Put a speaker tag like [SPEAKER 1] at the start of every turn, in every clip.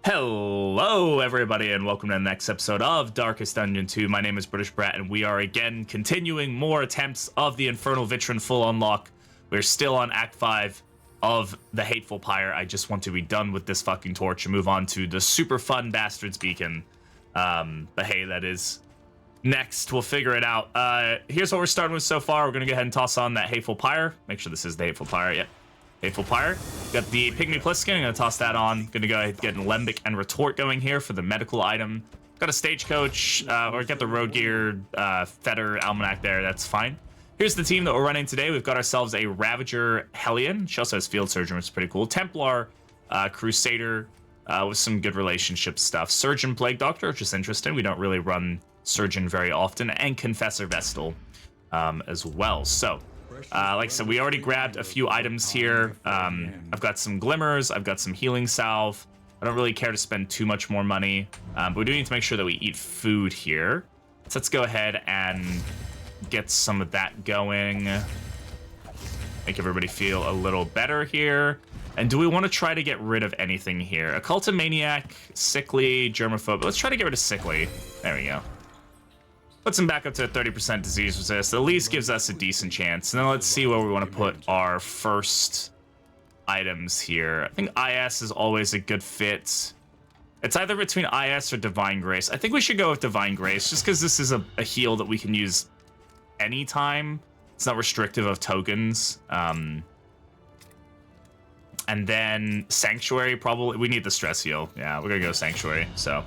[SPEAKER 1] Hello, everybody, and welcome to the next episode of Darkest Dungeon 2. My name is Britishbrat, and we are again continuing more attempts of the Infernal Vitrin full unlock. We're still on Act 5 of the Hateful Pyre. I just want to be done with this fucking torch and move on to the super fun Bastard's Beacon. But hey, that is next. We'll figure it out. Here's what we're starting with so far. We're going to go ahead and toss on that Hateful Pyre. Make sure this is the Hateful Pyre. Yep. Hateful Pyre. Got the Pygmy Pliskin. I'm going to toss that on. Going to go ahead and get an Lembic and Retort going here for the medical item. Got a Stagecoach, or get the Road Gear, Fetter, Almanac there. That's fine. Here's the team that we're running today. We've got ourselves a Ravager Hellion. She also has Field Surgeon, which is pretty cool. Templar, Crusader, with some good relationship stuff. Surgeon Plague Doctor, which is interesting. We don't really run Surgeon very often. And Confessor Vestal as well. So, like I said, we already grabbed a few items here. I've got some Glimmers. I've got some Healing Salve. I don't really care to spend too much more money. But we do need to make sure that we eat food here. So let's go ahead and get some of that going. Make everybody feel a little better here. And do we want to try to get rid of anything here? Occultomaniac, Sickly, Germaphobe. Let's try to get rid of Sickly. There we go. Puts him back up to a 30% disease resist. At least gives us a decent chance. And then let's see where we want to put our first items here. I think IS is always a good fit. It's either between IS or Divine Grace. I think we should go with Divine Grace, just because this is a heal that we can use anytime. It's not restrictive of tokens. And then Sanctuary, probably. We need the stress heal. Yeah, we're going to go Sanctuary. So, all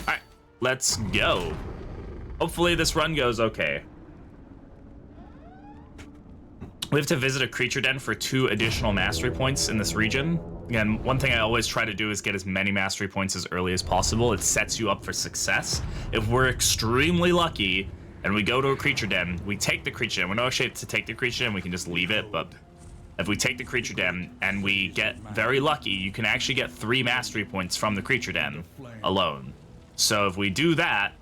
[SPEAKER 1] right, let's go. Hopefully this run goes okay. We have to visit a creature den for 2 additional mastery points in this region. Again, one thing I always try to do is get as many mastery points as early as possible. It sets you up for success. If we're extremely lucky and we go to a creature den, we take the creature den. We're not actually to take the creature den, we can just leave it, but if we take the creature den and we get very lucky, you can actually get 3 mastery points from the creature den alone. So if we do that,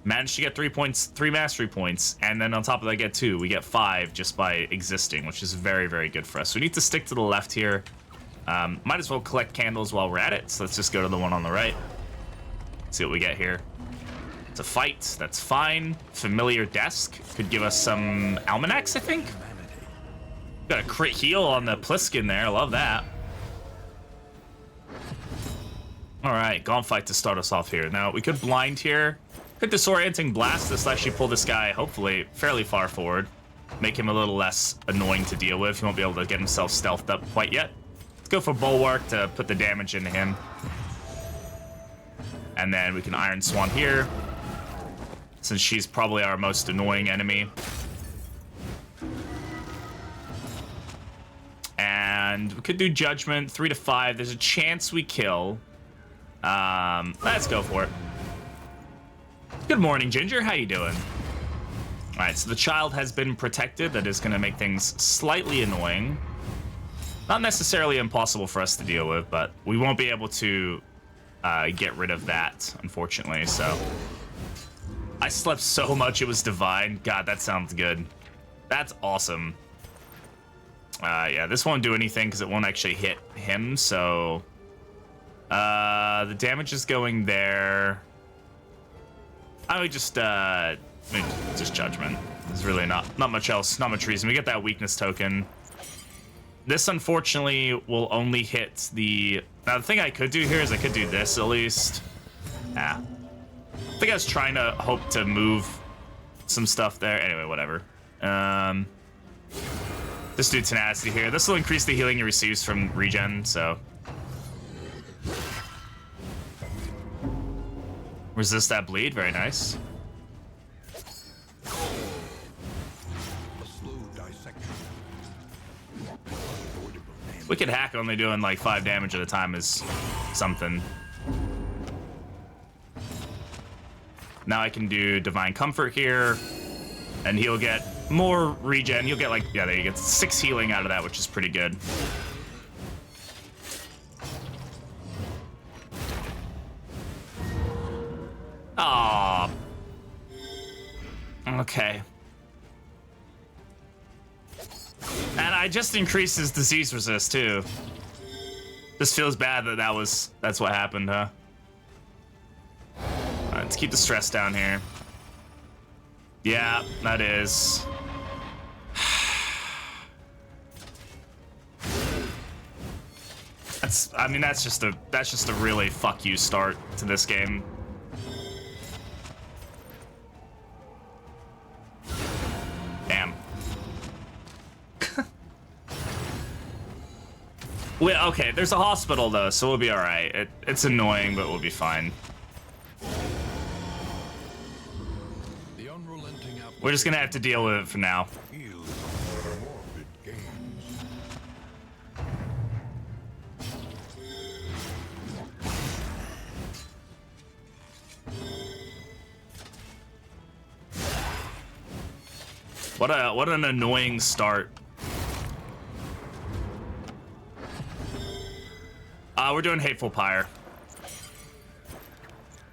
[SPEAKER 1] manage to get 3 mastery points, and then on top of that get 2. We get 5 just by existing, which is very, very good for us. So we need to stick to the left here. Might as well collect candles while we're at it, so let's just go to the one on the right. See what we get here. It's a fight, that's fine. Familiar Desk could give us some Almanacs, I think. Got a crit heal on the Pliskin there, I love that. Alright, Gaunt Fight to start us off here. Now, we could blind here. Could Disorienting Blast. This will actually pull this guy, hopefully, fairly far forward. Make him a little less annoying to deal with. He won't be able to get himself stealthed up quite yet. Let's go for Bulwark to put the damage into him. And then we can Iron Swan here, since she's probably our most annoying enemy. And we could do Judgment, 3 to 5. There's a chance we kill. Let's go for it. Good morning, Ginger. How you doing? All right, so the child has been protected. That is going to make things slightly annoying. Not necessarily impossible for us to deal with, but we won't be able to get rid of that, unfortunately. So I slept so much it was divine. God, that sounds good. That's awesome. Yeah, this won't do anything because it won't actually hit him. So the damage is going there. I would just Judgment. There's really not much else, not much reason. We get that weakness token. This, unfortunately, will only hit the... Now, the thing I could do here is I could do this, at least. I think I was trying to hope to move some stuff there. Anyway, whatever. Just do Tenacity here. This will increase the healing he receives from regen, so... Resist that bleed, very nice. Wicked Hack only doing like 5 damage at a time is something. Now I can do Divine Comfort here, and he'll get more regen. He'll get like, yeah, there you get 6 healing out of that, which is pretty good. Aww. Okay. And I just increased his disease resist, too. Just feels bad that that's what happened, huh? Alright, let's keep the stress down here. Yeah, that is. I mean, that's just a really fuck you start to this game. Damn. Okay, there's a hospital though, so we'll be all right. It's annoying, but we'll be fine. We're just gonna have to deal with it for now. What an annoying start. We're doing hateful pyre.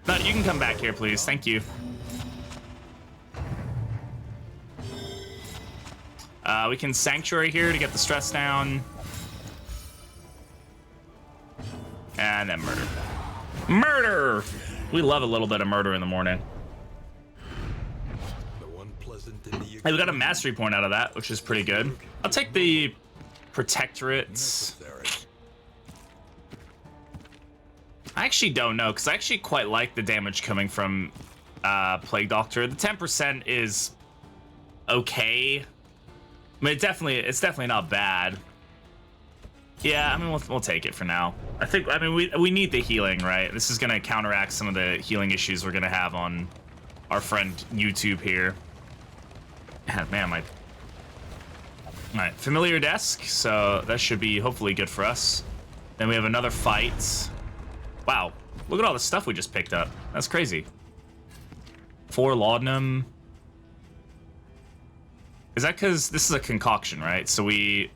[SPEAKER 1] No, you can come back here, please. Thank you. We can sanctuary here to get the stress down. And then murder. Murder! We love a little bit of murder in the morning. Hey, we got a mastery point out of that, which is pretty good. I'll take the protectorate. I actually don't know, because I actually quite like the damage coming from Plague Doctor. The 10% is okay. I mean, it's definitely not bad. Yeah, I mean, we'll take it for now. I mean, we need the healing, right? This is gonna counteract some of the healing issues we're gonna have on our friend YouTube here. Man, all right, familiar desk, so that should be hopefully good for us. Then we have another fight. Wow, look at all the stuff we just picked up. That's crazy. 4 laudanum. Is that because this is a concoction, right? So yeah,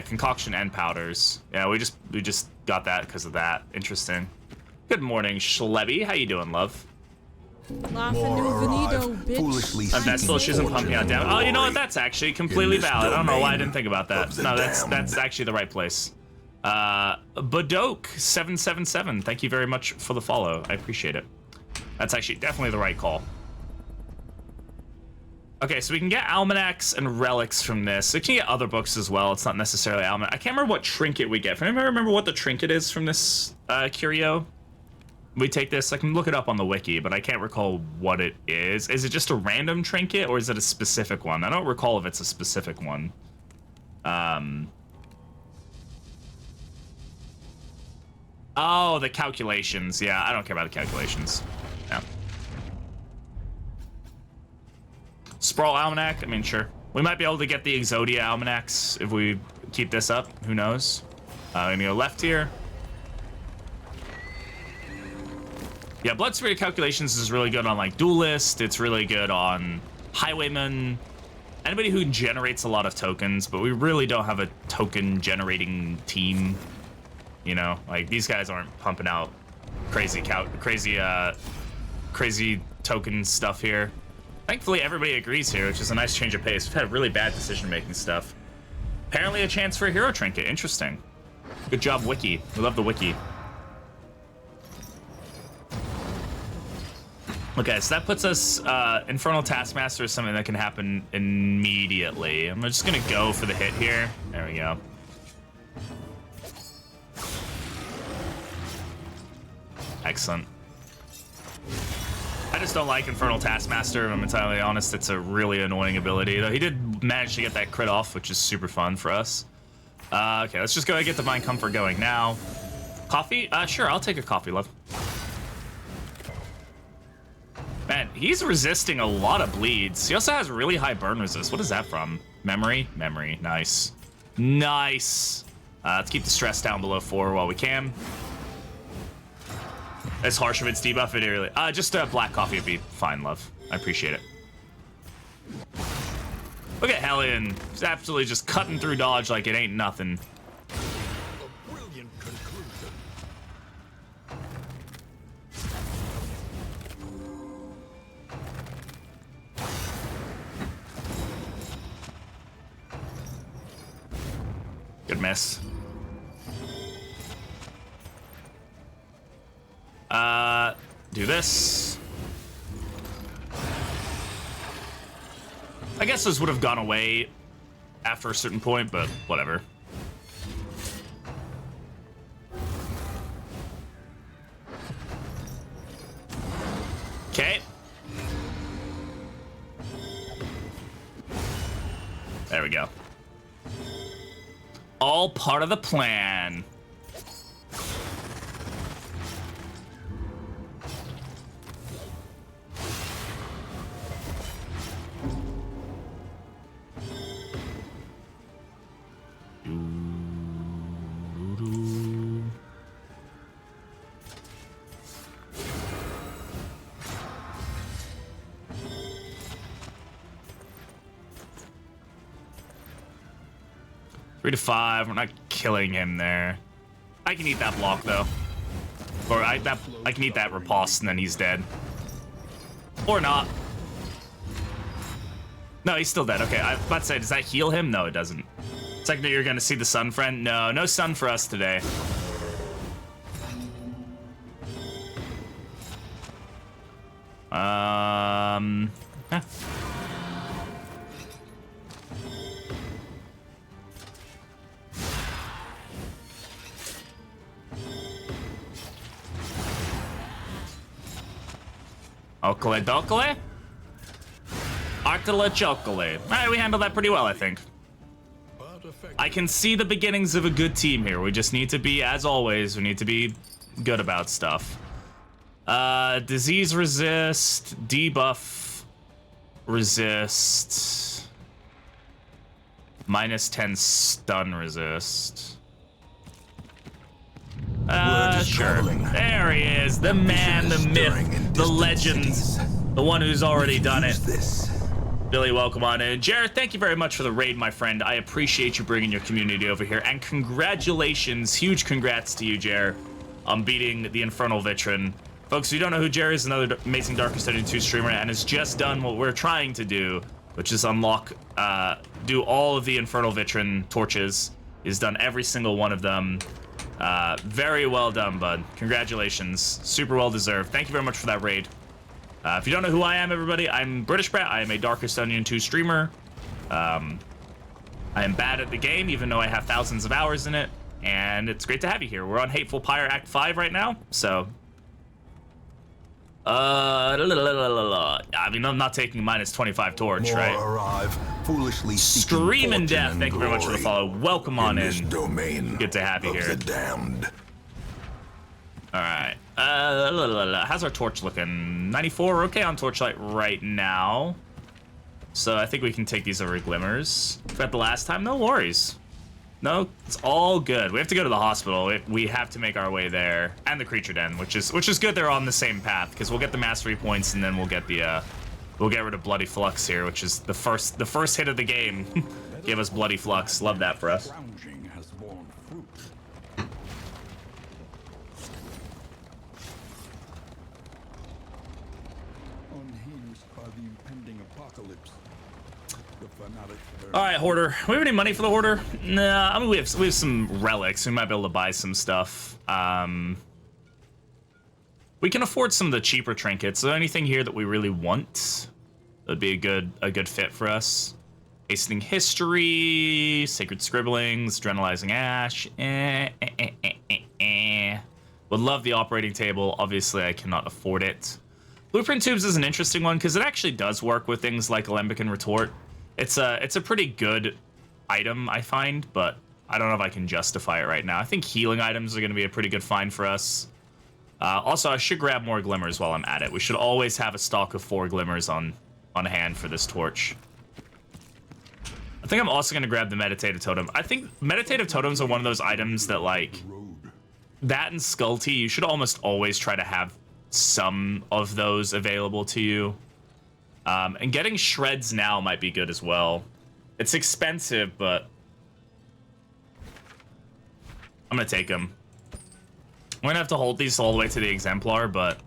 [SPEAKER 1] concoction and powders. Yeah, we just got that because of that. Interesting. Good morning, Schlebby. How you doing, love? Vestal, she isn't pumping out damage. Oh, you know what? That's actually completely valid. I don't know why I didn't think about that. No, that's actually the right place. Badok777. Thank you very much for the follow. I appreciate it. That's actually definitely the right call. Okay, so we can get almanacs and relics from this. We can get other books as well. It's not necessarily almanac. I can't remember what trinket we get. If anybody remember what the trinket is from this curio? We take this. I can look it up on the wiki, but I can't recall what it is. Is it just a random trinket, or is it a specific one? I don't recall if it's a specific one. Oh, the calculations. Yeah, I don't care about the calculations. Yeah. Sprawl Almanac, I mean, sure. We might be able to get the Exodia Almanacs if we keep this up. Who knows? I'm gonna go left here. Yeah, Blood Spirit Calculations is really good on, like, Duelist. It's really good on Highwayman. Anybody who generates a lot of tokens, but we really don't have a token-generating team. You know? Like, these guys aren't pumping out crazy token stuff here. Thankfully, everybody agrees here, which is a nice change of pace. We've had really bad decision-making stuff. Apparently a chance for a hero trinket. Interesting. Good job, Wiki. We love the Wiki. Okay, so that puts us, Infernal Taskmaster is something that can happen immediately. I'm just gonna go for the hit here. There we go. Excellent. I just don't like Infernal Taskmaster, if I'm entirely honest. It's a really annoying ability, though he did manage to get that crit off, which is super fun for us. Okay, let's just go and get Divine Comfort going now. Coffee? Sure, I'll take a coffee, love. Man, he's resisting a lot of bleeds. He also has really high burn resist. What is that from? Memory? Memory. Nice. Nice. Let's keep the stress down below 4 while we can. As harsh of its debuff, it really... just black coffee would be fine, love. I appreciate it. Look at Hellion. He's absolutely just cutting through dodge like it ain't nothing.
[SPEAKER 2] A brilliant conclusion.
[SPEAKER 1] Good miss. Do this. I guess those would have gone away after a certain point, but whatever. Okay. There we go. All part of the plan. Three to 5. We're not killing him there. I can eat that block though, or I can eat that riposte and then he's dead, or not. No, he's still dead. Okay, I was about to say, does that heal him? No, it doesn't. It's like that you're gonna see the sun, friend. No, no sun for us today. Yeah. Okale dokale? Artala chokale. Alright, we handled that pretty well, I think. I can see the beginnings of a good team here. We just need to be, as always, we need to be good about stuff. Disease resist, debuff resist, -10 stun resist. Sure. There he is, the man, the myth, the legend, the one who's already done it. Billy, welcome on in. Jared, thank you very much for the raid, my friend. I appreciate you bringing your community over here, and congratulations, huge congrats to you, Jared, on beating the Infernal Vitrin. Folks, if you don't know who Jared is, another amazing Darkest Dungeon 2 streamer, and has just done what we're trying to do, which is unlock, do all of the Infernal Vitrin torches. He's done every single one of them. Very well done, bud. Congratulations. Super well deserved. Thank you very much for that raid. If you don't know who I am, everybody, I'm Britishbrat. I am a Darkest Dungeon 2 streamer. I am bad at the game, even though I have thousands of hours in it, and it's great to have you here. We're on Hateful Pyre Act 5 right now, so... I mean, I'm not taking -25 torch,
[SPEAKER 3] More
[SPEAKER 1] right?
[SPEAKER 3] arrive, foolishly
[SPEAKER 1] Screaming Death, thank you very much for the follow. Welcome on in.
[SPEAKER 3] Domain
[SPEAKER 1] Good to have you
[SPEAKER 3] of
[SPEAKER 1] here.
[SPEAKER 3] the damned.
[SPEAKER 1] Alright. How's our torch looking? 94. We're okay on torchlight right now. So I think we can take these over glimmers. Forgot the last time, no worries. No, it's all good. We have to go to the hospital. We have to make our way there, and the creature den, which is good. They're on the same path because we'll get the mastery points, and then we'll get the we'll get rid of Bloody Flux here, which is the first hit of the game. Give us Bloody Flux. Love that for us.
[SPEAKER 2] Scrounging has borne fruit. Unhinged by the impending apocalypse, the fanatics.
[SPEAKER 1] All right, Hoarder. We have any money for the Hoarder? Nah, I mean we have some relics. We might be able to buy some stuff. We can afford some of the cheaper trinkets. Is there anything here that we really want? That'd be a good fit for us. Hastening History, Sacred Scribblings, Adrenalizing Ash. Would love the operating table. Obviously, I cannot afford it. Blueprint Tubes is an interesting one because it actually does work with things like Alembic and Retort. It's a pretty good item, I find, but I don't know if I can justify it right now. I think healing items are going to be a pretty good find for us. Also, I should grab more glimmers while I'm at it. We should always have a stock of 4 glimmers on hand for this torch. I think I'm also going to grab the Meditative Totem. I think Meditative Totems are one of those items that, like, that and Skull Tea, you should almost always try to have some of those available to you. And getting shreds now might be good as well. It's expensive, but I'm gonna take them. I'm gonna have to hold these all the way to the exemplar, but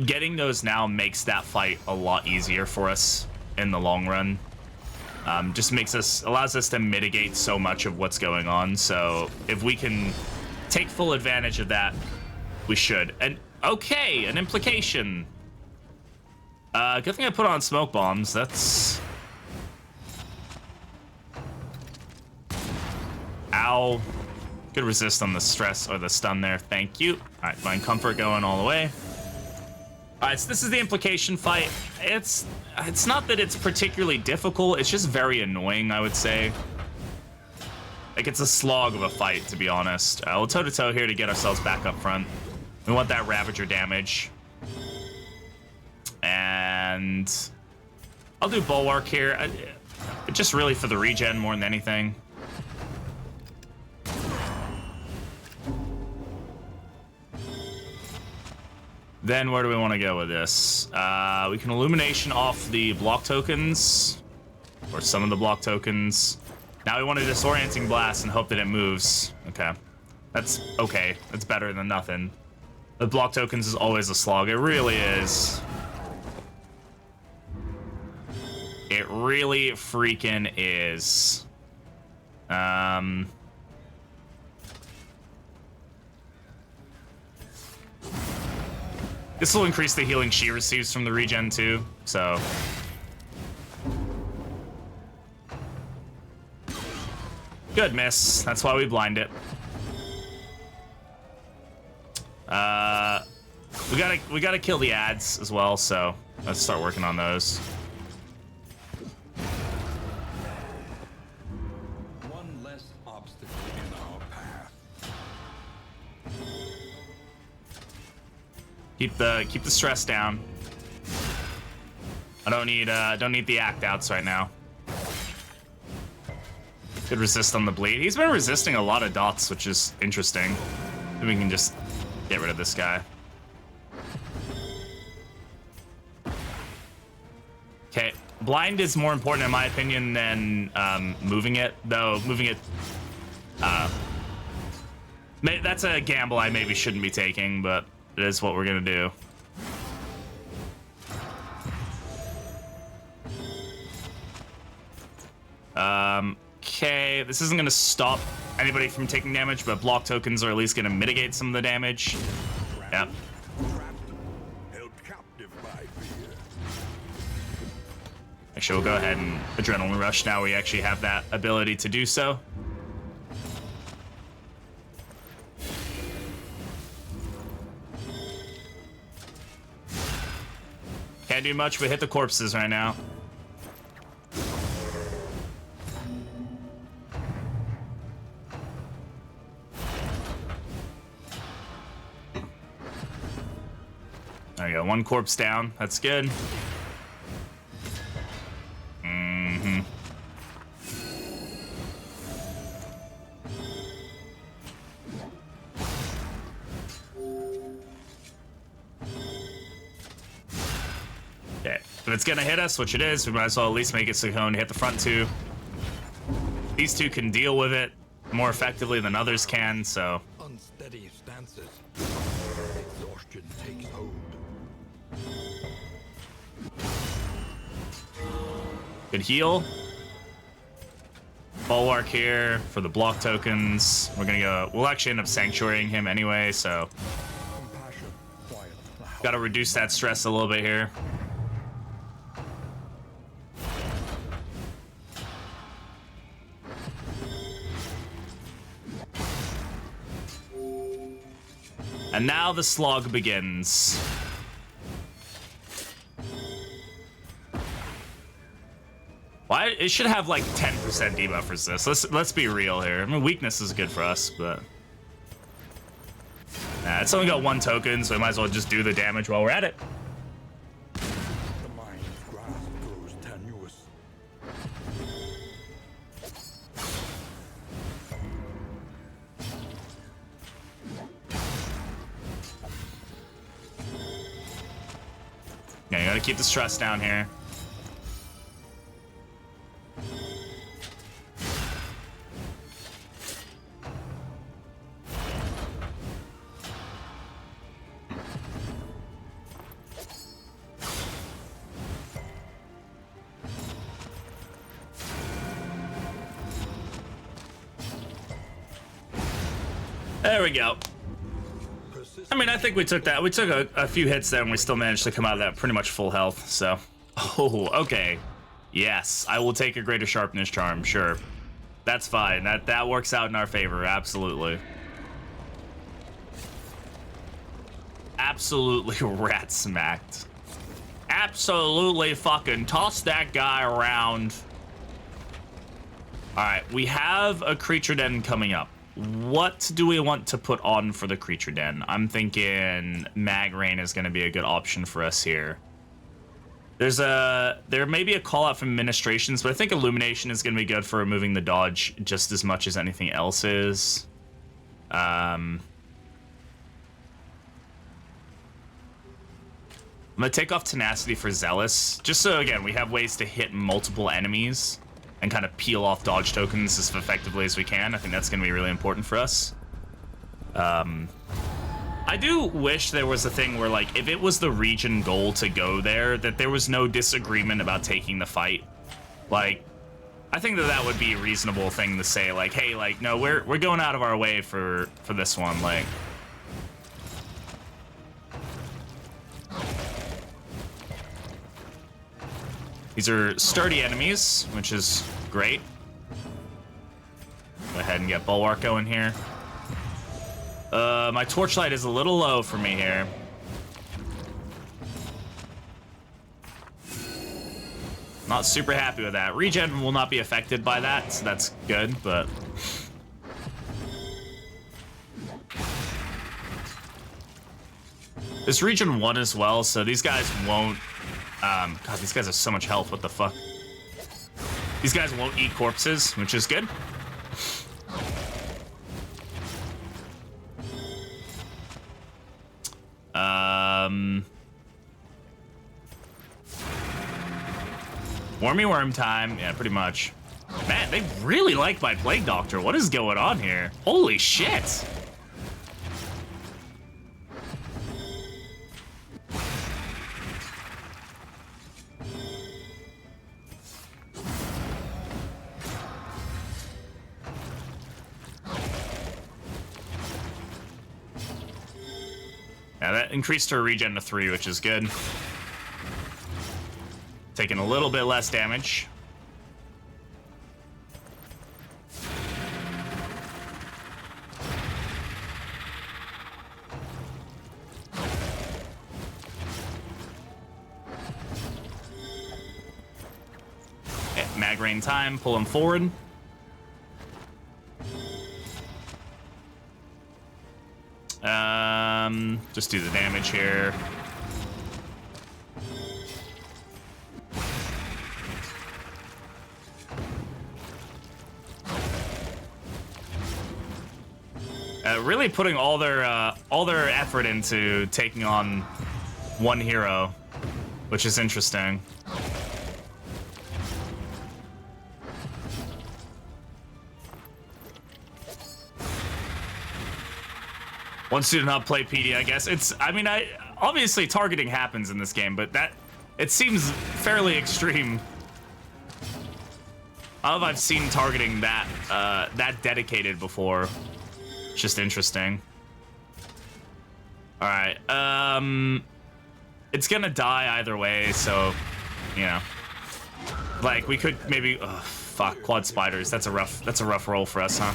[SPEAKER 1] getting those now makes that fight a lot easier for us in the long run. Just allows us to mitigate so much of what's going on. So if we can take full advantage of that We should. And okay, an implication. Good thing I put on smoke bombs. That's... Ow. Good resist on the stress or the stun there. Thank you. All right, Mind Comfort going all the way. All right, so this is the implication fight. It's not that it's particularly difficult. It's just very annoying, I would say. Like, it's a slog of a fight, to be honest. We'll toe-to-toe here to get ourselves back up front. We want that Ravager damage. And I'll do Bulwark here. Just really for the regen more than anything. Then where do we want to go with this? We can Illumination off the block tokens. Or some of the block tokens. Now we want a Disorienting Blast and hope that it moves. Okay. That's okay. That's better than nothing. The block tokens is always a slog. It really is. It really freaking is. This will increase the healing she receives from the regen too, so. Good miss. That's why we blind it. We gotta kill the ads as well, so let's start working on those.
[SPEAKER 2] One less obstacle in our path.
[SPEAKER 1] Keep the stress down. I don't need the act outs right now. Good resist on the bleed. He's been resisting a lot of dots, which is interesting. Maybe we can just get rid of this guy. Okay, blind is more important in my opinion than moving it, though. Moving it, that's a gamble I maybe shouldn't be taking, but it is what we're gonna do. Okay, this isn't gonna stop anybody from taking damage, but block tokens are at least gonna mitigate some of the damage. Yep.
[SPEAKER 2] Held captive by fear.
[SPEAKER 1] Actually, we'll go ahead and Adrenaline Rush now. We actually have that ability to do so. Can't do much but hit the corpses right now. There you go, one corpse down. That's good. Mm-hmm. Okay, if it's gonna hit us, which it is, we might as well at least make it so Cone hit the front two. These two can deal with it more effectively than others can, so.
[SPEAKER 2] Unsteady stances. Exhaustion takes hold.
[SPEAKER 1] Good heal. Bulwark here for the block tokens. We're gonna go. We'll actually end up sanctuarying him anyway, so.
[SPEAKER 2] Compassion, quiet cloud.
[SPEAKER 1] Gotta reduce that stress a little bit here. And now the slog begins. Why? It should have like 10% debuff resist. Let's be real here. I mean, weakness is good for us, but it's only got one token, so we might as well just do the damage while we're at it.
[SPEAKER 2] The mind's grasp grows tenuous.
[SPEAKER 1] Yeah, you gotta keep the stress down here. There we go. I mean, I think we took that. We took a few hits there, and we still managed to come out of that pretty much full health. So, oh, okay. Yes, I will take a greater sharpness charm. Sure, that's fine. That works out in our favor. Absolutely. Absolutely rat smacked. Absolutely fucking toss that guy around. All right, we have a creature den coming up. What do we want to put on for the creature den? I'm thinking mag rain is going to be a good option for us here. There may be a call out from administrations, but I think illumination is going to be good for removing the dodge just as much as anything else is. I'm gonna take off tenacity for zealous, just so again we have ways to hit multiple enemies and kind of peel off dodge tokens as effectively as we can. I think that's gonna be really important for us. I do wish there was a thing where, like, if it was the region goal to go there, that there was no disagreement about taking the fight. Like, I think that would be a reasonable thing to say, like, hey, like, no, we're going out of our way for this one, like. These are sturdy enemies, which is great. Go ahead and get Bulwark going here. My torchlight is a little low for me here. Not super happy with that. Regen will not be affected by that, so that's good, but... This region 1 as well, so these guys won't... God, these guys have so much health, what the fuck? These guys won't eat corpses, which is good. Wormy worm time. Yeah, pretty much. Man, they really like my Plague Doctor. What is going on here? Holy shit! Yeah, that increased her regen to 3, which is good. Taking a little bit less damage. Okay, mag rain time, pull him forward. Just do the damage here. Really putting all their effort into taking on one hero, which is interesting. One student not play PD, I guess. I mean, obviously targeting happens in this game, but it seems fairly extreme. I don't know if I've seen targeting that dedicated before. It's just interesting. All right, it's gonna die either way, so you know, like we could maybe. Oh, fuck, quad spiders. That's a rough roll for us, huh?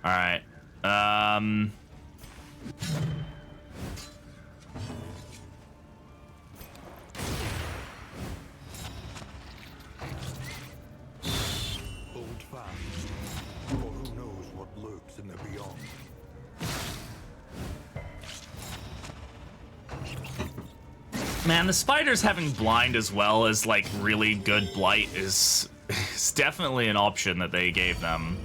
[SPEAKER 1] All right.
[SPEAKER 2] Hold fast, for who knows what lurks in the beyond.
[SPEAKER 1] Man, the spiders having blind as well as like really good blight is definitely an option that they gave them.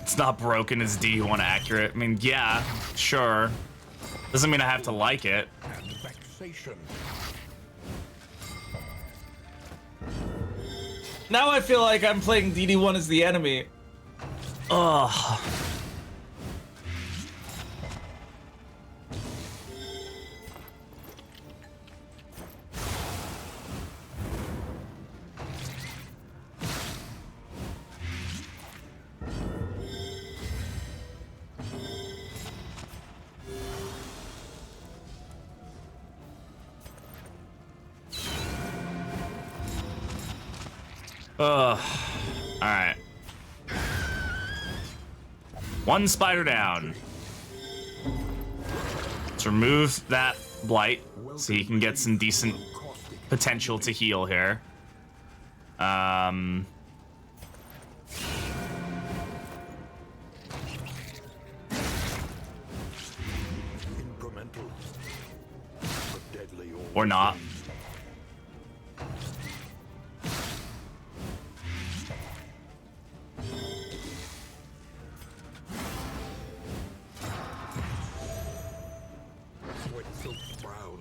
[SPEAKER 1] It's not broken, it's D1 accurate. I mean, yeah, sure. Doesn't mean I have to like it.
[SPEAKER 2] And vexation.
[SPEAKER 1] Now I feel like I'm playing DD1 as the enemy. Ugh. Ugh. All right. One spider down. Let's remove that blight so he can get some decent potential to heal here.
[SPEAKER 2] Incremental, but deadly
[SPEAKER 1] Or not.
[SPEAKER 2] Sweat-soaked brows,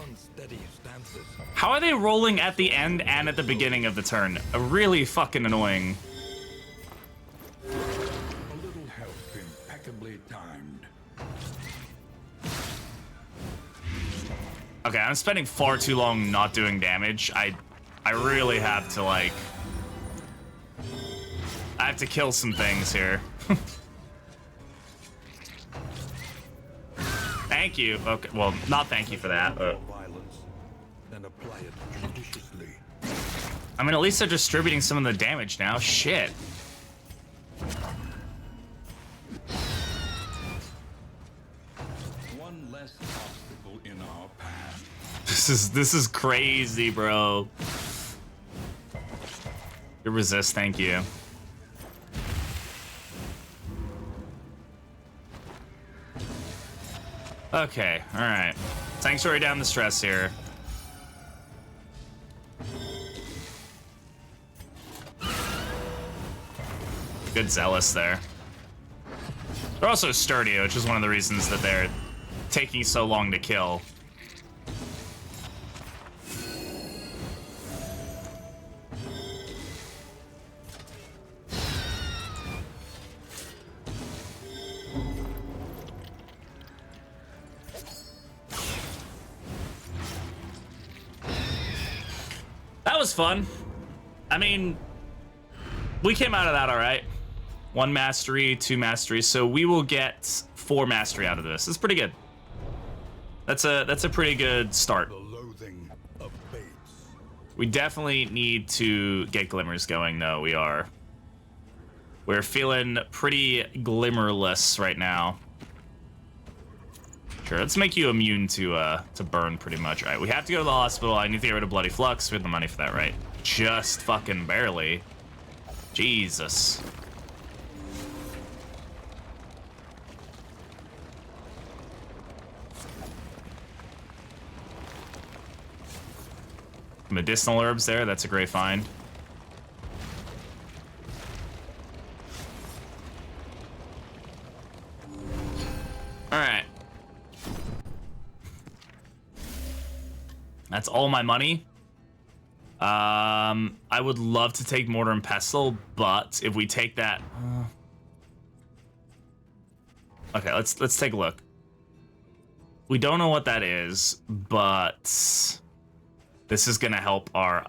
[SPEAKER 2] unsteady stances.
[SPEAKER 1] How are they rolling at the end and at the beginning of the turn? Really fucking annoying.
[SPEAKER 2] A little help impeccably timed.
[SPEAKER 1] Okay, I'm spending far too long not doing damage. I really have to, like... I have to kill some things here. Thank you. Okay, well, not thank you for that, but...
[SPEAKER 2] Violence, then apply it judiciously.
[SPEAKER 1] I mean, at least they're distributing some of the damage now. Shit.
[SPEAKER 2] One less obstacle in our path.
[SPEAKER 1] This is crazy, bro. You resist, thank you. Okay, alright. Sanctuary down the stress here. Good Zealous there. They're also sturdy, which is one of the reasons that they're taking so long to kill. That was fun. I mean, we came out of that all right. 1 mastery, 2 masteries, so we will get 4 mastery out of this. It's pretty good. That's a pretty good start.
[SPEAKER 2] The loathing of Bates.
[SPEAKER 1] We definitely need to get glimmers going, though. We're feeling pretty glimmerless right now. Sure, let's make you immune to burn pretty much. All right, we have to go to the hospital. I need to get rid of Bloody Flux. We have the money for that, right? Just fucking barely. Jesus. Medicinal herbs there. That's a great find. All right. That's all my money. I would love to take Mortar and Pestle, but if we take that... Okay, let's take a look. We don't know what that is, but this is gonna help our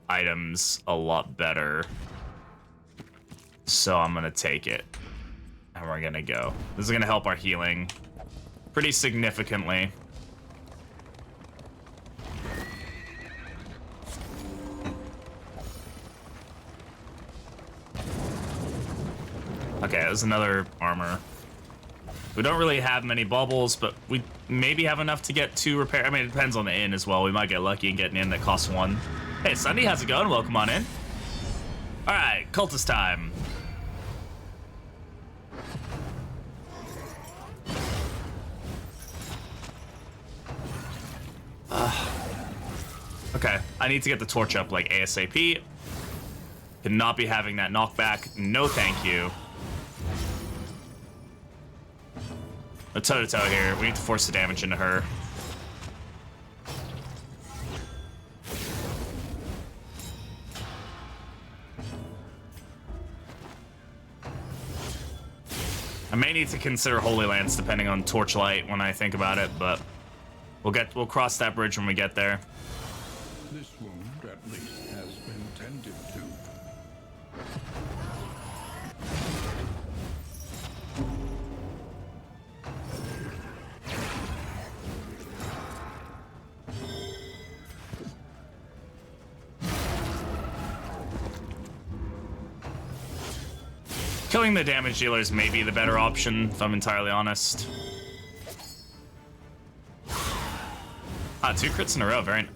[SPEAKER 1] items a lot better. So I'm gonna take it. And we're gonna go. This is gonna help our healing pretty significantly. Okay, there's another armor. We don't really have many bubbles, but we maybe have enough to get 2 repair. I mean, it depends on the inn as well. We might get lucky and get an inn that costs 1. Hey, Sunday, how's it going? Welcome on in. All right, cultist time. Okay, I need to get the torch up like ASAP. Cannot be having that knockback. No, thank you. A toe-to-toe here. We need to force the damage into her. I may need to consider Holy Lance depending on Torchlight when I think about it, but we'll cross that bridge when we get there.
[SPEAKER 2] This wound, at least, has been tended to.
[SPEAKER 1] Killing the damage dealers may be the better option, if I'm entirely honest. Ah, 2 crits in a row, very...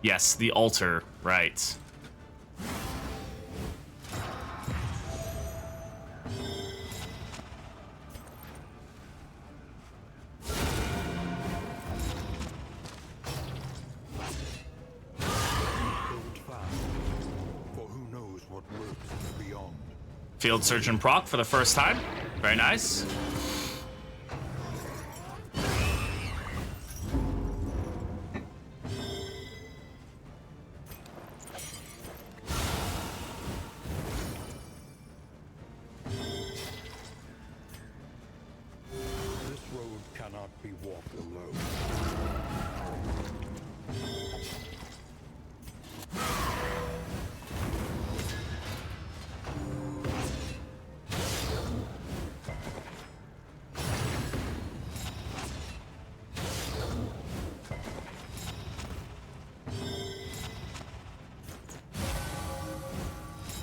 [SPEAKER 1] Yes, the altar, right. Field Surgeon proc for the first time. Very nice.
[SPEAKER 2] This road cannot be walked alone.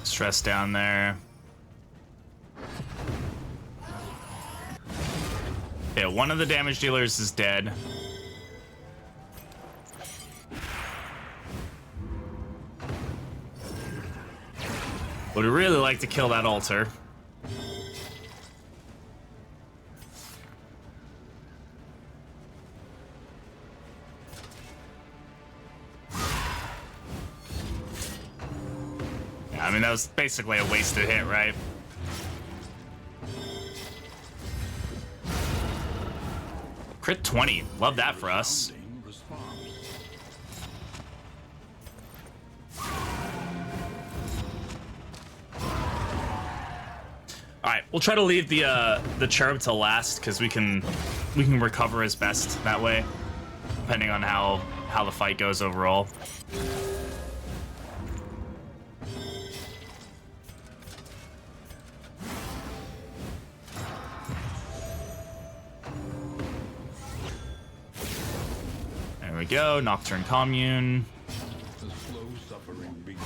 [SPEAKER 1] Stress down there. Yeah, one of the damage dealers is dead. Would really like to kill that altar. I mean, that was basically a wasted hit, right? Crit 20. Love that for us. Alright, we'll try to leave the cherub to last, because we can recover as best that way, depending on how the fight goes overall. There we go, Nocturne Commune.
[SPEAKER 2] The slow suffering begins.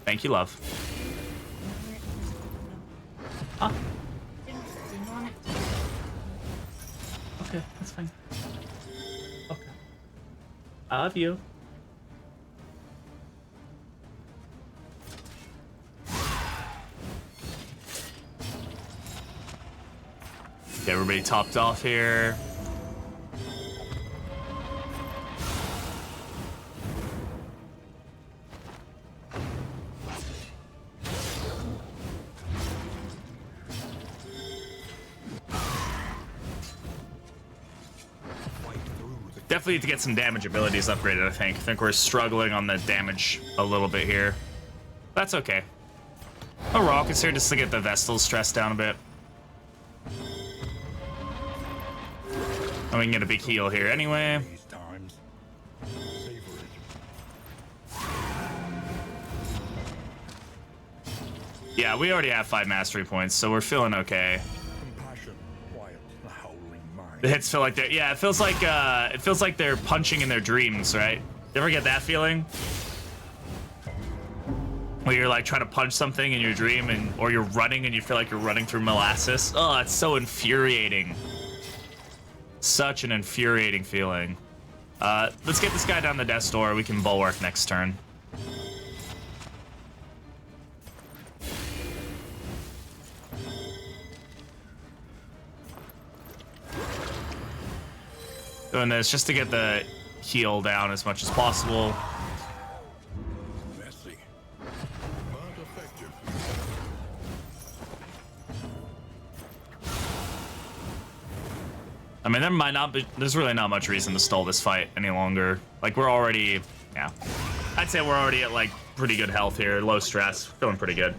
[SPEAKER 1] Thank you, love. Ah. Okay, that's fine. Okay. I love you. Get everybody topped off here. Definitely need to get some damage abilities upgraded, I think. I think we're struggling on the damage a little bit here. That's okay. A rock is here just to get the Vestal stressed down a bit. And we can get a big heal here anyway.
[SPEAKER 2] These times. Savor it.
[SPEAKER 1] Yeah, we already have 5 mastery points, so we're feeling okay.
[SPEAKER 2] Compassion, quiet, the howling mind.
[SPEAKER 1] The hits feel like they're, yeah, it feels like they're punching in their dreams, right? You ever get that feeling? Where you're like trying to punch something in your dream, or you're running and you feel like you're running through molasses. Oh, it's so infuriating. Such an infuriating feeling. Let's get this guy down the death's door. We can bulwark next turn. Doing this just to get the heal down as much as possible.
[SPEAKER 2] Messy, but effective.
[SPEAKER 1] I mean, there might not be, there's really not much reason to stall this fight any longer. Like, we're already, yeah. I'd say we're already at, like, pretty good health here, low stress, feeling pretty good.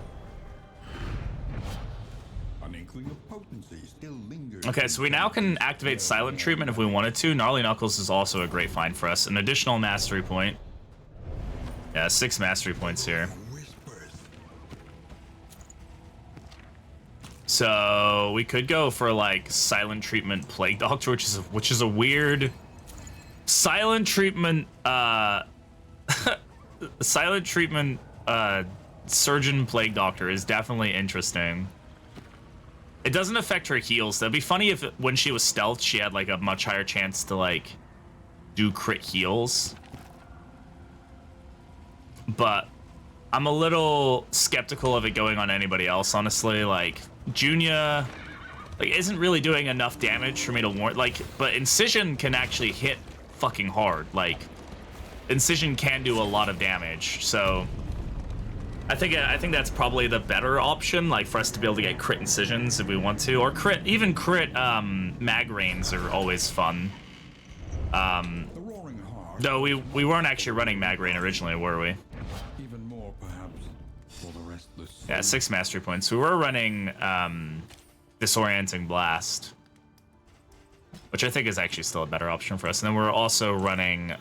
[SPEAKER 2] An inkling of potency still lingers.
[SPEAKER 1] Okay, so we now can activate Silent Treatment if we wanted to. Gnarly Knuckles is also a great find for us. An additional mastery point. Yeah, 6 mastery points here.
[SPEAKER 2] Whispers.
[SPEAKER 1] So we could go for like Silent Treatment Plague Doctor, which is a weird silent treatment, silent treatment, surgeon plague doctor is definitely interesting. It doesn't affect her heals. That'd be funny if when she was stealth, she had like a much higher chance to like do crit heals. But I'm a little skeptical of it going on anybody else, honestly. Like Junia, like isn't really doing enough damage for me to warrant. Like, but Incision can actually hit fucking hard. Like Incision can do a lot of damage, so. I think that's probably the better option, like for us to be able to get crit incisions if we want to, or even crit mag rains are always fun. Though we weren't actually running mag rain originally, were we?
[SPEAKER 2] Even more, perhaps, for the restless.
[SPEAKER 1] Yeah, 6 mastery points. We were running disorienting blast, which I think is actually still a better option for us. And then we're also running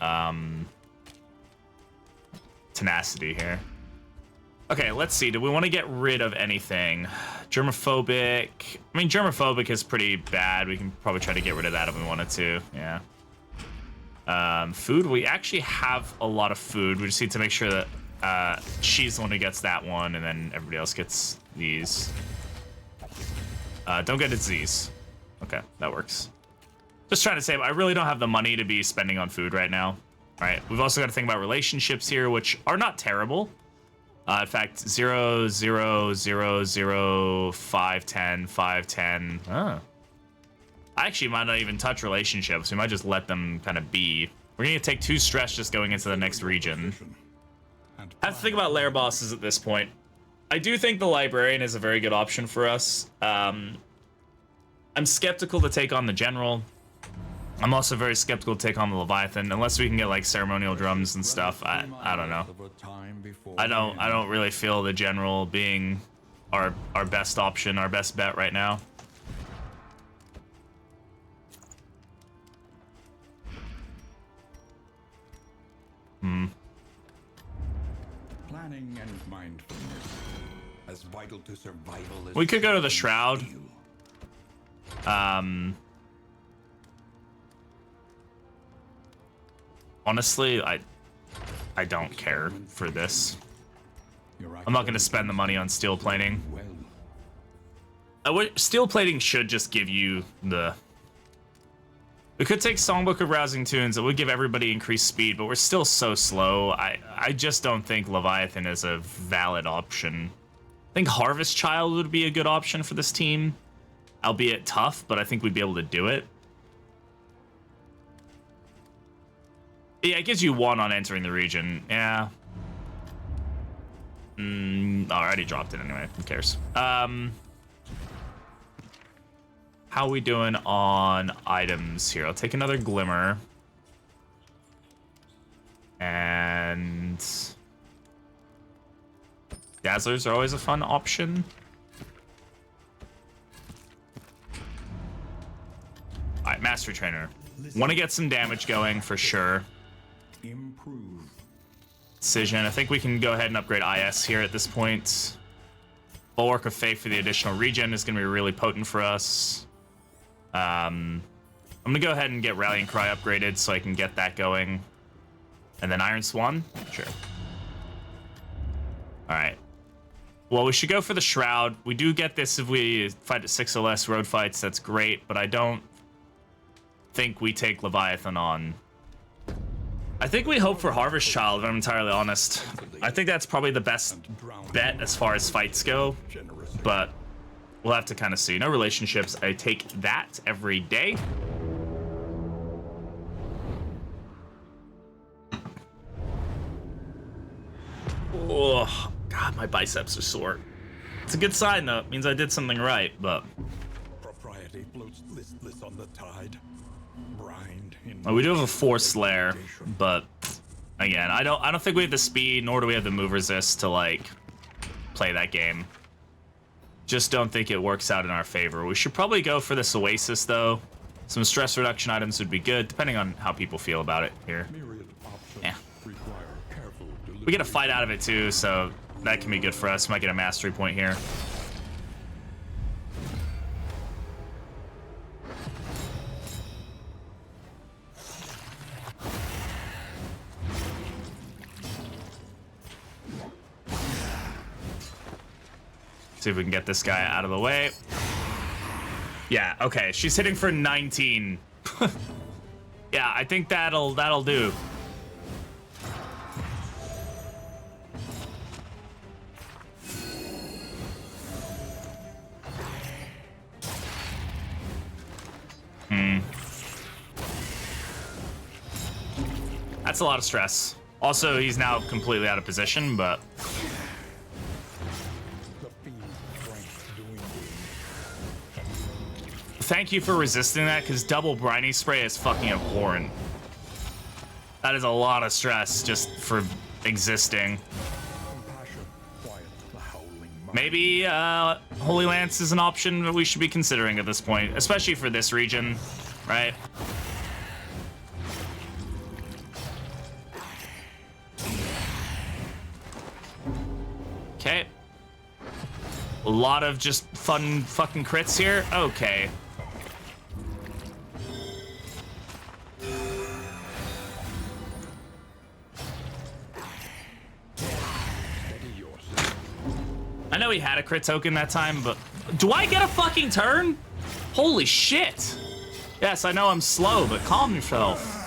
[SPEAKER 1] tenacity here. Okay, let's see. Do we want to get rid of anything? Germophobic. I mean, germophobic is pretty bad. We can probably try to get rid of that if we wanted to. Yeah. Food. We actually have a lot of food. We just need to make sure that she's the one who gets that one, and then everybody else gets these. Don't get disease. Okay, that works. Just trying to say, I really don't have the money to be spending on food right now. All right. We've also got to think about relationships here, which are not terrible. In fact, 0, 0, 0, 0, 5, 10, 5, 10. Oh. I actually might not even touch relationships. We might just let them kind of be. We're going to take 2 stress just going into the next region. I have to think about lair bosses at this point. I do think the librarian is a very good option for us. I'm skeptical to take on the general. I'm also very skeptical to take on the Leviathan, unless we can get like ceremonial drums and stuff. I don't know. I don't really feel the general being our best option, our best bet right now.
[SPEAKER 2] Planning and mindfulness, as vital to survival as
[SPEAKER 1] We could go to the Shroud. Honestly, I don't care for this. I'm not going to spend the money on steel plating. Steel plating should just give you the... We could take Songbook of Rousing Tunes. It would give everybody increased speed, but we're still so slow. I just don't think Leviathan is a valid option. I think Harvest Child would be a good option for this team. Albeit tough, but I think we'd be able to do it. Yeah, it gives you 1 on entering the region. Yeah. I already dropped it anyway. Who cares? How are we doing on items here? I'll take another Glimmer. And... Dazzlers are always a fun option. Alright, Mastery Trainer. Want to get some damage going for sure.
[SPEAKER 2] Improve.
[SPEAKER 1] Decision. I think we can go ahead and upgrade IS here at this point. Bulwark of Faith for the additional regen is going to be really potent for us. I'm going to go ahead and get Rallying Cry upgraded so I can get that going. And then Iron Swan? Sure. Alright. Well, we should go for the Shroud. We do get this if we fight at 6 or less road fights. That's great, but I don't think we take Leviathan on. I think we hope for Harvest Child, if I'm entirely honest. I think that's probably the best bet as far as fights go, but we'll have to kind of see. No relationships. I take that every day. Oh, God, my biceps are sore. It's a good sign, though. It means I did something right, but...
[SPEAKER 2] Propriety floats listless on the tide.
[SPEAKER 1] Well, we do have a Force Lair, but again, I don't think we have the speed, nor do we have the move resist to like play that game. Just don't think it works out in our favor. We should probably go for this Oasis though. Some stress reduction items would be good, depending on how people feel about it here. Yeah. We get a fight out of it too, so that can be good for us. Might get a mastery point here. See if we can get this guy out of the way. Yeah, okay. She's hitting for 19. Yeah, I think that'll do. That's a lot of stress. Also, he's now completely out of position, but
[SPEAKER 2] The fiend's strength dwindling.
[SPEAKER 1] thank you for resisting that, because double briny spray is fucking abhorrent. That is a lot of stress just for existing.
[SPEAKER 2] Compassion quiet the howling mind.
[SPEAKER 1] Maybe Holy Lance is an option that we should be considering at this point, especially for this region, right? Okay. A lot of just fun fucking crits here. Okay.
[SPEAKER 2] Steady yourself.
[SPEAKER 1] I know he had a crit token that time, but do I get a fucking turn? Holy shit. Yes, I know I'm slow, but calm yourself.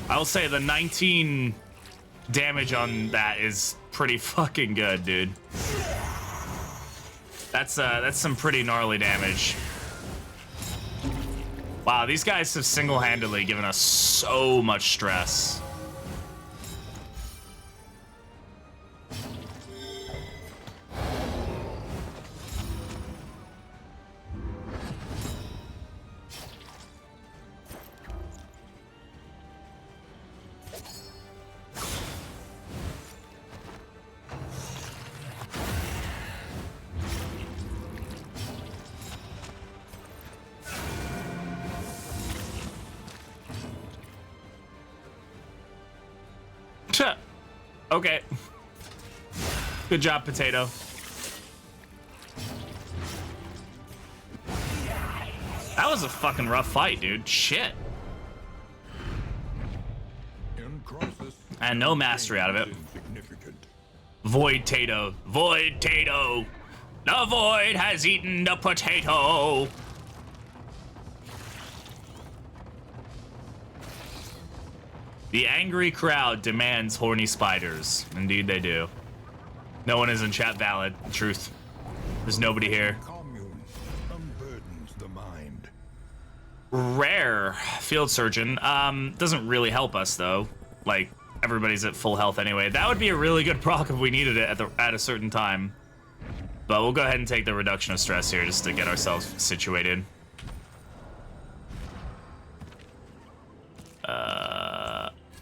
[SPEAKER 1] I will say the 19 damage on that is pretty fucking good, dude. That's some pretty gnarly damage. Wow, these guys have single-handedly given us so much stress. Okay. Good job, Potato. That was a fucking rough fight, dude. Shit.
[SPEAKER 2] In crisis,
[SPEAKER 1] And no mastery out of it.
[SPEAKER 2] insignificant.
[SPEAKER 1] Void Tato. Void Tato. The void has eaten the potato. The angry crowd demands horny spiders. Indeed they do. No one is in chat valid. Truth. There's nobody here.
[SPEAKER 2] Commune unburdens the mind.
[SPEAKER 1] Rare field surgeon. Doesn't really help us though. Like, everybody's at full health anyway. That would be a really good proc if we needed it at a certain time. But we'll go ahead and take the reduction of stress here just to get ourselves situated.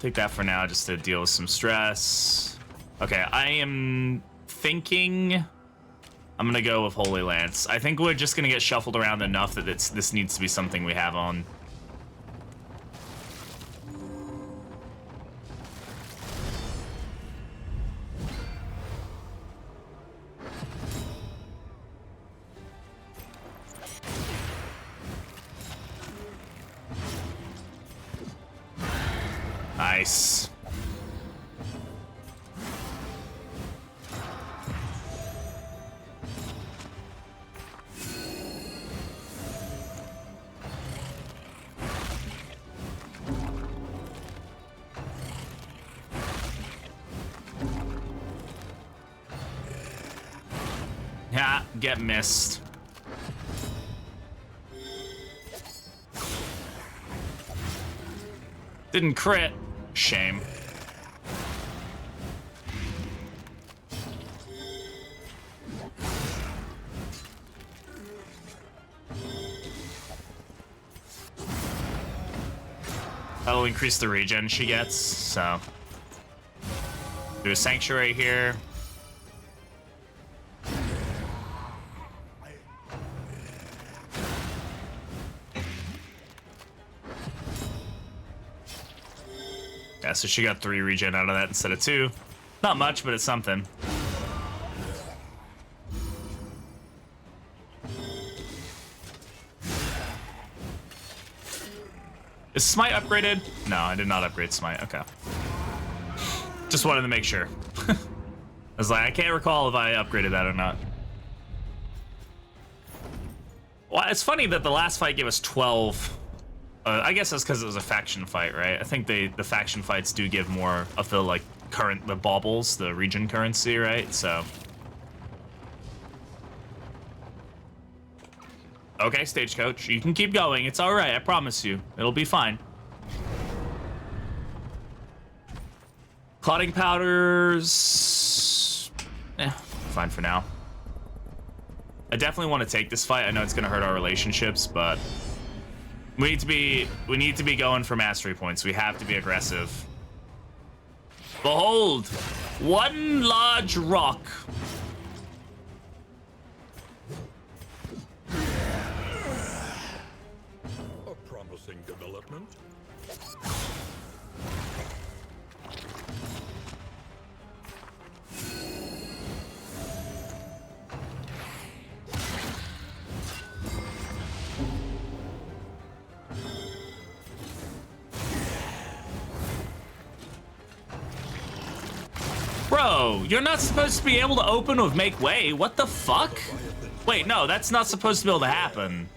[SPEAKER 1] Take that for now just to deal with some stress. Okay, I am thinking I'm gonna go with Holy Lance. I think we're just gonna get shuffled around enough that this needs to be something we have on. Nice. Yeah, get missed. Didn't crit. Shame. That'll increase the regen she gets, so. Do a sanctuary here. Yeah, so she got 3 regen out of that instead of 2. Not much, but it's something. Is Smite upgraded? No, I did not upgrade Smite. Okay. Just wanted to make sure. I was like, I can't recall if I upgraded that or not. Well, it's funny that the last fight gave us 12. I guess that's because it was a faction fight, right? I think the faction fights do give more of the like the baubles, the region currency, right? So. Okay, Stagecoach, you can keep going. It's all right, I promise you. It'll be fine. Clotting powders... fine for now. I definitely want to take this fight. I know it's going to hurt our relationships, but... We need to be going for mastery points. We have to be aggressive. Behold! One large rock.
[SPEAKER 2] Development.
[SPEAKER 1] Bro, you're not supposed to be able to open with make way. What the fuck? Wait, no, that's not supposed to be able to happen.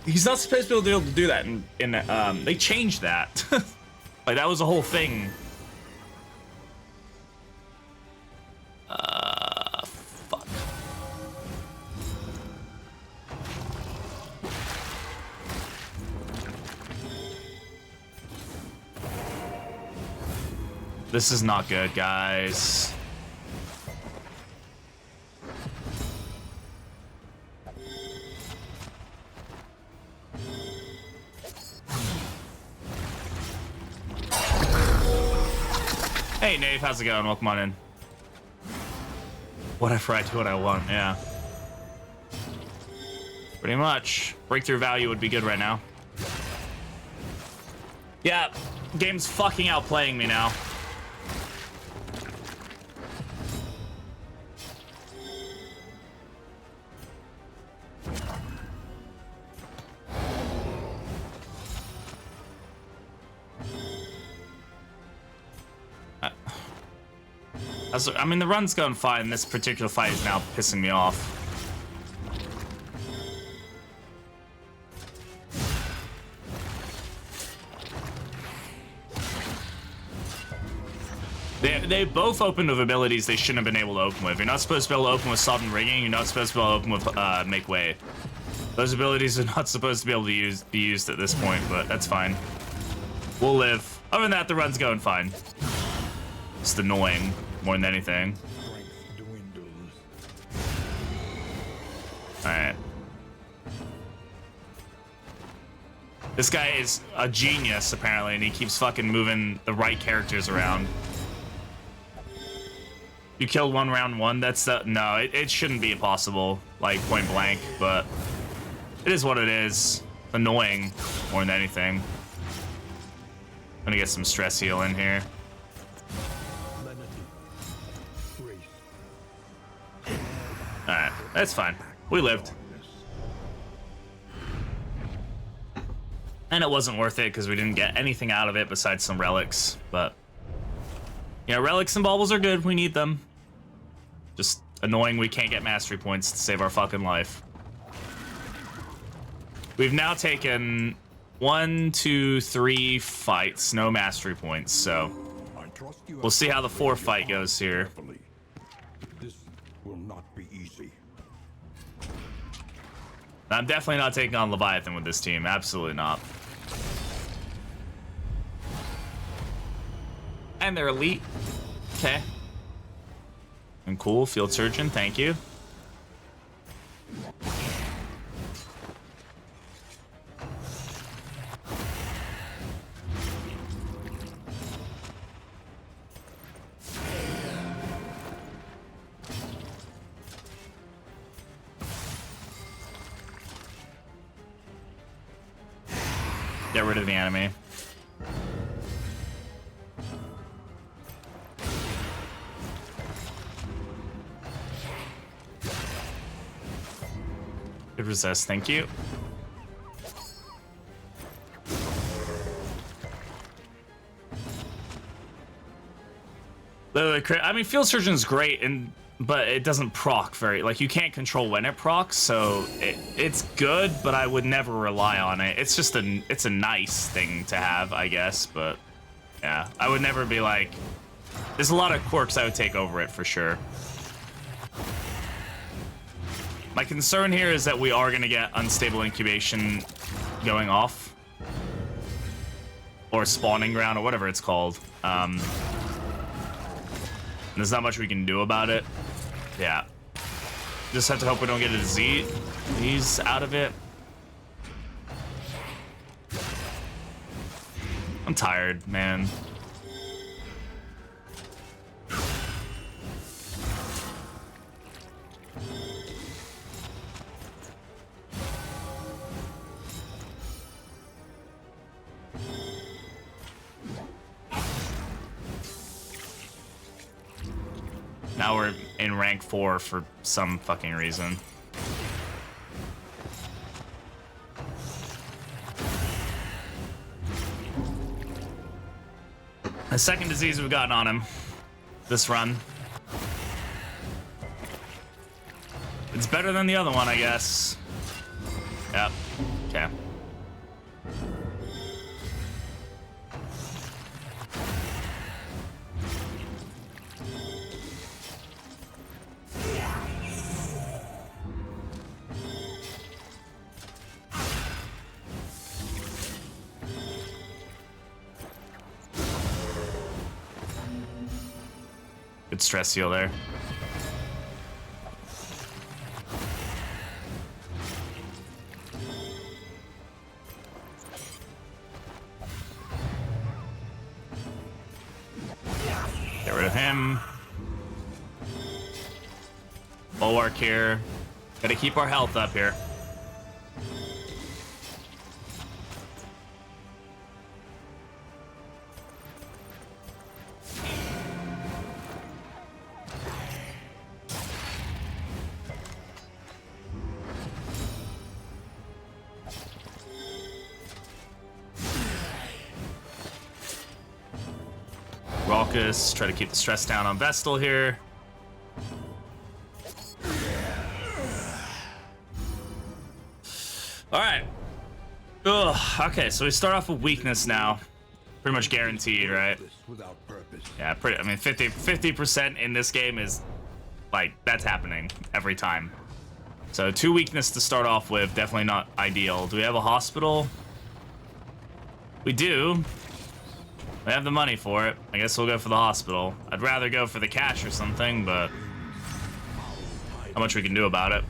[SPEAKER 1] He's not supposed to be able to do that, and they changed that. Like, that was a whole thing. Fuck. This is not good, guys. Hey, Nave, how's it going? Welcome on in. Whatever I do what I want, yeah. Pretty much. Breakthrough value would be good right now. Yeah, game's fucking outplaying me now. I mean, the run's going fine. This particular fight is now pissing me off. They both opened with abilities they shouldn't have been able to open with. You're not supposed to be able to open with Sudden Ringing. You're not supposed to be able to open with Make Way. Those abilities are not supposed to be able to be used at this point, but that's fine. We'll live. Other than that, the run's going fine. Just annoying more than anything. Alright. This guy is a genius, apparently, and he keeps fucking moving the right characters around. You killed one round one? That's the... No, it shouldn't be possible, like, point blank, but... It is what it is. Annoying, more than anything. I'm gonna get some stress heal in here. Alright, that's fine. We lived. And it wasn't worth it because we didn't get anything out of it besides some relics, but... Yeah, relics and baubles are good. We need them. Just annoying we can't get mastery points to save our fucking life. We've now taken 1, 2, 3 fights, no mastery points, so... We'll see how the 4th fight goes here.
[SPEAKER 2] This will not be easy.
[SPEAKER 1] I'm definitely not taking on Leviathan with this team. Absolutely not. And they're elite. Okay. And cool. Field Surgeon. Thank you. Get rid of the enemy. Good resist, thank you. I mean, Field Surgeon's great, but it doesn't proc very. Like, you can't control when it procs, so it's good, but I would never rely on it. It's just it's a nice thing to have, I guess, but yeah, I would never be like. There's a lot of quirks I would take over it for sure. My concern here is that we are gonna get unstable incubation going off, or spawning ground, or whatever it's called. There's not much we can do about it. Yeah. Just have to hope we don't get a disease out of it. I'm tired, man. Now we're in rank 4 for some fucking reason. The second disease we've gotten on him this run. It's better than the other one, I guess. Yep. Okay. Good stress heal there. Get rid of him. Bulwark here. Gotta keep our health up here. Raucous, try to keep the stress down on Vestal here. All right. Ugh, okay, so we start off with weakness now. Pretty much guaranteed, right?
[SPEAKER 2] Without purpose.
[SPEAKER 1] Yeah, I mean, 50% in this game is, like, that's happening every time. So 2 weakness to start off with, definitely not ideal. Do we have a hospital? We do. We have the money for it. I guess we'll go for the hospital. I'd rather go for the cash or something, but how much we can do about it.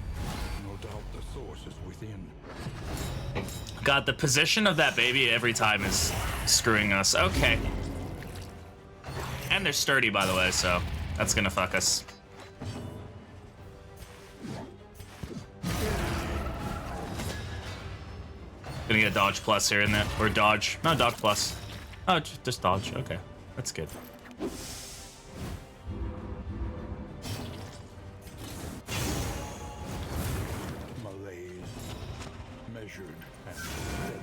[SPEAKER 2] No doubt the source is within.
[SPEAKER 1] God, the position of that baby every time is screwing us. Okay. And they're sturdy, by the way, so that's gonna fuck us. Gonna get dodge plus here in that, or dodge. No, dodge plus. Oh, just dodge. Okay, that's good.
[SPEAKER 2] Malaise, measured and steady.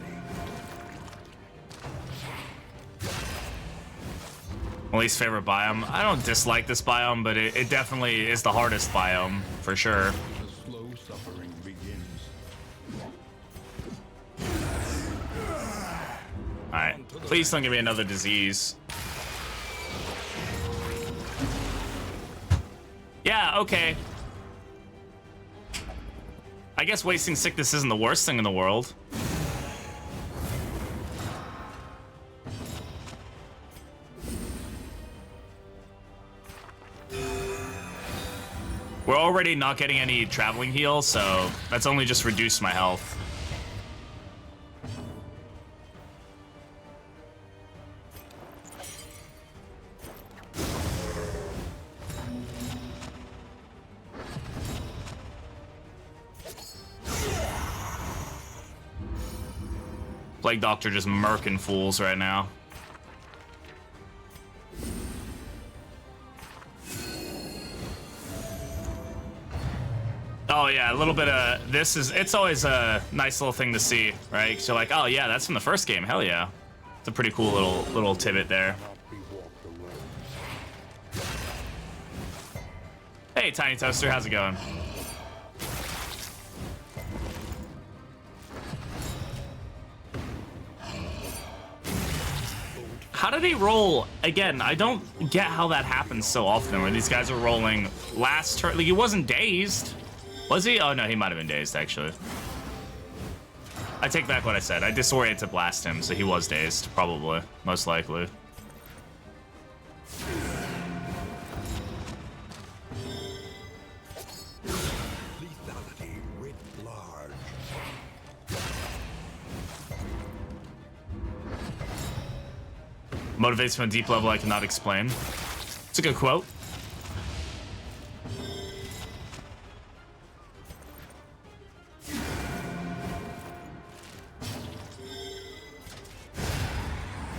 [SPEAKER 1] My least favorite biome. I don't dislike this biome, but it definitely is the hardest biome, for sure.
[SPEAKER 2] The slow suffering begins.
[SPEAKER 1] Alright, please don't give me another disease. Yeah, okay. I guess wasting sickness isn't the worst thing in the world. We're already not getting any traveling heal, so that's only just reduced my health. Plague Doctor just murking fools right now. Oh yeah, a little bit of this is, it's always a nice little thing to see, right? So like, oh yeah, that's from the first game. Hell yeah. It's a pretty cool little tidbit there. Hey, Tiny Toaster, how's it going? How did he roll? Again, I don't get how that happens so often where these guys are rolling last turn. Like, he wasn't dazed. Was he? Oh, no, he might have been dazed, actually. I take back what I said. I disoriented to blast him, so he was dazed, probably. Most likely.
[SPEAKER 2] Lethality writ large.
[SPEAKER 1] Motivates from a deep level I cannot explain. It's a good quote.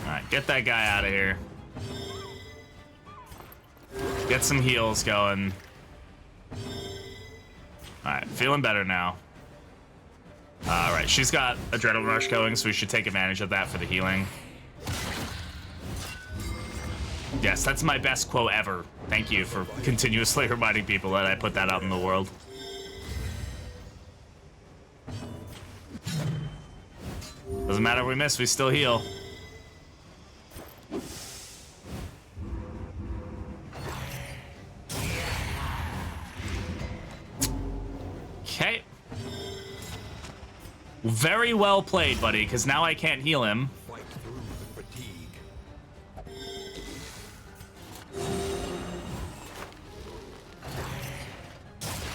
[SPEAKER 1] Alright, get that guy out of here. Get some heals going. Alright, feeling better now. Alright, she's got Adrenaline Rush going, so we should take advantage of that for the healing. Yes, that's my best quote ever. Thank you for continuously reminding people that I put that out in the world. Doesn't matter if we miss, we still heal. Okay. Very well played, buddy, because now I can't heal him.
[SPEAKER 2] Fight through the fatigue.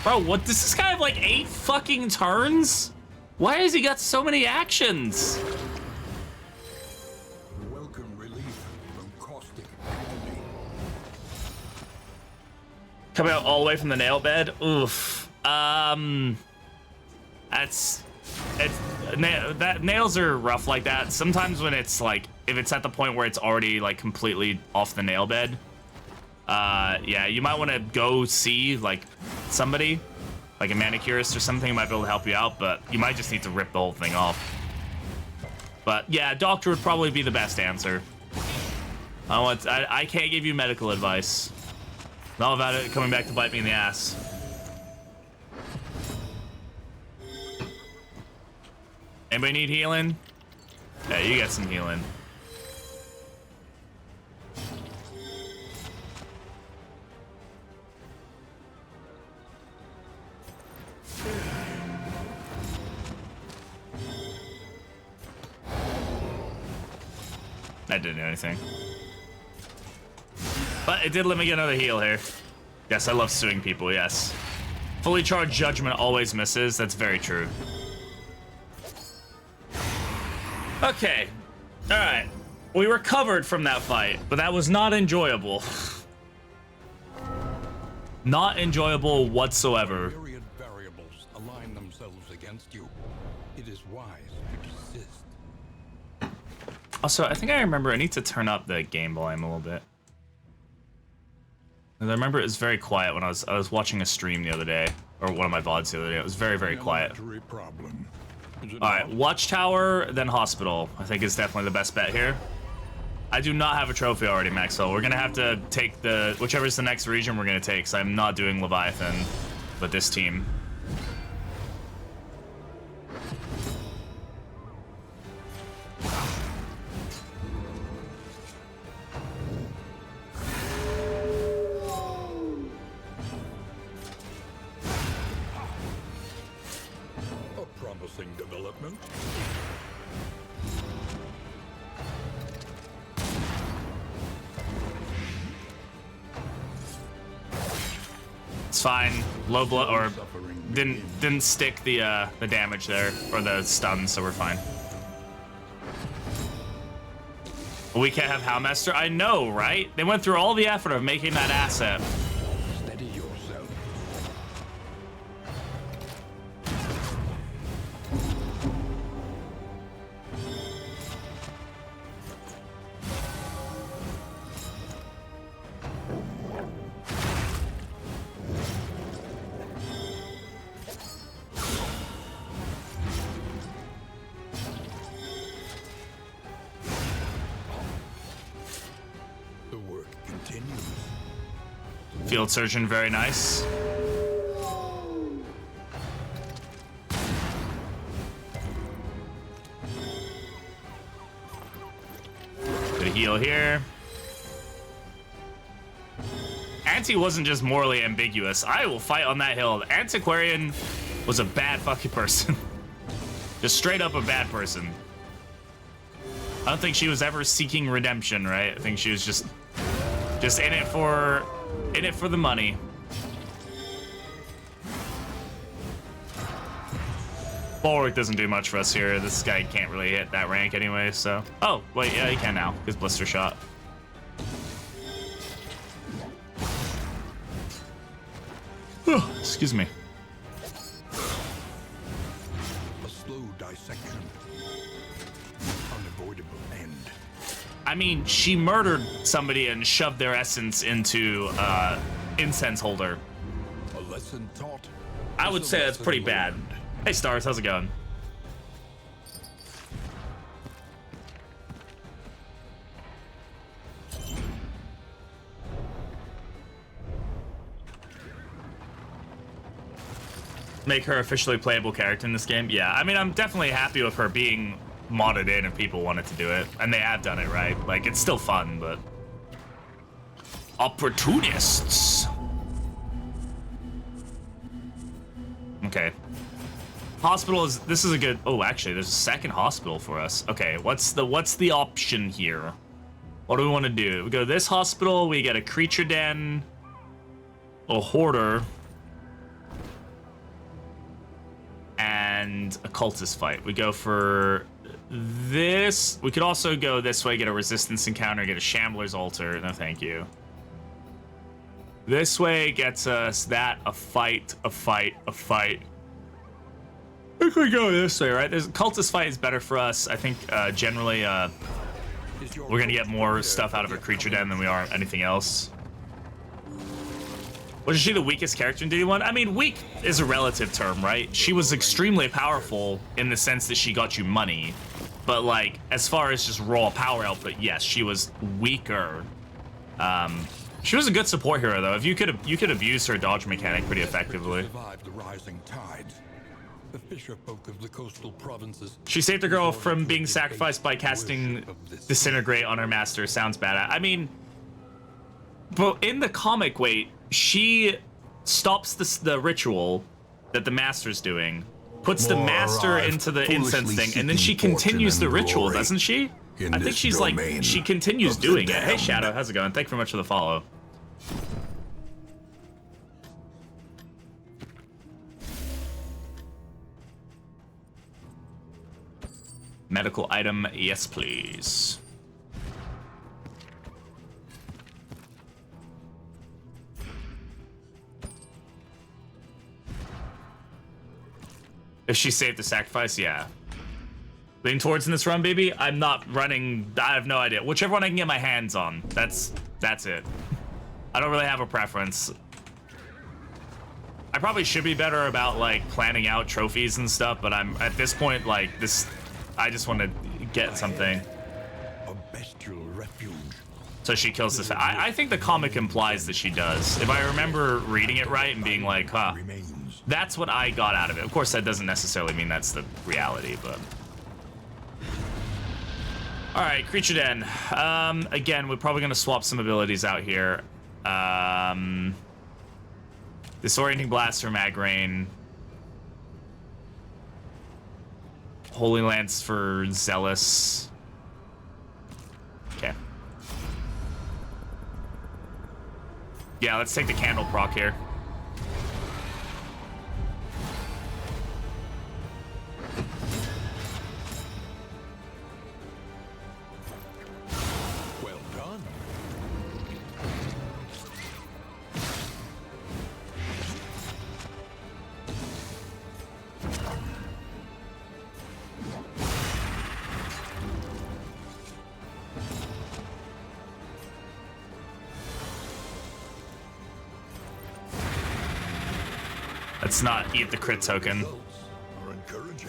[SPEAKER 1] Bro, what? Does this guy have like 8 fucking turns? Why has he got so many actions?
[SPEAKER 2] Welcome relief from caustic agony.
[SPEAKER 1] Coming out all the way from the nail bed? Oof. Nails are rough like that. Sometimes when it's like, if it's at the point where it's already like completely off the nail bed, yeah, you might want to go see like somebody, like a manicurist or something, who might be able to help you out, but you might just need to rip the whole thing off. But yeah, doctor would probably be the best answer. I can't give you medical advice. Not about it coming back to bite me in the ass. Anybody need healing? Yeah, you get some healing. That didn't do anything. But it did let me get another heal here. Yes, I love suing people, yes. Fully charged judgment always misses. That's very true. Okay. Alright. We recovered from that fight, but that was not enjoyable. Not enjoyable whatsoever.
[SPEAKER 2] Myriad variables align themselves against you. It is wise to desist.
[SPEAKER 1] Also, I think I remember I need to turn up the game volume a little bit. And I remember it was very quiet when I was watching a stream the other day, or one of my VODs the other day. It was very, very quiet.
[SPEAKER 2] Problem.
[SPEAKER 1] Alright, Watchtower, then Hospital. I think is definitely the best bet here. I do not have a trophy already, Maxwell. We're gonna have to take whichever's the next region we're gonna take, so I'm not doing Leviathan with this team.
[SPEAKER 2] A promising development.
[SPEAKER 1] It's fine. Low blow, or didn't stick the damage there, or the stun, so we're fine. We can't have Howmaster. I know, right? They went through all the effort of making that asset.
[SPEAKER 2] Steady yourself.
[SPEAKER 1] Field surgeon, very nice. Bit of heal here. Anti wasn't just morally ambiguous. I will fight on that hill. The Antiquarian was a bad fucking person. Just straight up a bad person. I don't think she was ever seeking redemption, right? I think she was just in it for the money. Bulwark doesn't do much for us here. This guy can't really hit that rank anyway, so. Oh, wait, yeah, he can now. His blister shot. Excuse me.
[SPEAKER 2] A slow dissection. Unavoidable end.
[SPEAKER 1] I mean, she murdered somebody and shoved their essence into incense holder.
[SPEAKER 2] A lesson taught.
[SPEAKER 1] I would say that's pretty bad. Hey Stars, how's it going? Make her officially playable character in this game? Yeah, I mean, I'm definitely happy with her being modded in if people wanted to do it. And they have done it, right? Like, it's still fun, but... Opportunists! Okay. Hospital is... This is a good... Oh, actually, there's a second hospital for us. Okay, what's the option here? What do we want to do? We go to this hospital, we get a creature den, a hoarder, and a cultist fight. We go for this. We could also go this way, get a resistance encounter, get a shambler's altar. No, thank you. This way gets us that, a fight, a fight, a fight. I think we go this way, right? There's cultist fight is better for us. I think generally we're gonna get more stuff out of a creature den than we are anything else. Was she the weakest character in D1? I mean, weak is a relative term, right? She was extremely powerful in the sense that she got you money. But, like, as far as just raw power output, yes, she was weaker. She was a good support hero, though. If you could abuse her dodge mechanic pretty effectively.
[SPEAKER 2] Survived the rising tides. The fisher folk of the coastal provinces.
[SPEAKER 1] She saved the girl from being sacrificed by casting Disintegrate on her master. Sounds bad. I mean, but in the comic, wait, she stops the ritual that the master's doing, puts the master into the incense thing, and then she continues the ritual, doesn't she? I think she's like, she continues doing it. Hey, Shadow, how's it going? Thank you very much for the follow. Medical item, yes, please. If she saved the sacrifice, yeah. Lean towards in this run, baby. I'm not running. I have no idea. Whichever one I can get my hands on. That's it. I don't really have a preference. I probably should be better about like planning out trophies and stuff, but I'm at this point like this. I just want to get something.
[SPEAKER 2] A bestial refuge.
[SPEAKER 1] So she kills this. I think the comic implies that she does. If I remember reading it right and being like, huh, that's what I got out of it. Of course, that doesn't necessarily mean that's the reality, but. All right, creature den. Again, we're probably gonna swap some abilities out here. Disorienting blast for mag rain. Holy Lance for Zealous. Okay. Yeah, let's take the candle proc here.
[SPEAKER 2] Well done.
[SPEAKER 1] Let's not eat the crit token.
[SPEAKER 2] Results are encouraging.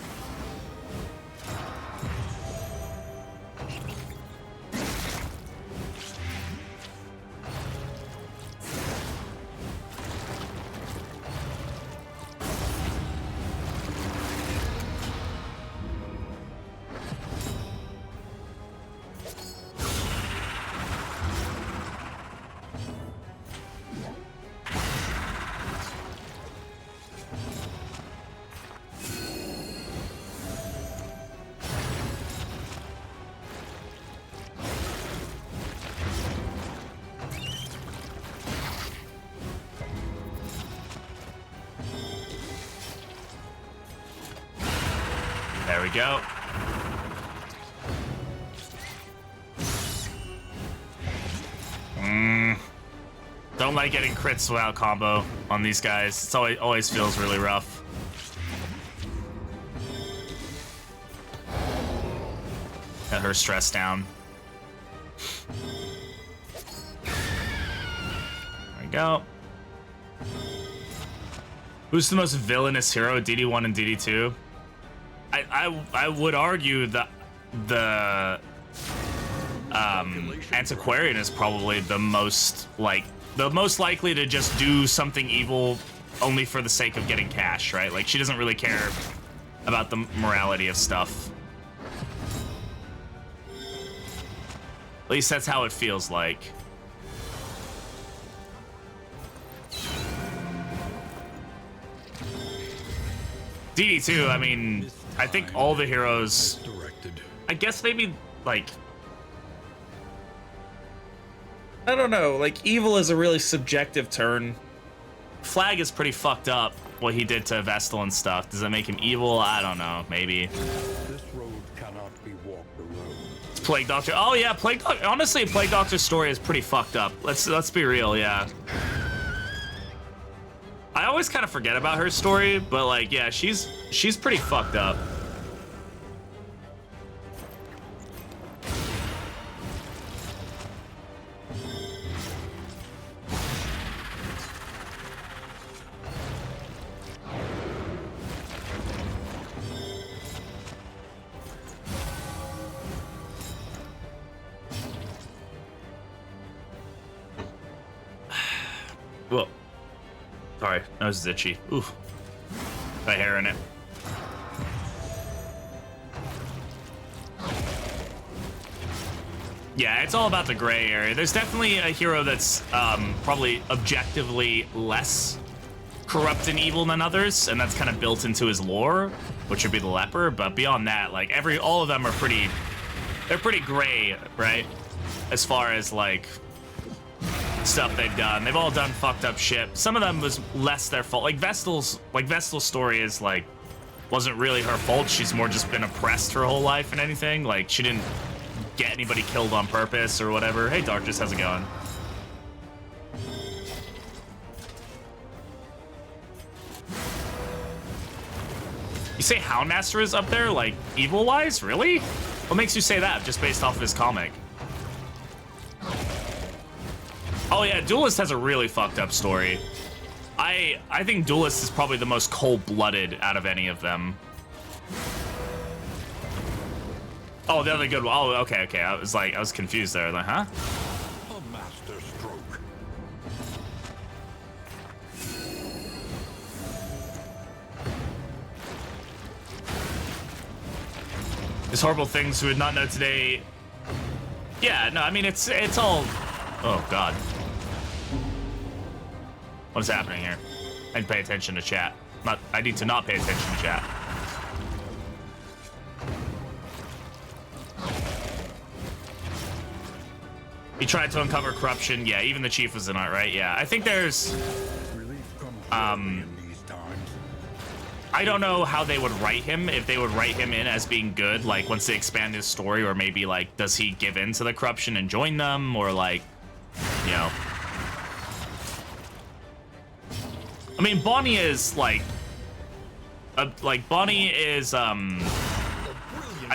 [SPEAKER 1] There we go. Don't like getting crits without combo on these guys. It's always feels really rough. Got her stress down. There we go. Who's the most villainous hero? DD1 and DD2? I would argue that the Antiquarian is probably the most likely to just do something evil only for the sake of getting cash, right? Like, she doesn't really care about the morality of stuff. At least that's how it feels like. DD2, I mean, I think all the heroes... I guess maybe, like... I don't know, like, evil is a really subjective term. Flag is pretty fucked up, what he did to Vestal and stuff. Does that make him evil? I don't know, maybe.
[SPEAKER 2] This road cannot be walked alone.
[SPEAKER 1] Plague Doctor. Oh yeah, Plague Doctor. Honestly, Plague Doctor's story is pretty fucked up. Let's be real, yeah. I always kind of forget about her story, but like, yeah, she's pretty fucked up. Whoa. Sorry, nose is itchy. Oof. My hair in it. Yeah, it's all about the gray area. There's definitely a hero that's probably objectively less corrupt and evil than others, and that's kind of built into his lore, which would be the leper. But beyond that, like all of them are they're pretty gray, right? As far as like stuff they've done. They've all done fucked up shit. Some of them was less their fault. Like Vestal's story is like wasn't really her fault. She's more just been oppressed her whole life and anything. Like she didn't get anybody killed on purpose or whatever. Hey Darkness, how's it going? You say Houndmaster is up there, like evil wise? Really? What makes you say that? Just based off of his comic? Oh yeah, Duelist has a really fucked up story. I think Duelist is probably the most cold-blooded out of any of them. Oh, the other good one. Oh, okay. I was confused there. Like, huh?
[SPEAKER 2] A master stroke.
[SPEAKER 1] There's horrible things we would not know today. Yeah, no, I mean it's all. Oh God. What is happening here? I need to pay attention to chat. I need to not pay attention to chat. He tried to uncover corruption. Yeah, even the chief was in it, right? Yeah, I think there's... I don't know how they would write him, if they would write him in as being good, like, once they expand his story, or maybe, like, does he give in to the corruption and join them, or, like, you know... I mean, Bonnie is, like... Bonnie is, I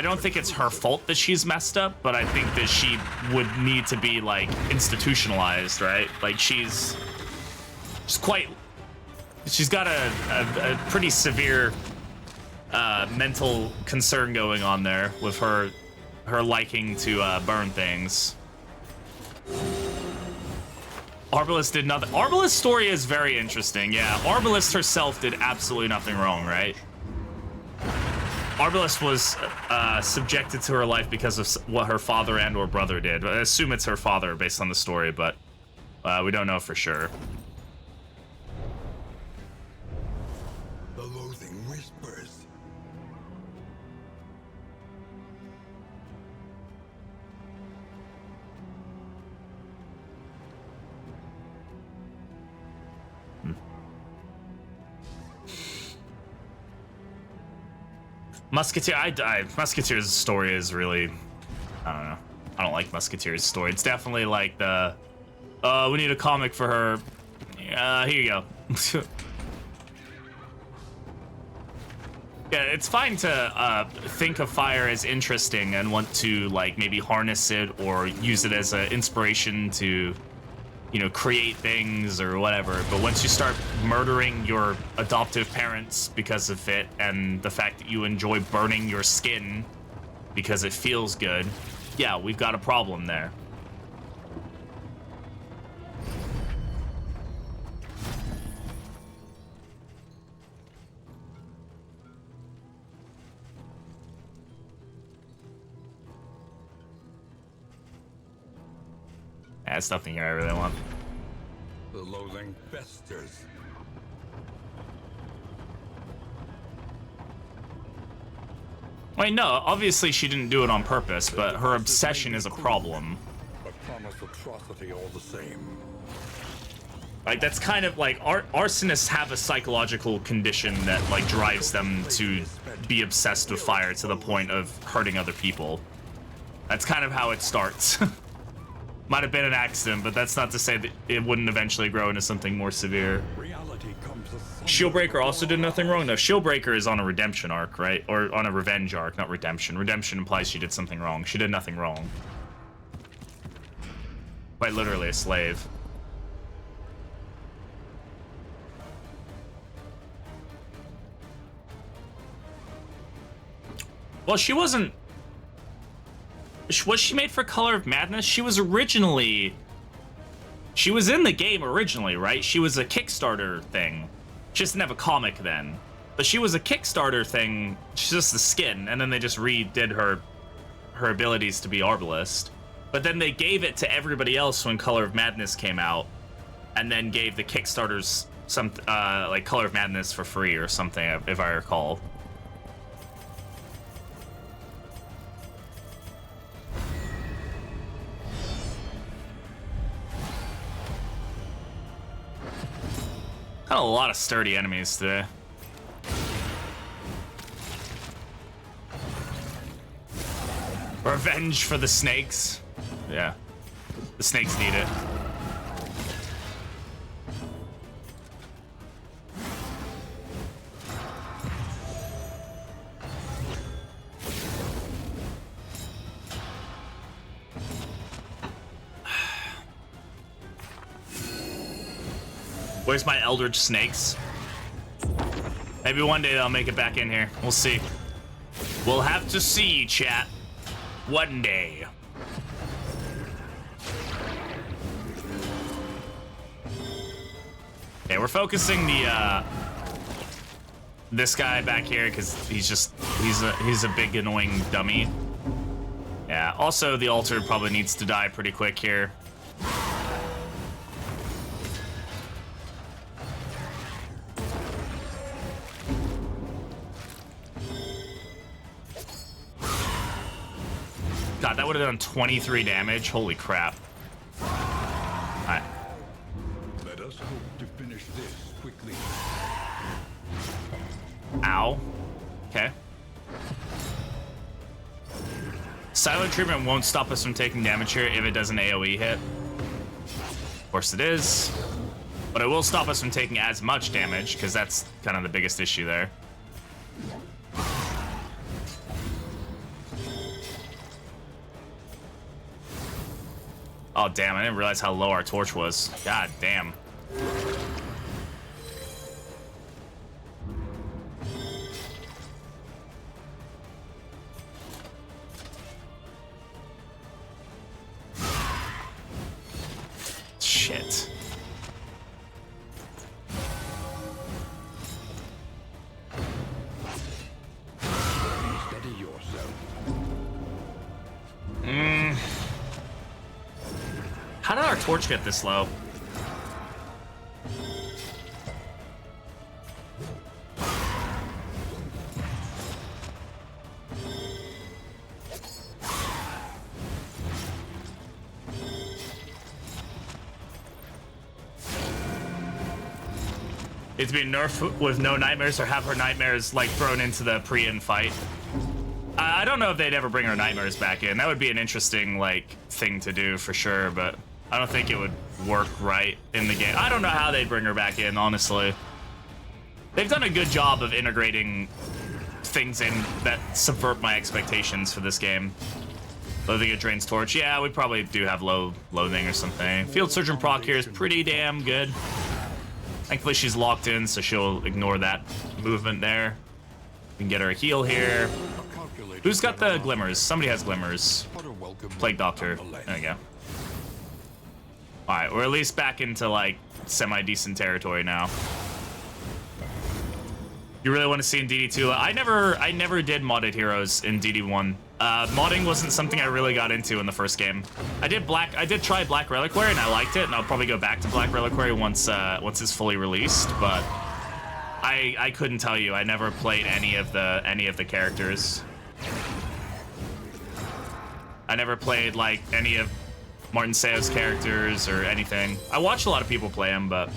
[SPEAKER 1] don't think it's her fault that she's messed up, but I think that she would need to be, like, institutionalized, right? Like, she's quite... She's got a pretty severe mental concern going on there with her liking to burn things. Arbalest did nothing. Arbalest's story is very interesting, yeah. Arbalest herself did absolutely nothing wrong, right? Arbalest was subjected to her life because of what her father and or brother did. I assume it's her father based on the story, but we don't know for sure.
[SPEAKER 2] The loathing whispers.
[SPEAKER 1] Musketeer's story is really, I don't know. I don't like Musketeer's story. It's definitely like the, we need a comic for her. Here you go. Yeah, it's fine to think of fire as interesting and want to like maybe harness it or use it as an inspiration to, you know, create things or whatever. But once you start murdering your adoptive parents because of it and the fact that you enjoy burning your skin because it feels good, yeah, we've got a problem there. That's nothing here I really want.
[SPEAKER 2] The loathing festers.
[SPEAKER 1] Wait, no, obviously she didn't do it on purpose, but her obsession is a problem.
[SPEAKER 2] But promise atrocity all the same.
[SPEAKER 1] Like, that's kind of like, arsonists have a psychological condition that, like, drives them to be obsessed with fire to the point of hurting other people. That's kind of how it starts. Might have been an accident, but that's not to say that it wouldn't eventually grow into something more severe. Shieldbreaker also did nothing wrong? No, Shieldbreaker is on a redemption arc, right? Or on a revenge arc, not redemption. Redemption implies she did something wrong. She did nothing wrong. Quite literally a slave. Well, she wasn't... Was she made for Color of Madness? She was originally... She was in the game originally, right? She was a Kickstarter thing. She just didn't have a comic then. But she was a Kickstarter thing. She's just the skin, and then they just redid her abilities to be Arbalest. But then they gave it to everybody else when Color of Madness came out, and then gave the Kickstarters some like Color of Madness for free or something, if I recall. Got a lot of sturdy enemies today. Revenge for the snakes. Yeah. The snakes need it. Where's my Eldritch Snakes? Maybe one day they'll make it back in here. We'll see. We'll have to see, chat. One day. Okay, we're focusing the this guy back here because he's a big annoying dummy. Yeah. Also, the altar probably needs to die pretty quick here. God, that would have done 23 damage. Holy crap. Alright.
[SPEAKER 2] Let us hope to finish this quickly.
[SPEAKER 1] Ow. Okay. Silent treatment won't stop us from taking damage here if it does an AoE hit. Of course it is. But it will stop us from taking as much damage, because that's kind of the biggest issue there. Oh, damn, I didn't realize how low our torch was. God damn. Shit.
[SPEAKER 2] Steady yourself.
[SPEAKER 1] How did our torch get this low? It's been nerfed with no nightmares, or have her nightmares like thrown into the pre-in fight. I don't know if they'd ever bring her nightmares back in. That would be an interesting like thing to do for sure, but I don't think it would work right in the game. I don't know how they'd bring her back in, honestly. They've done a good job of integrating things in that subvert my expectations for this game. Loathing a Drain's Torch. Yeah, we probably do have low loathing or something. Field Surgeon proc here is pretty damn good. Thankfully, she's locked in, so she'll ignore that movement there. We can get her a heal here. Who's got the glimmers? Somebody has glimmers. Plague Doctor. There we go. Alright, we're at least back into, like, semi-decent territory now. You really want to see in DD2? I never did modded heroes in DD1. Modding wasn't something I really got into in the first game. I did try Black Reliquary and I liked it, and I'll probably go back to Black Reliquary once it's fully released, but I couldn't tell you. I never played any of the characters. I never played like any of Martin Seo's characters or anything. I watched a lot of people play him, but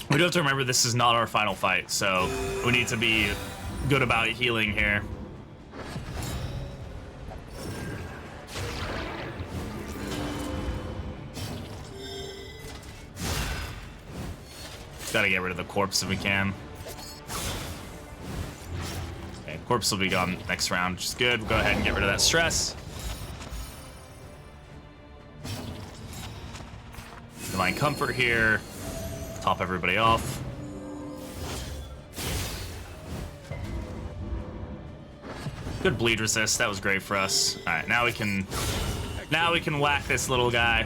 [SPEAKER 1] we do have to remember this is not our final fight, so we need to be good about healing here. Gotta get rid of the corpse if we can. Okay, corpse will be gone next round, which is good. We'll go ahead and get rid of that stress. Divine Comfort here. Top everybody off. Good bleed resist. That was great for us. All right, now we can whack this little guy.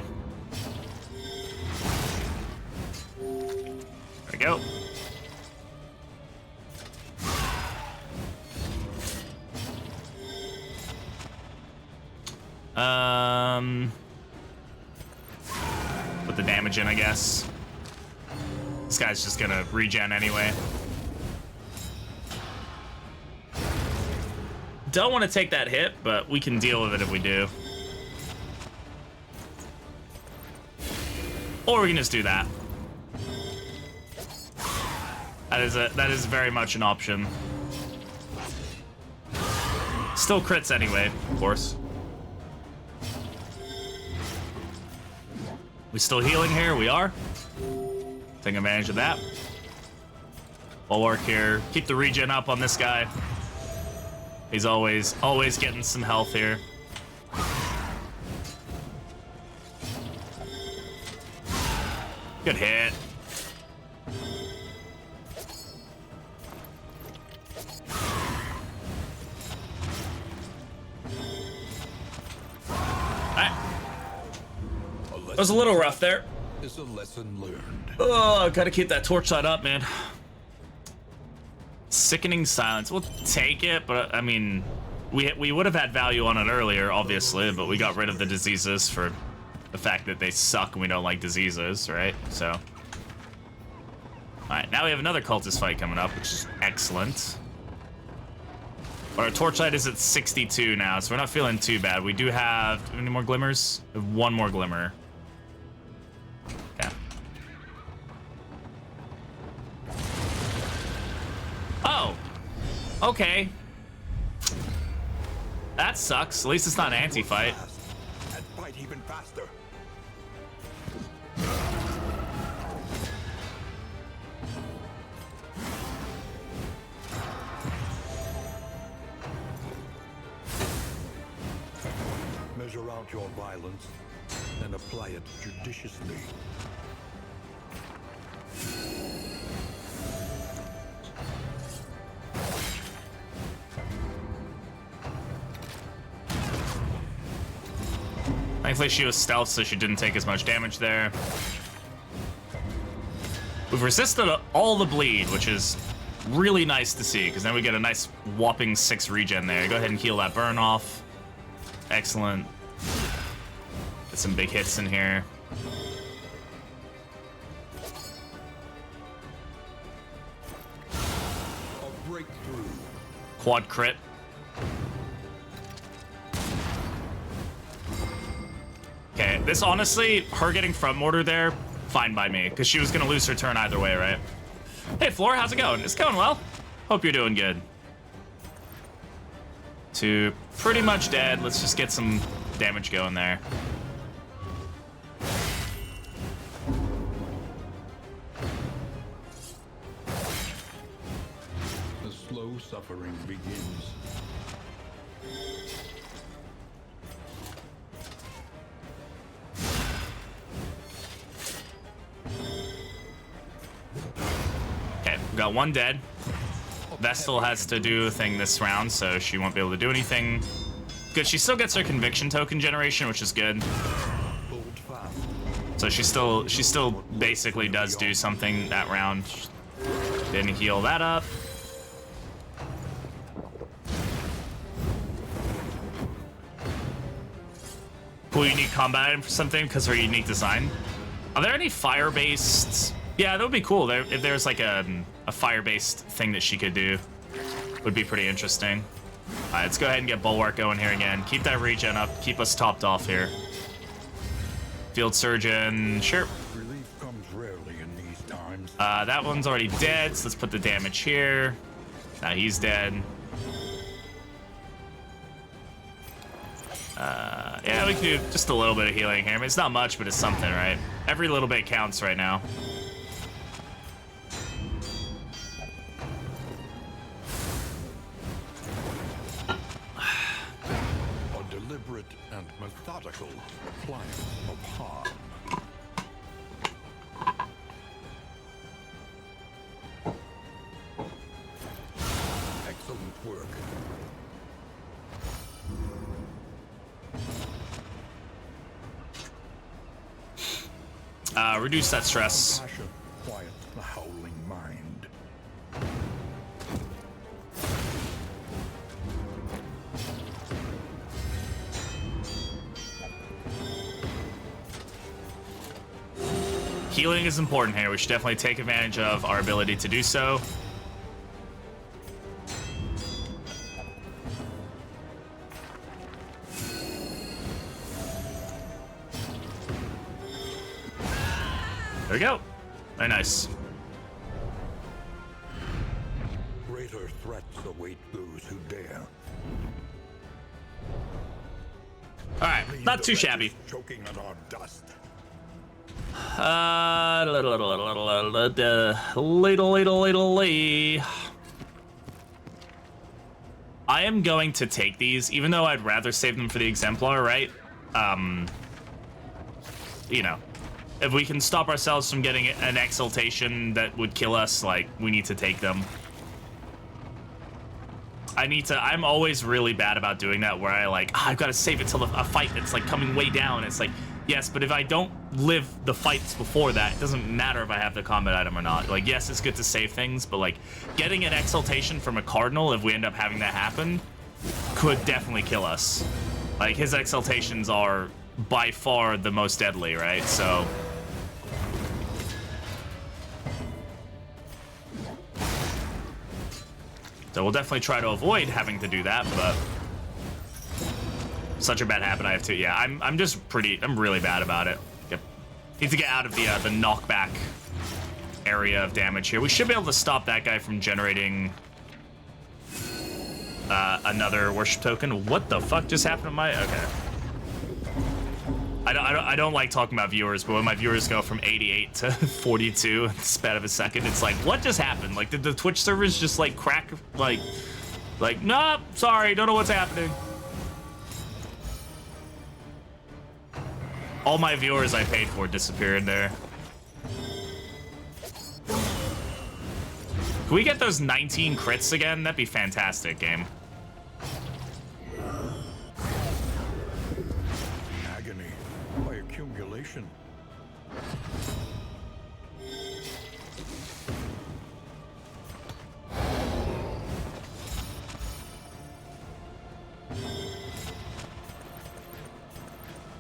[SPEAKER 1] There we go. Put the damage in, I guess. This guy's just gonna regen anyway. Don't want to take that hit, but we can deal with it if we do. Or we can just do that. That is very much an option. Still crits anyway, of course. We still healing here? We are. Take advantage of that. Bulwark here. Keep the regen up on this guy. He's always getting some health here. Good hit. Alright. That was a little rough there.
[SPEAKER 2] Is a lesson learned.
[SPEAKER 1] Oh, gotta keep that torch side up, man. Sickening Silence. We'll take it, but I mean, we would have had value on it earlier, obviously, but we got rid of the diseases for the fact that they suck and we don't like diseases, right? So, alright, now we have another cultist fight coming up, which is excellent. Our torchlight is at 62 now, so we're not feeling too bad. We do have any more glimmers? We have one more glimmer. Okay. Oh, okay. That sucks. At least it's not an anti-fight.
[SPEAKER 2] And fight even faster. Measure out your violence and apply it judiciously.
[SPEAKER 1] Thankfully she was stealth, so she didn't take as much damage there. We've resisted all the bleed, which is really nice to see, because then we get a nice whopping 6 regen there. Go ahead and heal that burn off. Excellent. Get some big hits in here.
[SPEAKER 2] break through.
[SPEAKER 1] Quad crit. Okay, this honestly, her getting front mortar there, fine by me, because she was going to lose her turn either way, right? Hey, Floor, how's it going? It's going well. Hope you're doing good. Two, pretty much dead. Let's just get some damage going there.
[SPEAKER 2] The slow suffering begins.
[SPEAKER 1] Okay, we got one dead. Vestal has to do a thing this round, so she won't be able to do anything. Good, she still gets her conviction token generation, which is good. So she still basically does do something that round. Didn't heal that up. Cool unique combat item for something because of her unique design. Are there any fire-based? Yeah, that would be cool. If there's like a fire-based thing that she could do, would be pretty interesting. All right, let's go ahead and get Bulwark going here again. Keep that regen up. Keep us topped off here. Field Surgeon, sure.
[SPEAKER 2] Relief comes rarely in these times.
[SPEAKER 1] That one's already dead, so let's put the damage here. Now he's dead. Yeah, we can do just a little bit of healing here. I mean, it's not much, but it's something, right? Every little bit counts right now.
[SPEAKER 2] A deliberate and methodical appliance of harm. Excellent work.
[SPEAKER 1] Reduce that stress.
[SPEAKER 2] Compassion, quiet the howling mind.
[SPEAKER 1] Healing is important here. We should definitely take advantage of our ability to do so. There we go. Very nice.
[SPEAKER 2] Greater threats await those who dare.
[SPEAKER 1] All right, not too shabby.
[SPEAKER 2] Choking on our dust.
[SPEAKER 1] I am going to take these, even though I'd rather save them for the Exemplar, right? You know, if we can stop ourselves from getting an exaltation that would kill us, like, we need to take them. I'm always really bad about doing that, where I I've got to save it till a fight that's like coming way down. It's like, yes, but if I don't live the fights before that, it doesn't matter if I have the combat item or not. Like, yes, it's good to save things, but like getting an exaltation from a cardinal, if we end up having that happen, could definitely kill us. Like, his exaltations are by far the most deadly, right? So we'll definitely try to avoid having to do that, but such a bad habit I have to. Yeah, I'm really bad about it. Yep. Need to get out of the knockback area of damage here. We should be able to stop that guy from generating another worship token. What the fuck just happened to my? Okay. I don't like talking about viewers, but when my viewers go from 88 to 42 in the span of a second, it's like, what just happened? Like, did the Twitch servers just like crack? Like, nah, sorry, don't know what's happening. All my viewers I paid for disappeared there. Can we get those 19 crits again? That'd be fantastic, game.
[SPEAKER 2] Agony by accumulation.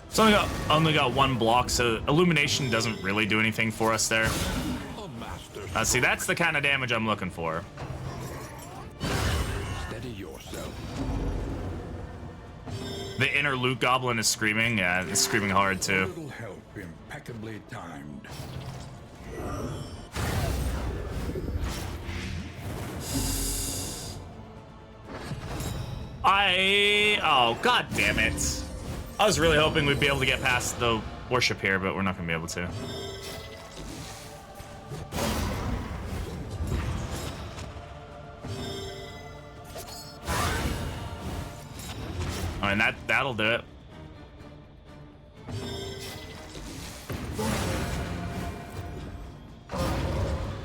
[SPEAKER 1] It's only got one block, so illumination doesn't really do anything for us there.
[SPEAKER 2] A master.
[SPEAKER 1] See, that's the kind of damage I'm looking for.
[SPEAKER 2] yourself.
[SPEAKER 1] The inner loot goblin is screaming. Yeah, it's screaming hard
[SPEAKER 2] A
[SPEAKER 1] too.
[SPEAKER 2] little help impeccably timed.
[SPEAKER 1] Oh, god damn it. I was really hoping we'd be able to get past the worship here, but we're not gonna be able to. I mean, that'll do it.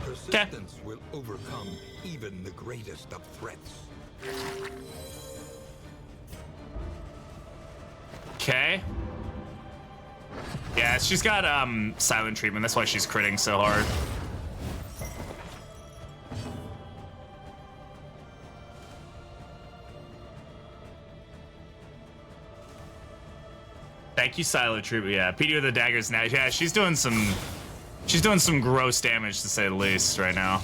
[SPEAKER 2] Persistence will overcome even the greatest of threats.
[SPEAKER 1] Okay. Yeah, she's got silent treatment. That's why she's critting so hard. Thank you, silent treatment. Yeah, PD with the daggers now. Yeah, she's doing some gross damage to say the least right now.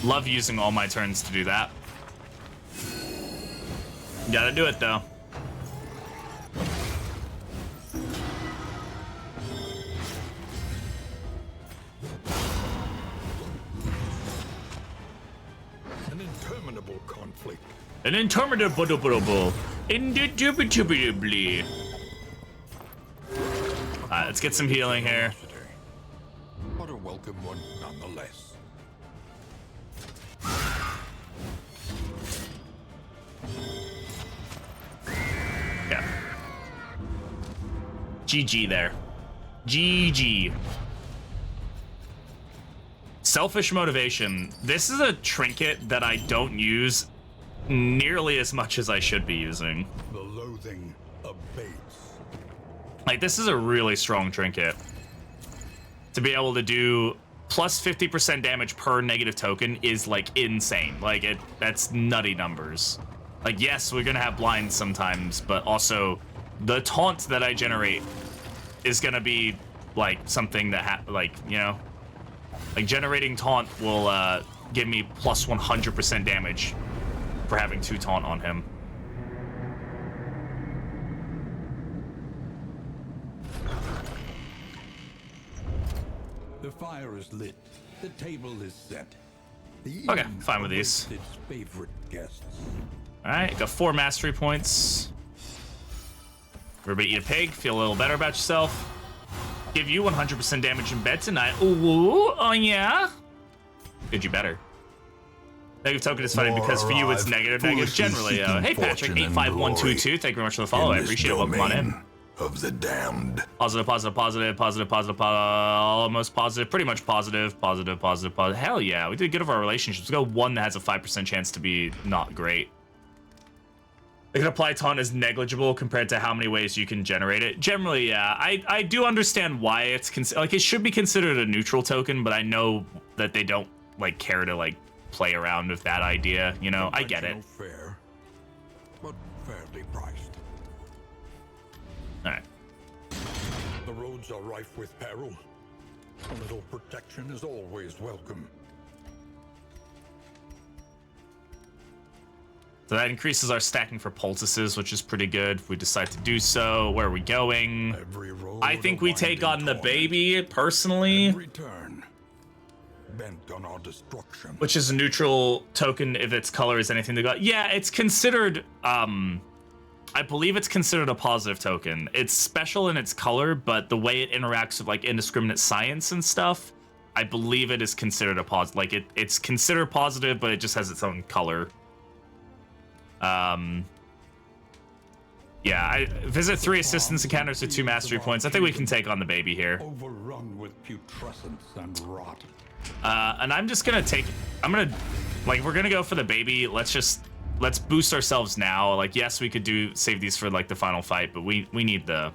[SPEAKER 1] Love using all my turns to do that. Gotta do it though.
[SPEAKER 2] An interminable conflict.
[SPEAKER 1] An interminable. Indubitably. Alright, let's get some healing here.
[SPEAKER 2] What a welcome one, nonetheless.
[SPEAKER 1] Yeah. GG there. GG. Selfish motivation. This is a trinket that I don't use nearly as much as I should be using.
[SPEAKER 2] The loathing abates.
[SPEAKER 1] Like, this is a really strong trinket. To be able to do plus 50% damage per negative token is, like, insane. Like, that's nutty numbers. Like, yes, we're gonna have blinds sometimes, but also the taunt that I generate is gonna be, like, something that, like, you know? Like, generating taunt will give me plus 100% damage for having 2 taunt on him.
[SPEAKER 2] The fire is lit. The table is set.
[SPEAKER 1] Okay, fine with these.
[SPEAKER 2] Its favorite guests.
[SPEAKER 1] Alright, got 4 mastery points. Everybody eat a pig, feel a little better about yourself. Give you 100% damage in bed tonight. Ooh, oh yeah? Did you better? Negative token is funny because for you it's negative generally. Hey Patrick, 85122, thank you very much for the follow. I appreciate it. Welcome on in.
[SPEAKER 2] Of the damned.
[SPEAKER 1] Positive, almost positive, pretty much positive. Hell yeah, we did good of our relationships. We got one that has a 5% chance to be not great. They can apply taunt as negligible compared to how many ways you can generate it. Generally, yeah, I do understand why it's like it should be considered a neutral token, but I know that they don't like care to like play around with that idea. You know, I get it.
[SPEAKER 2] Fair, but fairly priced.
[SPEAKER 1] All right.
[SPEAKER 2] The roads are rife with peril. A little protection is always welcome.
[SPEAKER 1] So that increases our stacking for poultices, which is pretty good if we decide to do so. Where are we going? I think we take on the baby, personally.
[SPEAKER 2] Every turn, bent on our destruction.
[SPEAKER 1] Which is a neutral token if its color is anything to go. Yeah, it's considered, I believe it's considered a positive token. It's special in its color, but the way it interacts with, like, indiscriminate science and stuff, I believe it is considered a positive. Like, it's considered positive, but it just has its own color. Yeah, visit 3 assistance encounters with 2 mastery points. I think we can take on the baby here.
[SPEAKER 2] Overrun with putrescence and rot.
[SPEAKER 1] And I'm just gonna we're gonna go for the baby. Let's boost ourselves now. Like, yes, we could save these for like the final fight, but we need to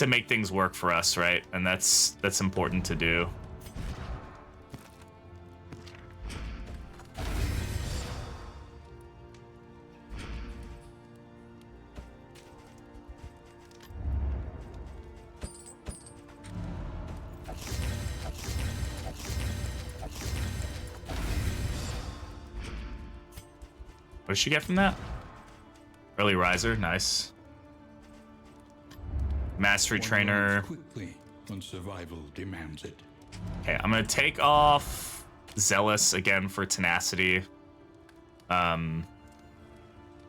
[SPEAKER 1] make things work for us, right? And that's important to do. What did she get from that? Early riser, nice. Mastery trainer.
[SPEAKER 2] Quickly when survival demands it.
[SPEAKER 1] Okay, I'm gonna take off Zealous again for tenacity.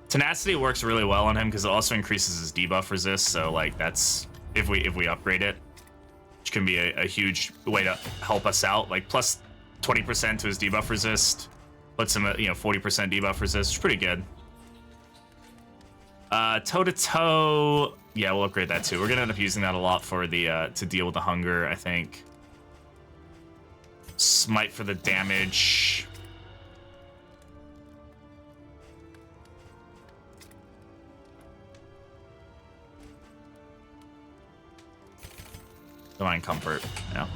[SPEAKER 1] Tenacity works really well on him because it also increases his debuff resist. So like that's if we upgrade it, which can be a huge way to help us out. Like plus 20% to his debuff resist, puts him at 40% debuff resist. It's pretty good. Toe to toe, yeah, we'll upgrade that too. We're gonna end up using that a lot for the to deal with the hunger, I think. Smite for the damage. Divine comfort, yeah.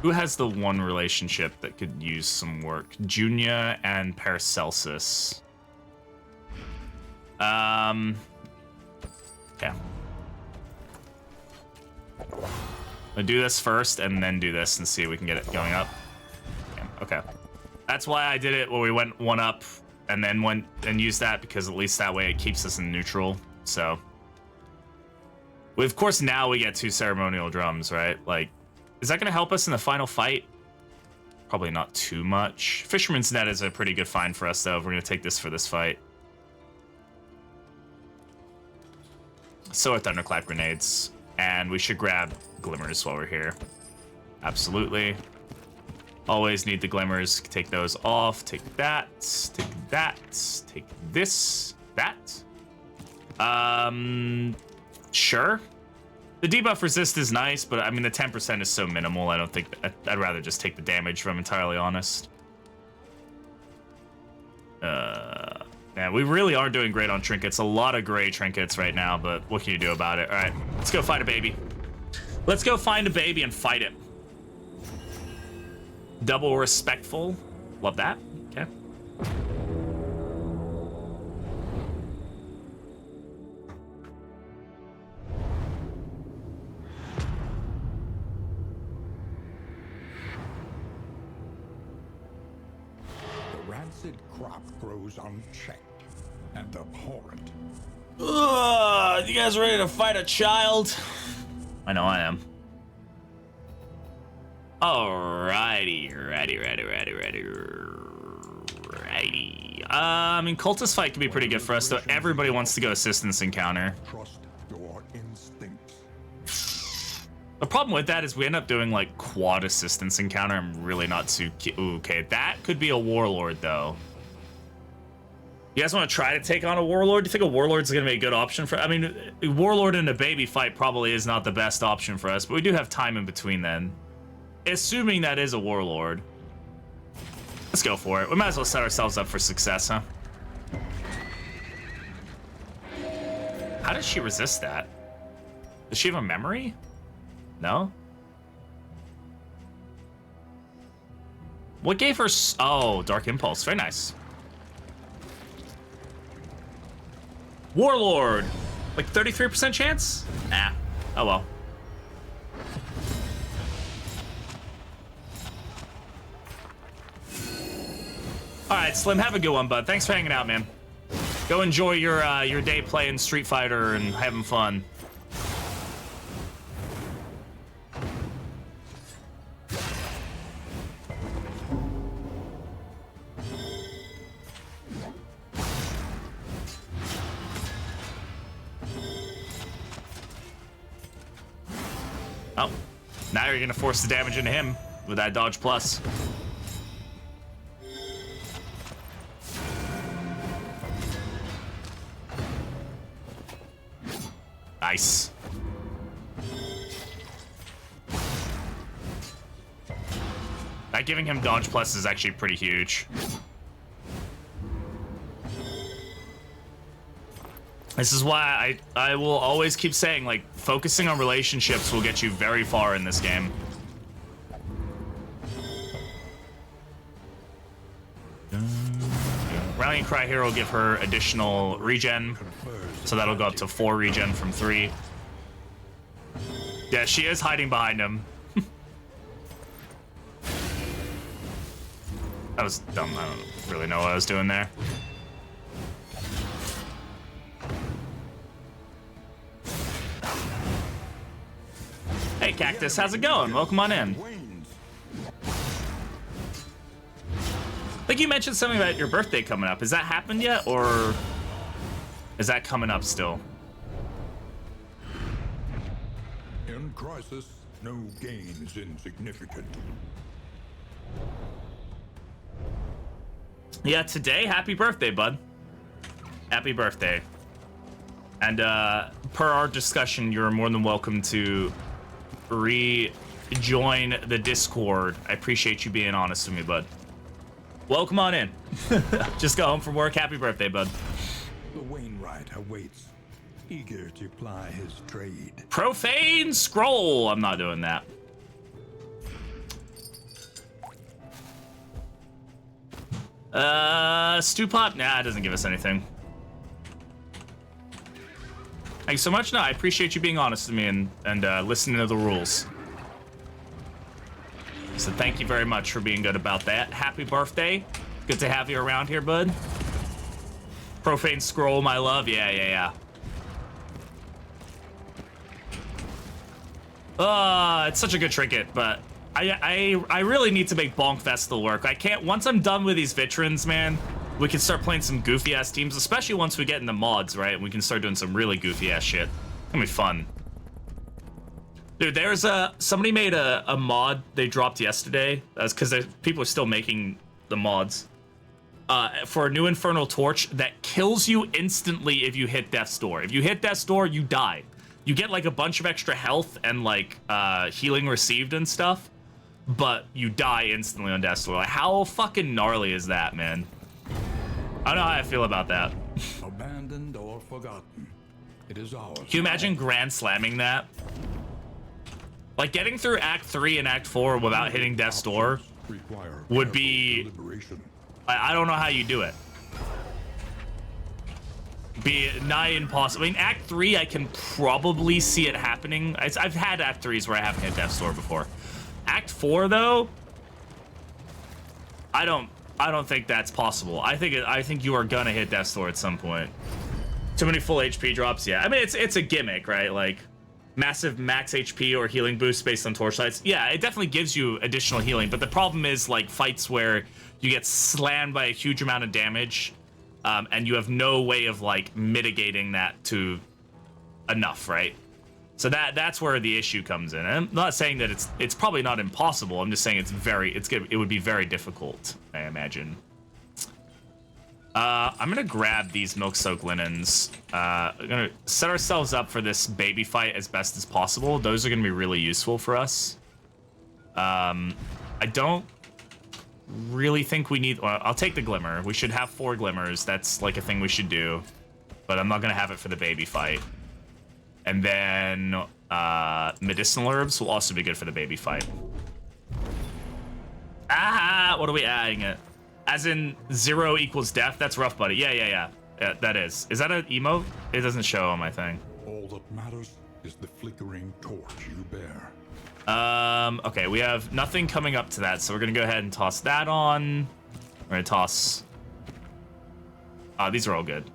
[SPEAKER 1] Who has the one relationship that could use some work? Junia and Paracelsus. Yeah. I'll do this first and then do this and see if we can get it going up. Okay. That's why I did it where we went one up and then went and used that, because at least that way it keeps us in neutral. So, of course, now we get 2 ceremonial drums, right? Like, is that going to help us in the final fight? Probably not too much. Fisherman's Net is a pretty good find for us, though, if we're going to take this for this fight. So are Thunderclap Grenades. And we should grab Glimmers while we're here. Absolutely. Always need the Glimmers. Take those off. Take that. Take that. Take this. That. Sure. The debuff resist is nice, but I mean, the 10% is so minimal, I don't think... I'd rather just take the damage, if I'm entirely honest. Man, we really are doing great on trinkets. A lot of gray trinkets right now, but what can you do about it? All right, let's go find a baby. Let's go find a baby and fight it. Double respectful. Love that. Okay.
[SPEAKER 2] Rancid crop grows unchecked and abhorrent.
[SPEAKER 1] Ugh, you guys ready to fight a child? I know I am. Alrighty, ready. I mean, cultist fight could be pretty good for us, though. Everybody wants to go assistance encounter.
[SPEAKER 2] Trust your instincts.
[SPEAKER 1] The problem with that is we end up doing like quad assistance encounter. I'm really not too okay. That could be a warlord, though. You guys want to try to take on a warlord? Do you think a warlord's gonna be a good option for? I mean, a warlord in a baby fight probably is not the best option for us, but we do have time in between then. Assuming that is a warlord. Let's go for it. We might as well set ourselves up for success, huh? How does she resist that? Does she have a memory? No? What gave her... Oh, Dark Impulse. Very nice. Warlord! Like 33% chance? Nah. Oh well. Alright, Slim, have a good one, bud. Thanks for hanging out, man. Go enjoy your day playing Street Fighter and having fun. Oh, now you're gonna force the damage into him with that dodge plus. Nice. That giving him dodge plus is actually pretty huge. This is why I will always keep saying, like, focusing on relationships will get you very far in this game. Rallying Cry here will give her additional regen, so that'll go up to 4 regen from 3. Yeah, she is hiding behind him. That was dumb. I don't really know what I was doing there. Hey, Cactus, how's it going? Welcome on in. I think you mentioned something about your birthday coming up. Has that happened yet, or is that coming up still?
[SPEAKER 2] In crisis, no gain is insignificant.
[SPEAKER 1] Yeah, today, happy birthday, bud. Happy birthday. And per our discussion, you're more than welcome to rejoin the Discord. I appreciate you being honest with me, bud. Welcome on in. Just got home from work. Happy birthday, bud.
[SPEAKER 2] The Wainwright awaits, eager to ply his trade.
[SPEAKER 1] Profane scroll. I'm not doing that. Stew pot? Nah, it doesn't give us anything. Thanks so much. No, I appreciate you being honest with me and listening to the rules. So thank you very much for being good about that. Happy birthday. Good to have you around here, bud. Profane scroll, my love. Yeah. It's such a good trinket, but I really need to make Bonk Vestal work. I can't, once I'm done with these veterans, man, we can start playing some goofy ass teams, especially once we get into mods, right? We can start doing some really goofy ass shit. It's gonna be fun. Dude, there's somebody made a mod they dropped yesterday. That's because people are still making the mods. For a new Infernal Torch that kills you instantly if you hit Death's Door. If you hit Death's Door, you die. You get like a bunch of extra health and like healing received and stuff, but you die instantly on Death's Door. Like, how fucking gnarly is that, man? I don't know how I feel about that.
[SPEAKER 2] Abandoned or forgotten, it is ours.
[SPEAKER 1] Can you imagine Grand Slamming that? Like, getting through Act 3 and Act 4 without hitting Death's Door would be... I don't know how you do it. Be nigh impossible. I mean, Act 3, I can probably see it happening. I've had Act 3s where I haven't hit Death's Door before. Act 4, though, I don't think that's possible. I think you are gonna hit Death's Door at some point. Too many full HP drops, yeah. I mean, it's a gimmick, right? Like, massive max HP or healing boost based on torchlights. Yeah, it definitely gives you additional healing, but the problem is, like, fights where you get slammed by a huge amount of damage, and you have no way of, like, mitigating that to enough, right? So that's where the issue comes in. And I'm not saying that it's probably not impossible. I'm just saying it would be very difficult, I imagine. I'm gonna grab these milk soaked linens. We're gonna set ourselves up for this baby fight as best as possible. Those are gonna be really useful for us. I don't really think we need... Well, I'll take the glimmer. We should have 4 glimmers. That's like a thing we should do. But I'm not gonna have it for the baby fight. And then medicinal herbs will also be good for the baby fight. Ah, what are we adding it? As in 0 equals death? That's rough, buddy. Yeah, that is. Is that an emote? It doesn't show on my thing.
[SPEAKER 2] All that matters is the flickering torch you bear.
[SPEAKER 1] Okay, we have nothing coming up to that, so we're gonna go ahead and toss that on. We're gonna toss... these are all good.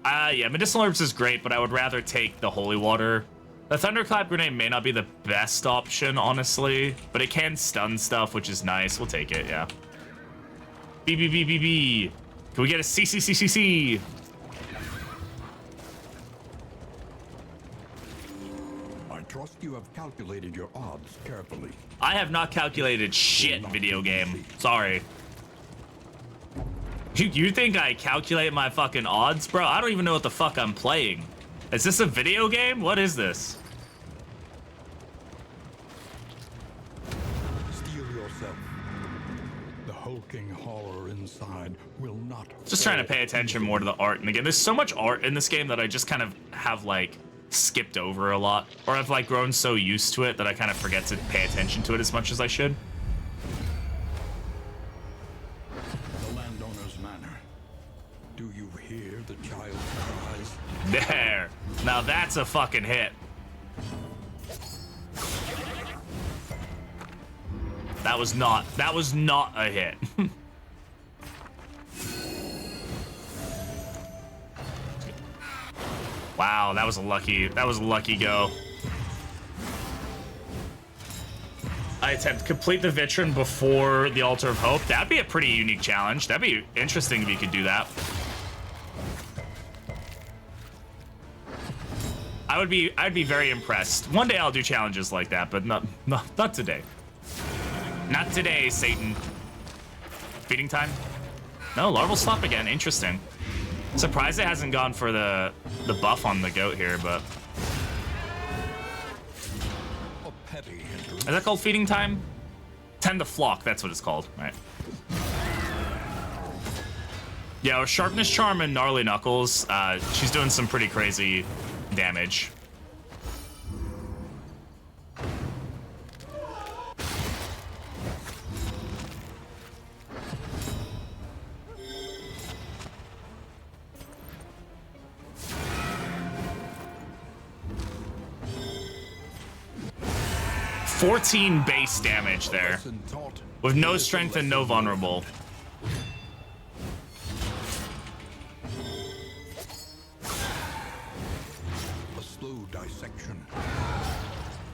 [SPEAKER 1] Yeah, medicinal herbs is great, but I would rather take the holy water. The thunderclap grenade may not be the best option, honestly, but it can stun stuff, which is nice. We'll take it, yeah. B. Can we get a C?
[SPEAKER 2] I trust you have calculated your odds carefully.
[SPEAKER 1] I have not calculated shit, video game. Sorry. You think I calculate my fucking odds, bro? I don't even know what the fuck I'm playing. Is this a video game? What is this?
[SPEAKER 2] Steel yourself. The hulking horror inside will not...
[SPEAKER 1] Just trying to pay attention more to the art in the game. There's so much art in this game that I just kind of have, like, skipped over a lot. Or I've, like, grown so used to it that I kind of forget to pay attention to it as much as I should.
[SPEAKER 2] The landowner's manor. Do you hear the child's cries?
[SPEAKER 1] There. Now that's a fucking hit. That was not a hit. Wow, that was a lucky go. I attempt complete the Vitrin before the Altar of Hope. That'd be a pretty unique challenge. That'd be interesting if you could do that. I'd be very impressed. One day I'll do challenges like that, but not today. Not today, Satan. Feeding time? No, larval stop again. Interesting. Surprised it hasn't gone for the buff on the goat here, but is that called feeding time? Tend to flock, that's what it's called. Right. Yeah, with Sharpness Charm and Gnarly Knuckles, she's doing some pretty crazy damage. $14 base damage there, with no strength and no vulnerable.
[SPEAKER 2] A slow dissection,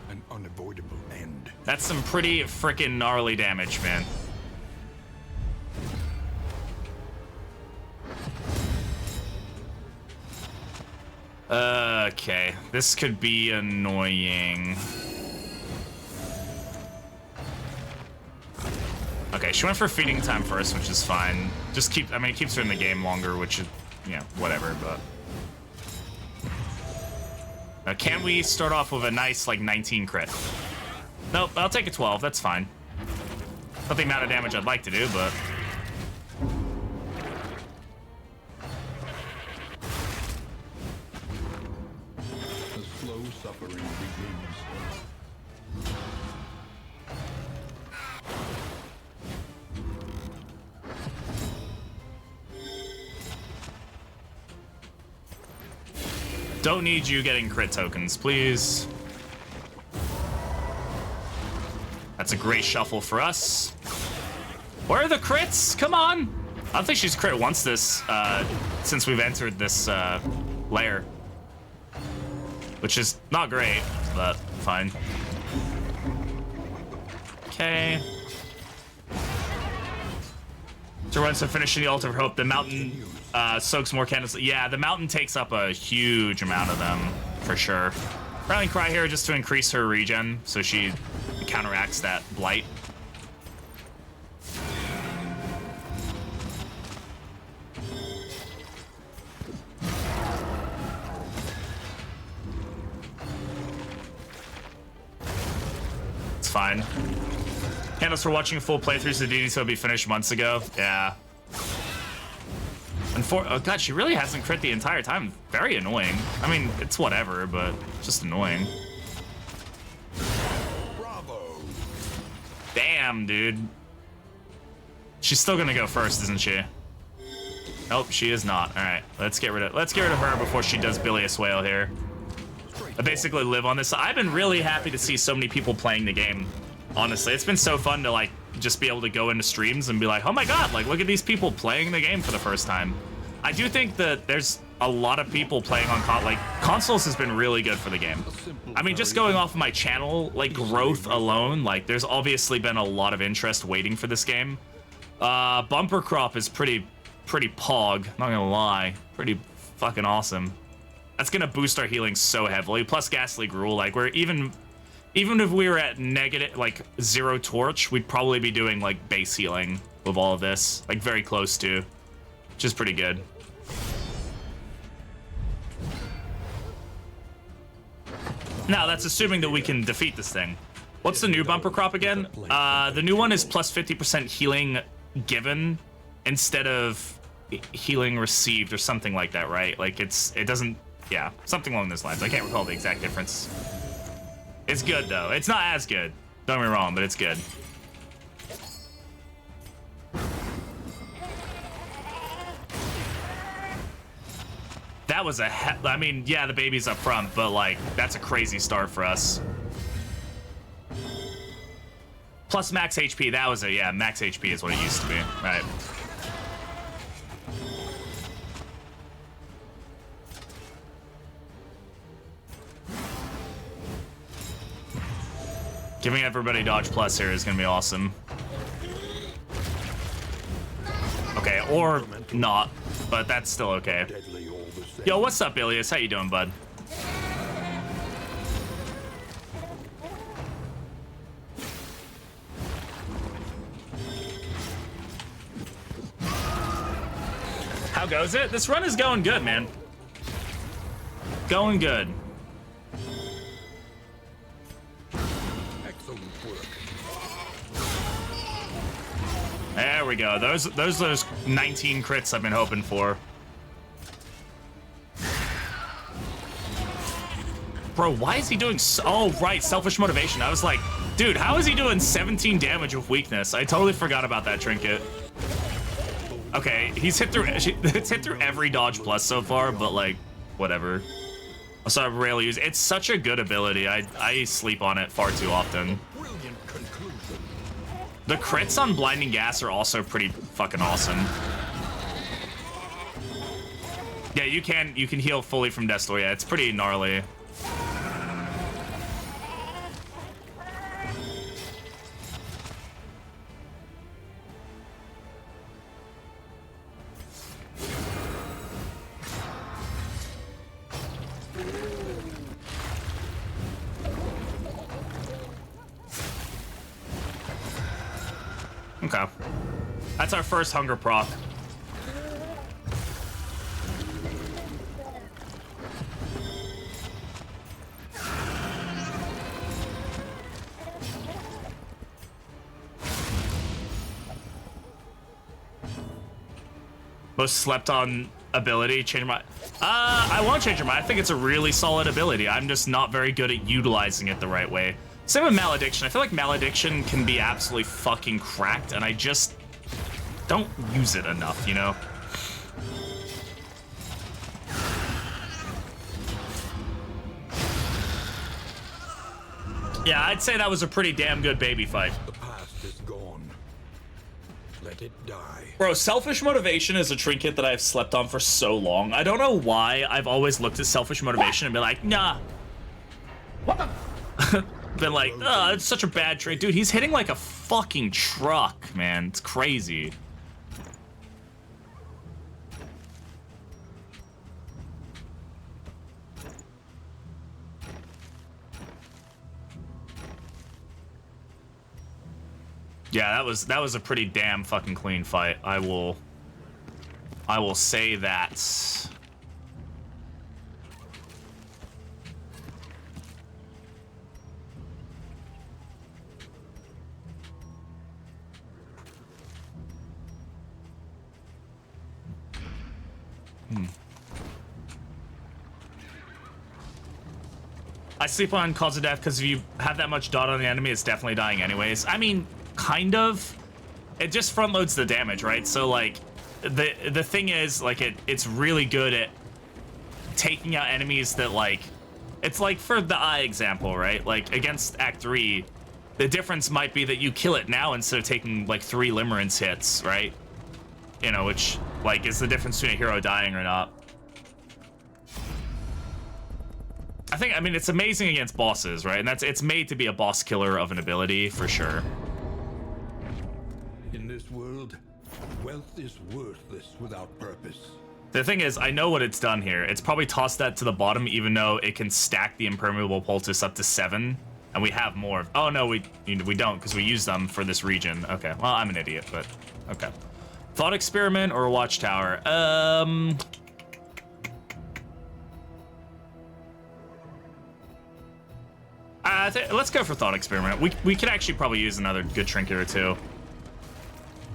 [SPEAKER 2] an unavoidable end.
[SPEAKER 1] That's some pretty freaking gnarly damage, man. Okay, this could be annoying. Okay, she went for feeding time first, which is fine. Just keep, I mean, it keeps her in the game longer, which is, you know, whatever, but. Now, can we start off with a nice, like, 19 crit? Nope, I'll take a 12, that's fine. Not the amount of damage I'd like to do, but.
[SPEAKER 2] The slow suffering begins.
[SPEAKER 1] Don't need you getting crit tokens, please. That's a great shuffle for us. Where are the crits? Come on. I don't think she's crit once this, since we've entered this layer. Which is not great, but fine. Okay. To run to finishing the Altar of Hope, the mountain soaks more candles. Yeah, the mountain takes up a huge amount of them, for sure. Rallying Cry here just to increase her regen, so she counteracts that blight. It's fine. Candles for watching full playthroughs of DD, so it'll be finished months ago. Yeah. And oh god, she really hasn't crit the entire time. Very annoying. I mean, it's whatever, but just annoying.
[SPEAKER 2] Bravo.
[SPEAKER 1] Damn, dude. She's still gonna go first, isn't she? Nope, she is not. All right, let's get rid of her before she does Bilious Whale here. I basically live on this. I've been really happy to see so many people playing the game. Honestly, it's been so fun to like just be able to go into streams and be like, oh my god, like look at these people playing the game for the first time. I do think that there's a lot of people playing on consoles has been really good for the game. I mean, just going off of my channel like growth alone, like there's obviously been a lot of interest waiting for this game. Bumper crop is pretty pog, not gonna lie, pretty fucking awesome. That's gonna boost our healing so heavily. Plus Ghastly Gruel, like we're even if we were at negative, like 0 torch, we'd probably be doing like base healing with all of this, like very close to, which is pretty good. Now that's assuming that we can defeat this thing. What's the new bumper crop again? The new one is plus 50% healing given instead of healing received or something like that, right? Like it doesn't, yeah, something along those lines. I can't recall the exact difference. It's good, though. It's not as good. Don't get me wrong, but it's good. That was I mean, yeah, the baby's up front, but, like, that's a crazy start for us. Plus max HP. That was it. Yeah, max HP is what it used to be. Right. Giving everybody dodge plus here is gonna be awesome. Okay, or not, but that's still okay. Yo, what's up, Ilias? How you doing, bud? How goes it? This run is going good, man. Going good. There we go. Those 19 crits I've been hoping for. Bro, why is he doing so... Oh, right, selfish motivation. I was like, dude, how is he doing 17 damage with weakness? I totally forgot about that trinket. Okay, it's hit through every dodge plus so far, but like, whatever. So I rarely use it. It's such a good ability. I sleep on it far too often. The crits on Blinding Gas are also pretty fucking awesome. Yeah, you can heal fully from Death's Door. Yeah, it's pretty gnarly. Okay. That's our first hunger proc. Most slept on ability. Change your mind. I won't change your mind. I think it's a really solid ability. I'm just not very good at utilizing it the right way. Same with Malediction. I feel like Malediction can be absolutely fucking cracked, and I just don't use it enough, you know? Yeah, I'd say that was a pretty damn good baby fight.
[SPEAKER 2] The past is gone. Let it die.
[SPEAKER 1] Bro, selfish motivation is a trinket that I've slept on for so long. I don't know why I've always looked at selfish motivation and been like, nah. What the? Been like, oh, it's such a bad trait. Dude, he's hitting like a fucking truck, man. It's crazy. Yeah, that was a pretty damn fucking clean fight. I will say that. I sleep on cause of death because if you have that much dot on the enemy, it's definitely dying anyways. I mean, kind of. It just front loads the damage, right? So like, the thing is, like, it's really good at taking out enemies that, like, it's like for the eye example, right? Like against Act 3, the difference might be that you kill it now instead of taking like 3 limerence hits, right? You know, which like is the difference between a hero dying or not. I mean, it's amazing against bosses, right? And it's made to be a boss killer of an ability, for sure.
[SPEAKER 2] In this world, wealth is worthless without purpose.
[SPEAKER 1] The thing is, I know what it's done here. It's probably tossed that to the bottom, even though it can stack the impermeable poultice up to 7, and we have more. Oh, no, we don't, because we use them for this region. Okay, well, I'm an idiot, but okay. Thought Experiment or Watchtower? Let's go for Thought Experiment. We could actually probably use another good trinket or two.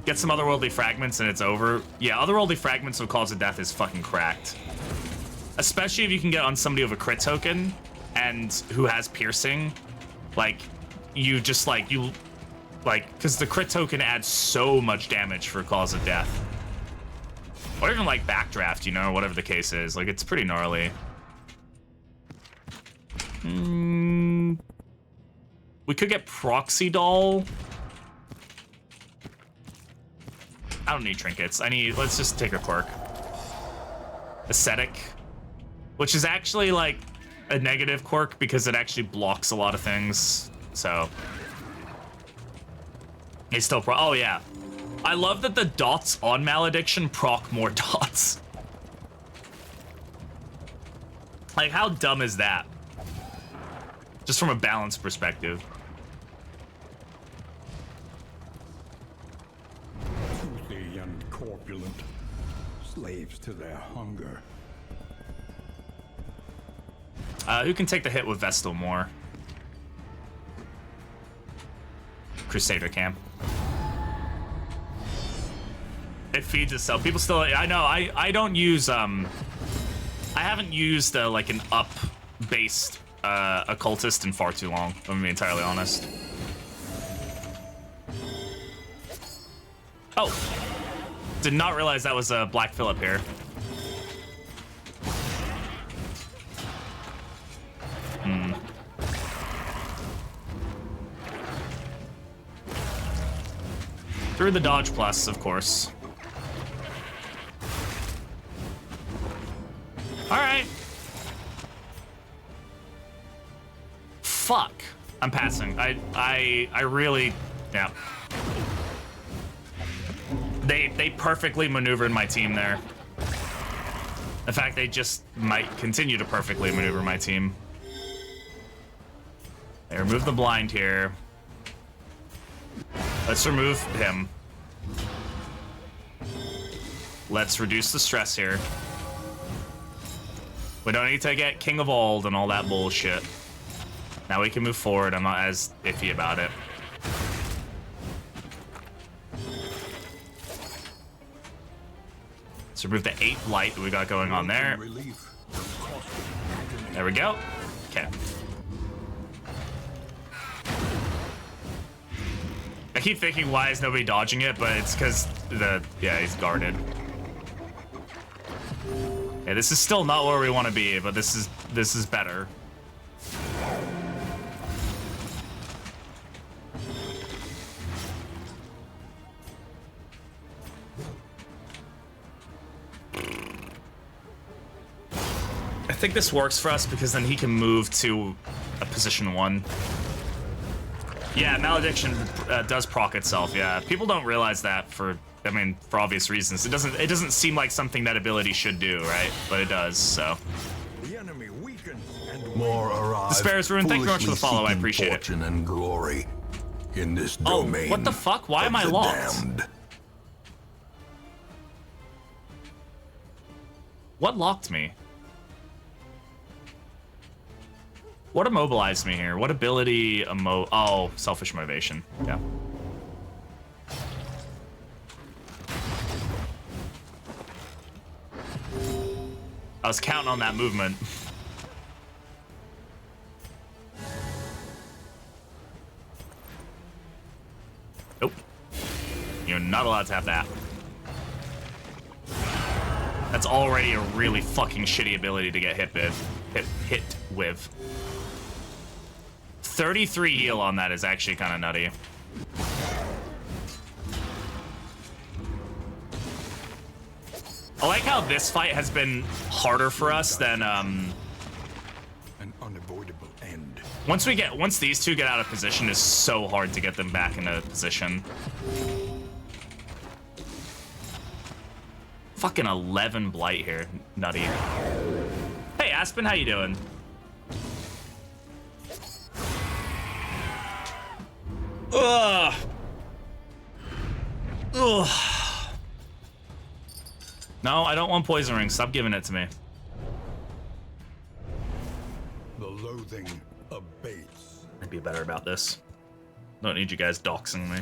[SPEAKER 1] Get some otherworldly fragments and it's over. Yeah, otherworldly fragments of Cause of Death is fucking cracked. Especially if you can get on somebody with a crit token and who has piercing. Like, you just like, because the crit token adds so much damage for Cause of Death. Or even like Backdraft, you know, or whatever the case is. Like, it's pretty gnarly. We could get Proxy Doll I don't need trinkets. Let's just take a quirk. Ascetic, which is actually like a negative quirk because it actually blocks a lot of things. So it's still oh yeah. I love that the dots on Malediction proc more dots. Like, how dumb is that? Just from a balance perspective.
[SPEAKER 2] Toothy and corpulent, slaves to their hunger.
[SPEAKER 1] Who can take the hit with Vestal more? Crusader can. It feeds itself. People still, I know, I don't use, I haven't used like an up-based occultist in far too long, if I'm gonna be entirely honest. Oh, did not realize that was a Black Phillip here. Through the dodge plus, of course. All right. Fuck. I'm passing. I really, yeah. They perfectly maneuvered my team there. In fact, they just might continue to perfectly maneuver my team. They remove the blind here. Let's remove him. Let's reduce the stress here. We don't need to get King of Old and all that bullshit. Now we can move forward. I'm not as iffy about it. Let's remove the 8 light that we got going on there. There we go. Okay. I keep thinking, why is nobody dodging it? But it's because yeah, he's guarded. Yeah, this is still not where we want to be, but this is better. I think this works for us because then he can move to a position 1. Yeah, Malediction does proc itself. Yeah, people don't realize that for obvious reasons. It doesn't seem like something that ability should do, right? But it does. So.
[SPEAKER 2] The enemy weakens and
[SPEAKER 3] more arrive.
[SPEAKER 1] Despair's Rune, thank you very much for the follow. I appreciate it.
[SPEAKER 3] Fortune and glory in this
[SPEAKER 1] Oh,
[SPEAKER 3] domain.
[SPEAKER 1] what the fuck? Why am I locked?
[SPEAKER 3] Damned.
[SPEAKER 1] What locked me? What immobilized me here? What ability oh, selfish motivation. Yeah. I was counting on that movement. Nope. You're not allowed to have that. That's already a really fucking shitty ability to get hit with. 33 heal on that is actually kind of nutty. I like how this fight has been harder for us than
[SPEAKER 2] an unavoidable end.
[SPEAKER 1] once these two get out of position, it's so hard to get them back into position. Fucking 11 blight here, nutty. Hey Aspen, how you doing? Ugh. Ugh. No, I don't want poison ring. Stop giving it to me.
[SPEAKER 2] The loathing abates.
[SPEAKER 1] I'd be better about this. Don't need you guys doxing me.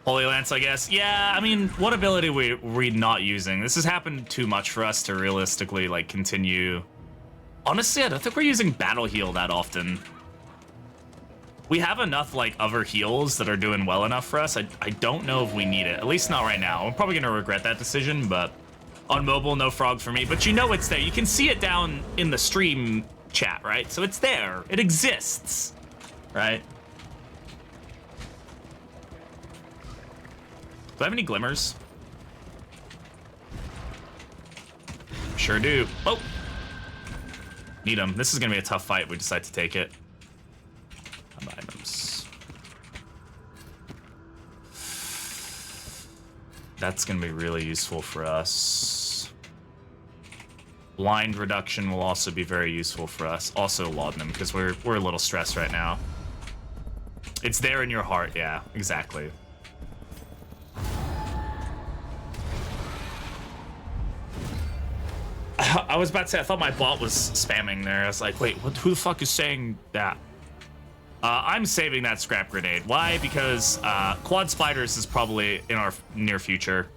[SPEAKER 1] Holy Lance, I guess. Yeah, I mean, what ability were we not using? This has happened too much for us to realistically, like, continue. Honestly, I don't think we're using Battle Heal that often. We have enough, like, other heals that are doing well enough for us. I don't know if we need it, at least not right now. I'm probably going to regret that decision, but on mobile, no frog for me. But you know it's there. You can see it down in the stream chat, right? So it's there. It exists, right? Do I have any glimmers? Sure do. Oh! Need them. This is going to be a tough fight if we decide to take it. Items. That's going to be really useful for us. Blind reduction will also be very useful for us. Also laudanum, because we're a little stressed right now. It's there in your heart, yeah, exactly. I was about to say, I thought my bot was spamming there. I was like, wait, who the fuck is saying that? I'm saving that scrap grenade. Why? Because quad spiders is probably in our near future.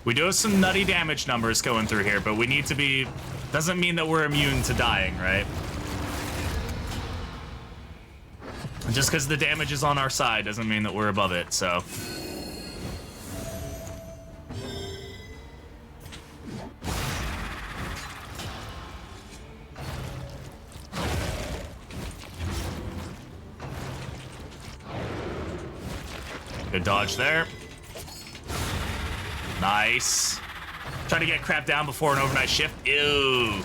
[SPEAKER 1] We do have some nutty damage numbers going through here, but we need to be... Doesn't mean that we're immune to dying, right? Just because the damage is on our side doesn't mean that we're above it, so... Good dodge there. Nice. Try to get crap down before an overnight shift. Ew.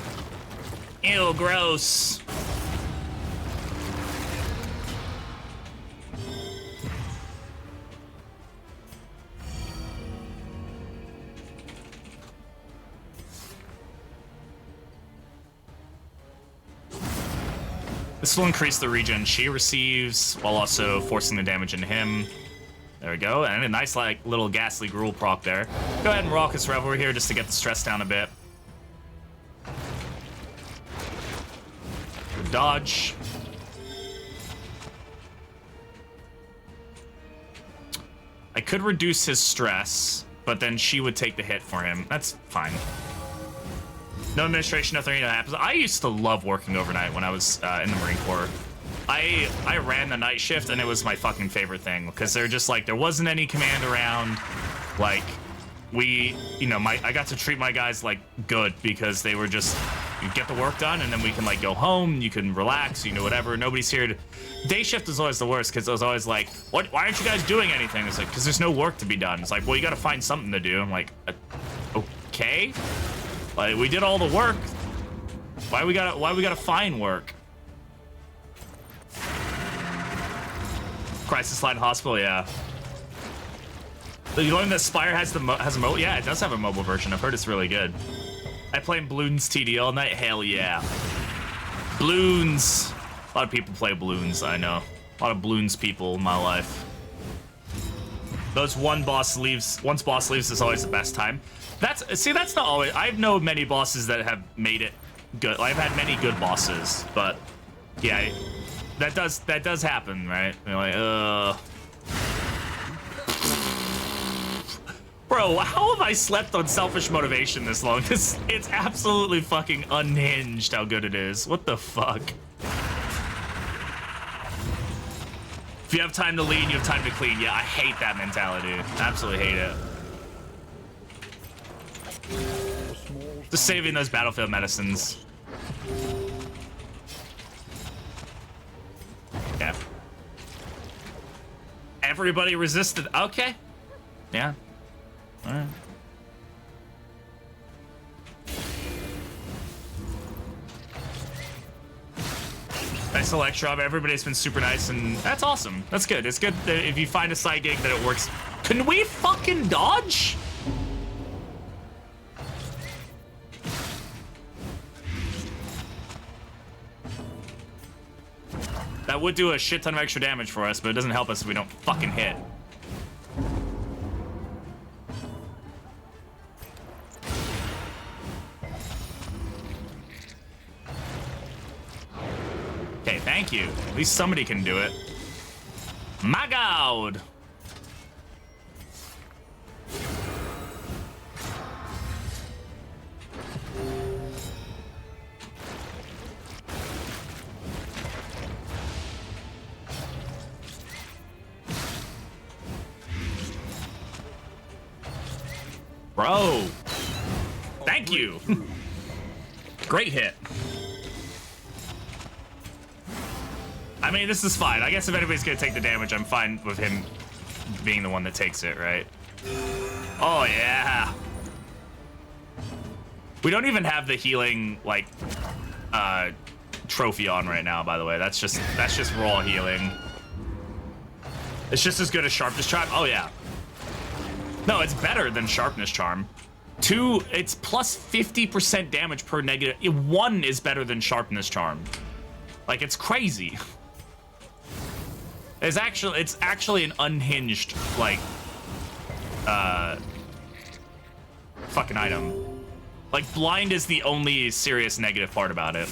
[SPEAKER 1] Ew, gross. This will increase the regen she receives while also forcing the damage into him. There we go, and a nice, like, little ghastly gruel proc there. Go ahead and Raucous Revelry here just to get the stress down a bit. Good dodge. I could reduce his stress, but then she would take the hit for him. That's fine. No administration, nothing happens. I used to love working overnight when I was in the Marine Corps. I ran the night shift and it was my fucking favorite thing because they're just like, there wasn't any command around. Like, I got to treat my guys like good because they were just, you get the work done and then we can like go home, you can relax, whatever. Nobody's here to... Day shift is always the worst because it was always like, why aren't you guys doing anything? It's like, because there's no work to be done. It's like, well, you got to find something to do. I'm like, okay. Like, we did all the work. Why we gotta find work? Crisis Line Hospital, yeah. You learned that Spire has a mobile? Yeah, it does have a mobile version. I've heard it's really good. I play Bloons TD all night? Hell yeah. Bloons. A lot of people play Bloons, I know. A lot of Bloons people in my life. Once boss leaves is always the best time. That's not always... I know many bosses that have made it good. I've had many good bosses, but yeah, that does happen, right? You're like, bro, how have I slept on selfish motivation this long? It's absolutely fucking unhinged how good it is. What the fuck? If you have time to lean, you have time to clean. Yeah, I hate that mentality. Absolutely hate it. Just saving those battlefield medicines. Yeah. Everybody resisted. Okay. Yeah. All right. Nice select drop. Everybody's been super nice, and that's awesome. That's good. It's good that if you find a side gig that it works. Can we fucking dodge? That would do a shit ton of extra damage for us, but it doesn't help us if we don't fucking hit. Thank you. At least somebody can do it. My God. Bro. Thank you. Great hit. I mean, this is fine. I guess if anybody's gonna take the damage, I'm fine with him being the one that takes it, right? Oh, yeah. We don't even have the healing, like, trophy on right now, by the way. That's just raw healing. It's just as good as Sharpness Charm. Oh, yeah. No, it's better than Sharpness Charm. 2, it's plus 50% damage per negative. 1 is better than Sharpness Charm. Like, it's crazy. It's actually an unhinged, like, fucking item. Like, blind is the only serious negative part about it.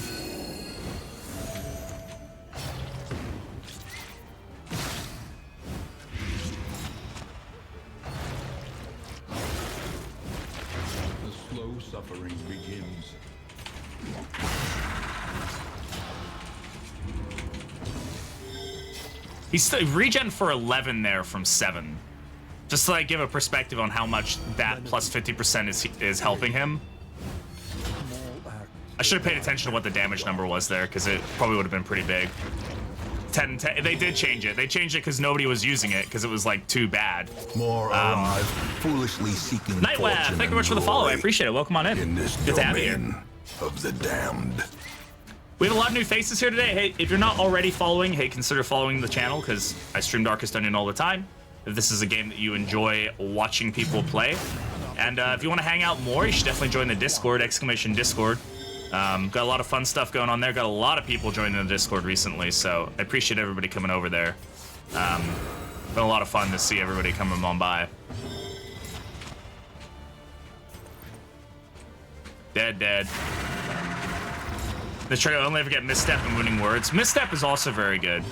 [SPEAKER 2] The slow suffering begins.
[SPEAKER 1] He's still regen for 11 there from 7. Just to like give a perspective on how much that plus 50% is helping him. I should have paid attention to what the damage number was there, because it probably would have been pretty big. 10. They did change it. They changed it because nobody was using it, because it was like too bad.
[SPEAKER 3] More arrive, foolishly seeking
[SPEAKER 1] Nightwave, thank you very much for the follow. I appreciate it. Welcome on in.
[SPEAKER 3] In this
[SPEAKER 1] Good to have you here.
[SPEAKER 3] domain of the damned.
[SPEAKER 1] We have a lot of new faces here today. Hey, if you're not already following, hey, consider following the channel, because I stream Darkest Dungeon all the time. If this is a game that you enjoy watching people play, and if you want to hang out more, you should definitely join the Discord, !Discord. Got a lot of fun stuff going on there. Got a lot of people joining the Discord recently, so I appreciate everybody coming over there. Been a lot of fun to see everybody coming on by. Dead. Let's try to only ever get Misstep and Winning Words. Misstep is also very good.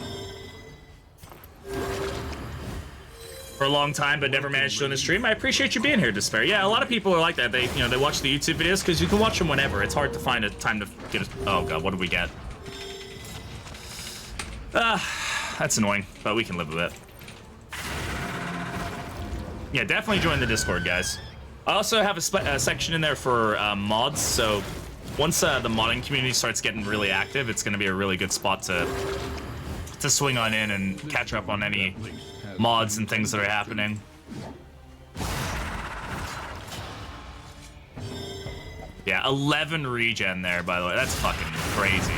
[SPEAKER 1] For a long time, but never managed to on the stream. I appreciate you being here, Despair. Yeah, a lot of people are like that. They, they watch the YouTube videos because you can watch them whenever. It's hard to find a time to get. Oh god, what did we get? That's annoying, but we can live with it. Yeah, definitely join the Discord, guys. I also have a section in there for mods. So once the modding community starts getting really active, it's going to be a really good spot to swing on in and catch up on any mods and things that are happening. Yeah, 11 regen there, by the way. That's fucking crazy.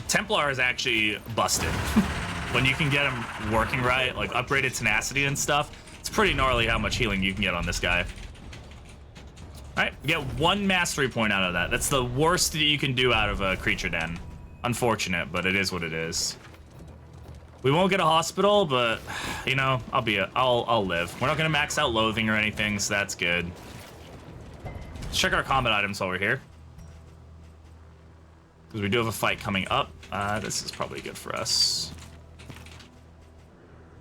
[SPEAKER 1] Templar is actually busted. When you can get him working right, like upgraded tenacity and stuff, it's pretty gnarly how much healing you can get on this guy. Alright, get 1 mastery point out of that. That's the worst that you can do out of a creature den. Unfortunate, but it is what it is. We won't get a hospital, but I'll live. We're not gonna max out loathing or anything, so that's good. Let's check our combat items while we're here, because we do have a fight coming up. This is probably good for us.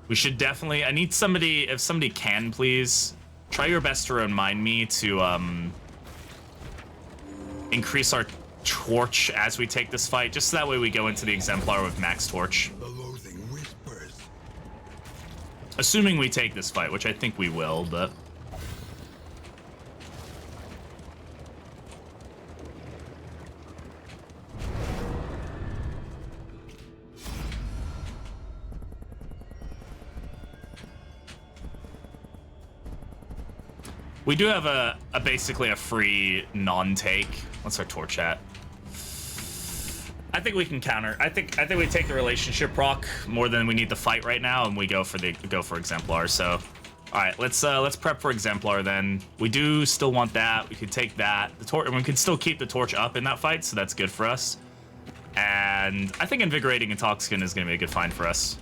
[SPEAKER 1] We should definitely. I need somebody. If somebody can, please try your best to remind me to increase our torch as we take this fight, just so that way we go into the Exemplar with max torch.
[SPEAKER 3] The loathing whispers.
[SPEAKER 1] Assuming we take this fight, which I think we will, but... We do have a basically a free non-take. What's our torch at? I think we can counter. I think we take the relationship proc more than we need the fight right now, and we go for Exemplar. So, all right, let's prep for Exemplar then. We do still want that. We could take that. The torch, and we can still keep the torch up in that fight, so that's good for us. And I think Invigorating Intoxicant is going to be a good find for us.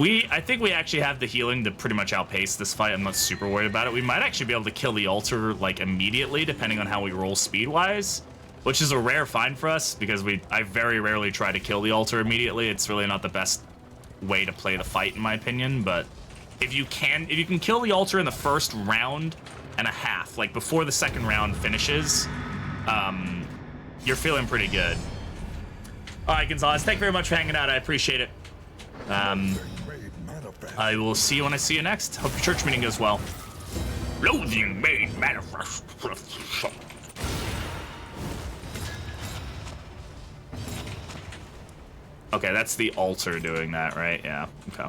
[SPEAKER 1] I think we actually have the healing to pretty much outpace this fight. I'm not super worried about it. We might actually be able to kill the altar like immediately, depending on how we roll speed-wise, which is a rare find for us because I very rarely try to kill the altar immediately. It's really not the best way to play the fight, in my opinion. But if you can kill the altar in the first round and a half, like before the second round finishes, you're feeling pretty good. All right, Gonzalez, thank you very much for hanging out. I appreciate it. I will see you when I see you next. Hope your church meeting goes well. Loathing made manifest. Okay, that's the altar doing that, right? Yeah, okay.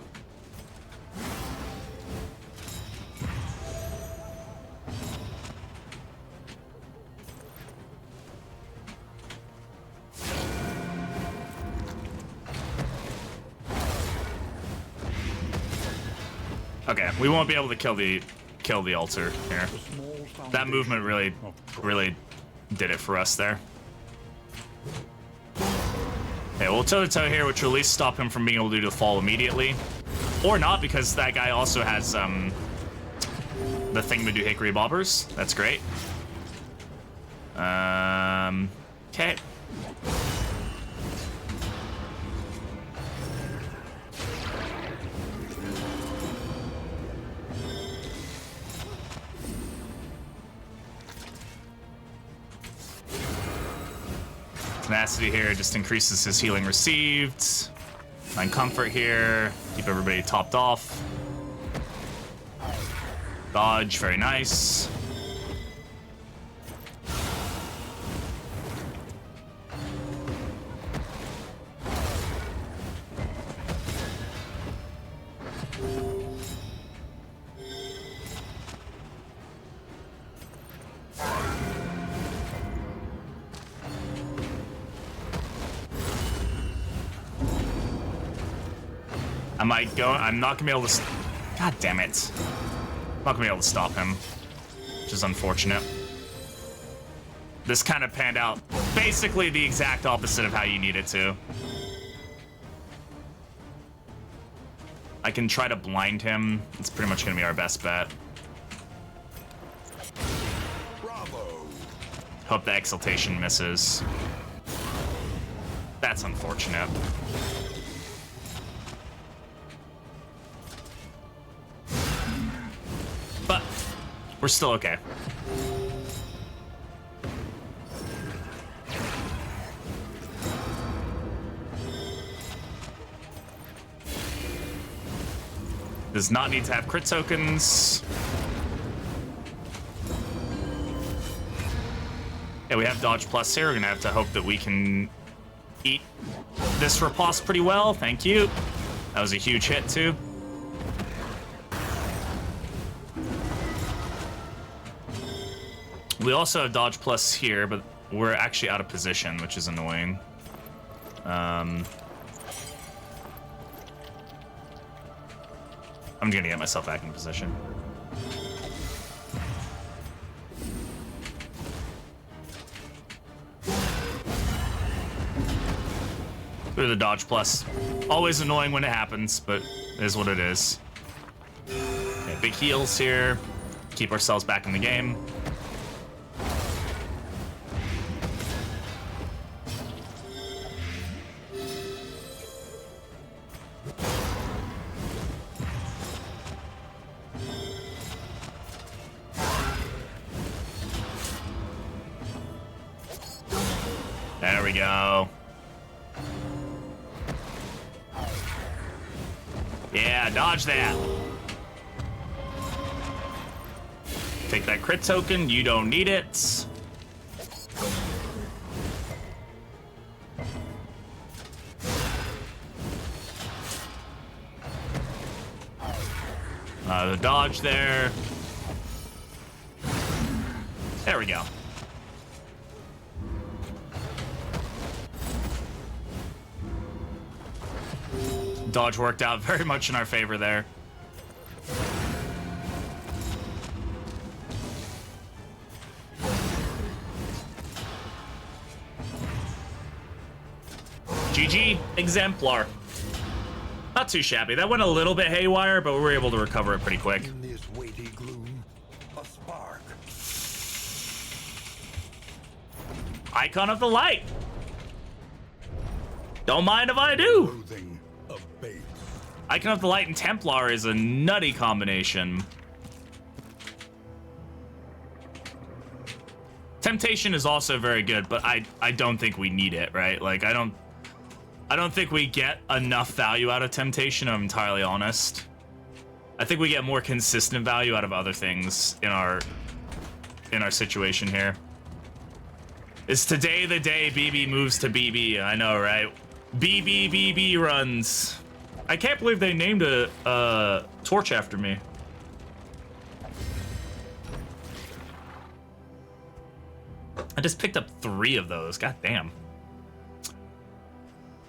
[SPEAKER 1] Okay, we won't be able to kill the altar here. That movement really did it for us there. Okay, we'll toe-to-toe here, which will at least stop him from being able to do the fall immediately. Or not, because that guy also has the thingamajig hickory bobbers. That's great. Okay. Tenacity here just increases his healing received. Find comfort here. Keep everybody topped off. Dodge, very nice. I'm not gonna be able to. God damn it! I'm not gonna be able to stop him, which is unfortunate. This kind of panned out basically the exact opposite of how you need it to. I can try to blind him. It's pretty much gonna be our best bet.
[SPEAKER 3] Bravo.
[SPEAKER 1] Hope the exaltation misses. That's unfortunate. But we're still okay. Does not need to have crit tokens. Yeah, we have dodge plus here. We're gonna have to hope that we can eat this riposte pretty well. Thank you. That was a huge hit too. We also have dodge plus here, but we're actually out of position, which is annoying. I'm gonna get myself back in position. Through the dodge plus. Always annoying when it happens, but it is what it is. Okay, big heals here. Keep ourselves back in the game. There we go. Yeah, dodge that. Take that crit token. You don't need it. The dodge there. There we go. Dodge worked out very much in our favor there. GG, exemplar. Not too shabby. That went a little bit haywire, but we were able to recover it pretty quick.
[SPEAKER 3] In this weighty gloom, a spark.
[SPEAKER 1] Icon of the Light. Don't mind if I do.
[SPEAKER 3] Loathing of base.
[SPEAKER 1] Icon of the Light and Templar is a nutty combination. Temptation is also very good, but I don't think we need it, right? Like I don't think we get enough value out of Temptation, I'm entirely honest. I think we get more consistent value out of other things in our situation here. Is today the day BB moves to BB? I know, right? BB runs. I can't believe they named a torch after me. I just picked up 3 of those. God damn.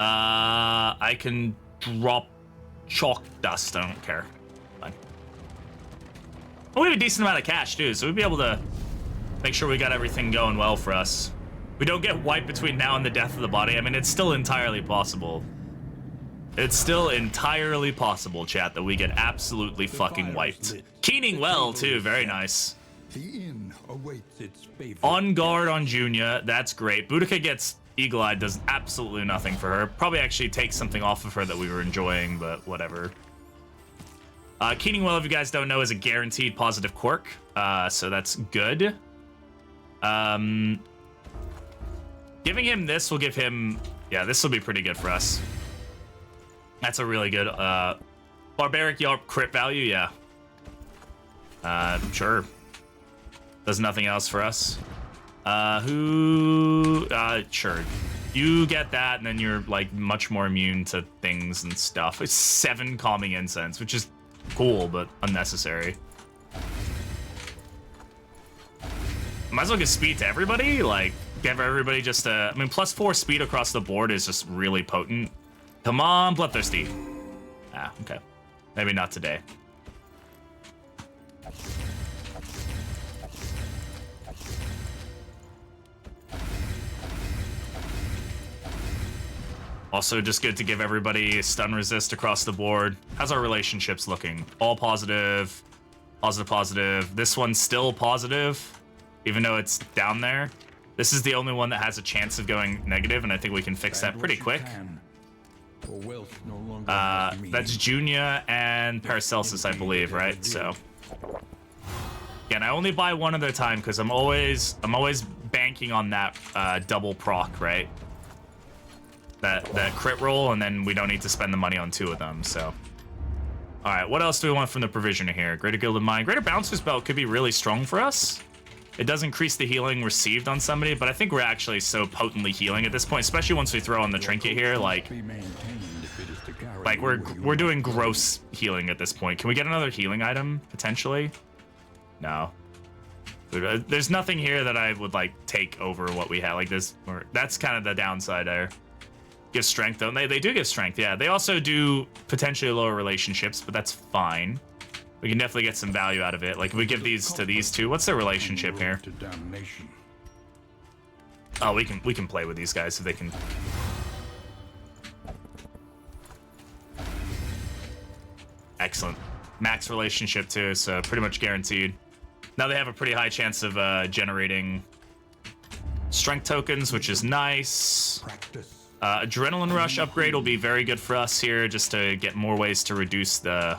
[SPEAKER 1] I can drop chalk dust. I don't care. Fine. Oh, we have a decent amount of cash too, so we'd be able to make sure we got everything going well for us. We don't get wiped between now and the death of the body. I mean, it's still entirely possible. It's still entirely possible, chat, that we get absolutely fucking wiped. Keening well too. Very nice.
[SPEAKER 3] The inn awaits its favor.
[SPEAKER 1] On guard on Junia, that's great. Boudica gets eagle-eyed, does absolutely nothing for her. Probably actually takes something off of her that we were enjoying, but whatever. Keening well, if you guys don't know, is a guaranteed positive quirk, so that's good. Giving him this will give him... Yeah, this will be pretty good for us. That's a really good... Barbaric Yarp crit value, yeah. Sure. Does nothing else for us. Sure. You get that, and then you're, like, much more immune to things and stuff. It's 7 Calming Incense, which is cool, but unnecessary. Might as well give speed to everybody, like, give everybody just a... I mean, +4 speed across the board is just really potent. Come on, Bloodthirsty. Ah, okay. Maybe not today. Also, just good to give everybody stun resist across the board. How's our relationships looking? All positive. Positive, positive. This one's still positive, even though it's down there. This is the only one that has a chance of going negative, and I think we can fix that pretty quick. That's Junia and Paracelsus, I believe, right? So, again, I only buy one at a time because I'm always banking on that double proc, right? That crit roll, and then we don't need to spend the money on 2 of them. So, all right, what else do we want from the provisioner here? Greater Gilded Mind, Greater Bouncer's Belt could be really strong for us. It does increase the healing received on somebody, but I think we're actually so potently healing at this point, especially once we throw on the trinket here. Like we're doing gross healing at this point. Can we get another healing item potentially? No. There's nothing here that I would like take over what we have. Like this, that's kind of the downside there. Give strength, don't they? They do give strength, yeah. They also do potentially lower relationships, but that's fine. We can definitely get some value out of it. Like, if we give these to these two, what's their relationship here? Oh, we can play with these guys if they can. Excellent. Max relationship too, so pretty much guaranteed. Now they have a pretty high chance of generating strength tokens, which is nice. Adrenaline Rush upgrade will be very good for us here, just to get more ways to reduce the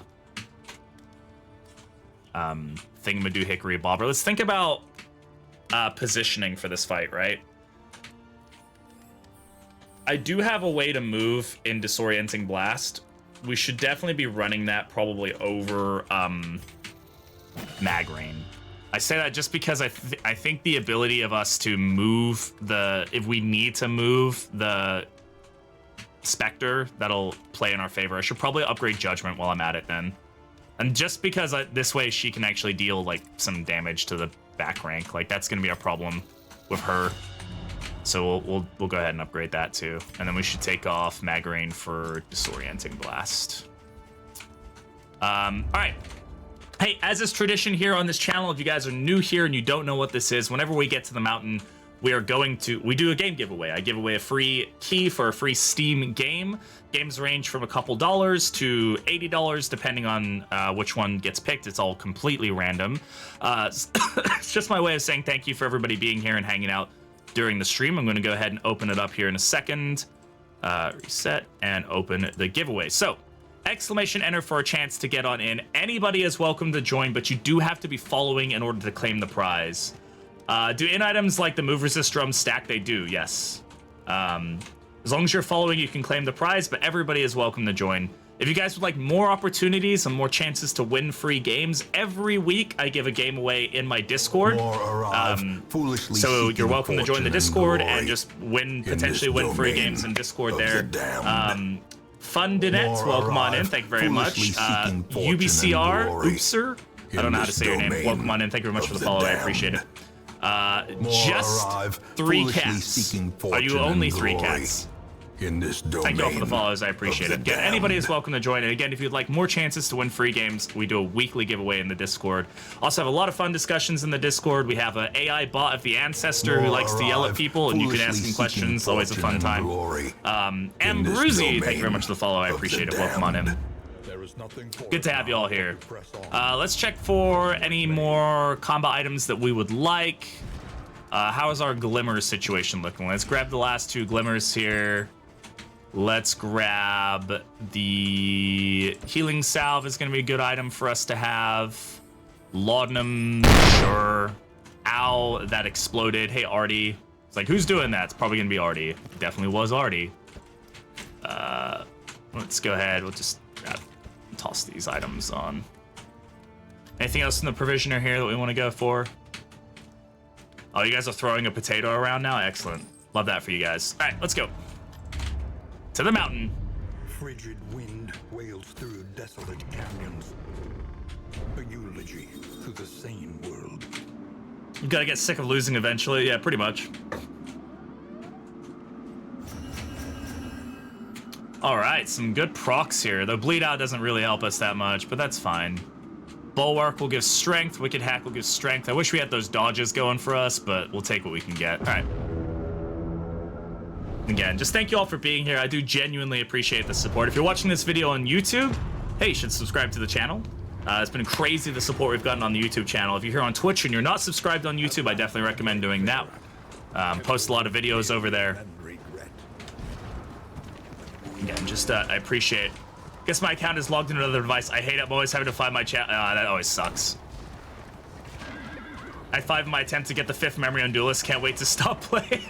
[SPEAKER 1] Thingamadoo Hickory Bobber. Let's think about positioning for this fight, right? I do have a way to move in Disorienting Blast. We should definitely be running that probably over Mag Rain. I say that just because I think the ability of us to move if we need to move the Spectre, that'll play in our favor. I should probably upgrade Judgment while I'm at it then. And just because this way she can actually deal like some damage to the back rank, like that's gonna be a problem with her. So we'll go ahead and upgrade that too. And then we should take off Mag Rain for Disorienting Blast. All right. Hey, as is tradition here on this channel, if you guys are new here and you don't know what this is, whenever we get to the mountain, we do a game giveaway. I give away a free key for a free Steam game. Games range from a couple dollars to $80, depending on which one gets picked. It's all completely random. It's just my way of saying thank you for everybody being here and hanging out during the stream. I'm going to go ahead and open it up here in a second. Reset and open the giveaway. So, exclamation enter for a chance to get on in. Anybody is welcome to join, but you do have to be following in order to claim the prize. Do in items like the move resist drum stack? They do, yes. As long as you're following, you can claim the prize, but everybody is welcome to join. If you guys would like more opportunities and more chances to win free games, every week I give a game away in my Discord. So you're welcome to join the Discord and just potentially win free games in Discord there. Fun Dinette, welcome on in. Thank you very much. UBCR, Oopser. I don't know how to say your name. Welcome on in. Thank you very much for the follow. I appreciate it. Just 3 cats. Are you only 3 cats?
[SPEAKER 3] In this domain.
[SPEAKER 1] Thank you all for the follows. I appreciate it. Again, anybody is welcome to join. And again, if you'd like more chances to win free games, we do a weekly giveaway in the Discord. Also have a lot of fun discussions in the Discord. We have an AI bot of the Ancestor who likes to yell at people, and you can ask him questions. Always a fun time. Ambruzy, thank you very much for the follow. I appreciate it. Welcome on in. Good to have you all here. Let's check for any more combat items that we would like. How is our glimmer situation looking? Let's grab the last 2 glimmers here. Let's grab the healing salve is going to be a good item for us to have. Laudanum, sure. Ow, that exploded. Hey, Artie. It's like, who's doing that? It's probably going to be Artie. It definitely was Artie. Let's go ahead. We'll just toss these items on. Anything else in the provisioner here that we want to go for? Oh, you guys are throwing a potato around now? Excellent. Love that for you guys. All right, let's go. To the mountain.
[SPEAKER 3] Frigid wind wails through desolate canyons. A eulogy to the sane world.
[SPEAKER 1] You gotta get sick of losing eventually. Yeah, pretty much. All right, some good procs here. The bleed out doesn't really help us that much, but that's fine. Bulwark will give strength. Wicked hack will give strength. I wish we had those dodges going for us, but we'll take what we can get. All right. Again, just thank you all for being here. I do genuinely appreciate the support. If you're watching this video on YouTube, hey, you should subscribe to the channel. It's been crazy the support we've gotten on the YouTube channel. If you're here on Twitch and you're not subscribed on YouTube, I definitely recommend doing that. Post a lot of videos over there. Again, just I appreciate. Guess my account is logged into another device. I hate it. I'm always having to find my chat. That always sucks. I 5 in my attempt to get the 5th memory on Duelist. Can't wait to stop playing.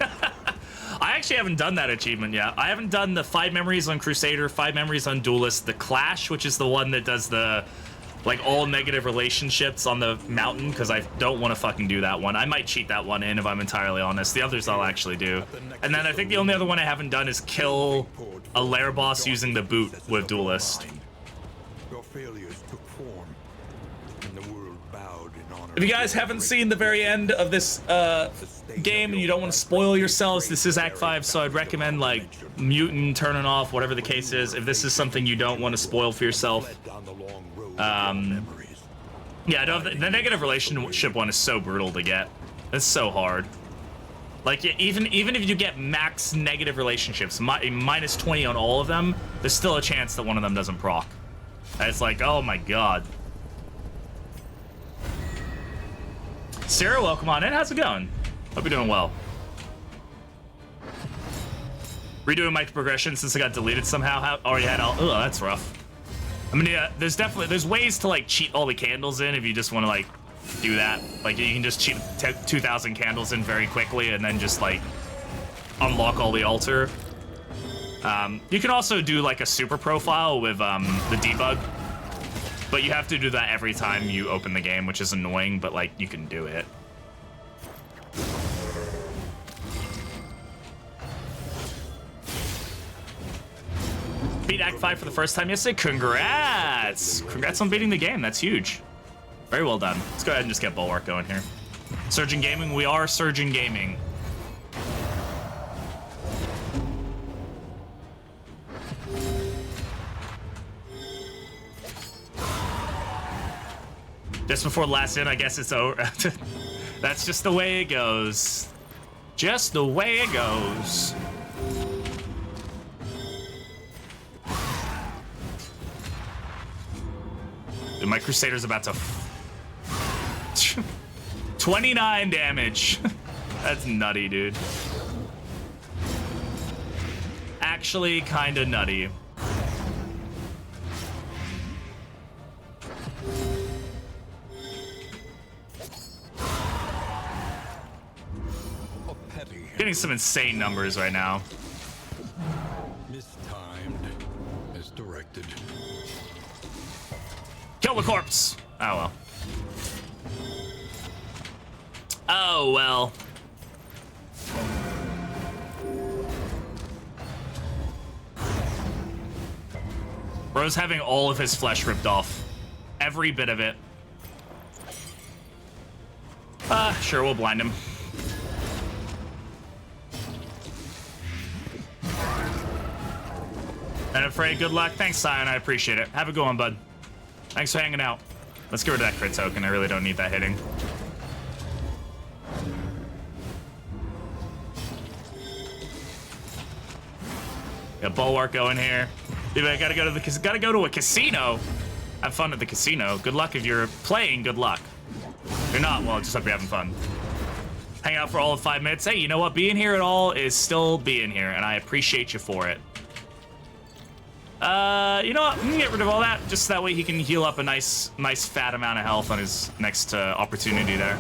[SPEAKER 1] I actually haven't done that achievement yet. I haven't done the 5 memories on Crusader, 5 memories on Duelist, the Clash, which is the one that does the like all negative relationships on the mountain, because I don't want to fucking do that one. I might cheat that one in if I'm entirely honest. The others I'll actually do. And then I think the only other one I haven't done is kill a lair boss using the boot with Duelist.
[SPEAKER 3] Your failures took form, and the world bowed in honor.
[SPEAKER 1] If you guys haven't seen the very end of this game and you don't want to spoil yourselves, this is Act 5, so I'd recommend like muting, turning off, whatever the case is, if this is something you don't want to spoil for yourself. Yeah, the negative relationship one is so brutal to get. It's so hard. Like, even if you get max negative relationships, minus 20 on all of them, there's still a chance that one of them doesn't proc. And it's like, oh my god. Sarah, welcome on in. How's it going? Hope you're doing well. Redoing my progression since I got deleted somehow. Already had all. Oh, that's rough. I mean, yeah, there's ways to like cheat all the candles in if you just want to like do that. Like you can just cheat 2,000 candles in very quickly and then just like unlock all the altar. You can also do like a super profile with the debug, but you have to do that every time you open the game, which is annoying. But like you can do it. Beat Act 5 for the first time yesterday. Congrats! Congrats on beating the game. That's huge. Very well done. Let's go ahead and just get Bulwark going here. Surgeon Gaming. We are Surgeon Gaming. Just before the last hit, I guess it's over. That's just the way it goes. Just the way it goes. Dude, my Crusader's about to... 29 damage. That's nutty, dude. Actually, kind of nutty. Getting some insane numbers right now.
[SPEAKER 2] Mistimed as directed.
[SPEAKER 1] Kill the corpse. Oh well. Oh well. Bro's having all of his flesh ripped off. Every bit of it. Sure, we'll blind him. And afraid, good luck. Thanks, Sion. I appreciate it. Have a good one, bud. Thanks for hanging out. Let's get rid of that crit token. I really don't need that hitting. Got Bulwark going here. Dude, I gotta go to a casino. Have fun at the casino. Good luck if you're playing. Good luck. If you're not, well, just hope you're having fun. Hang out for all of 5 minutes. Hey, you know what? Being here at all is still being here, and I appreciate you for it. You know what? I'm gonna get rid of all that, just that way he can heal up a nice fat amount of health on his next opportunity there.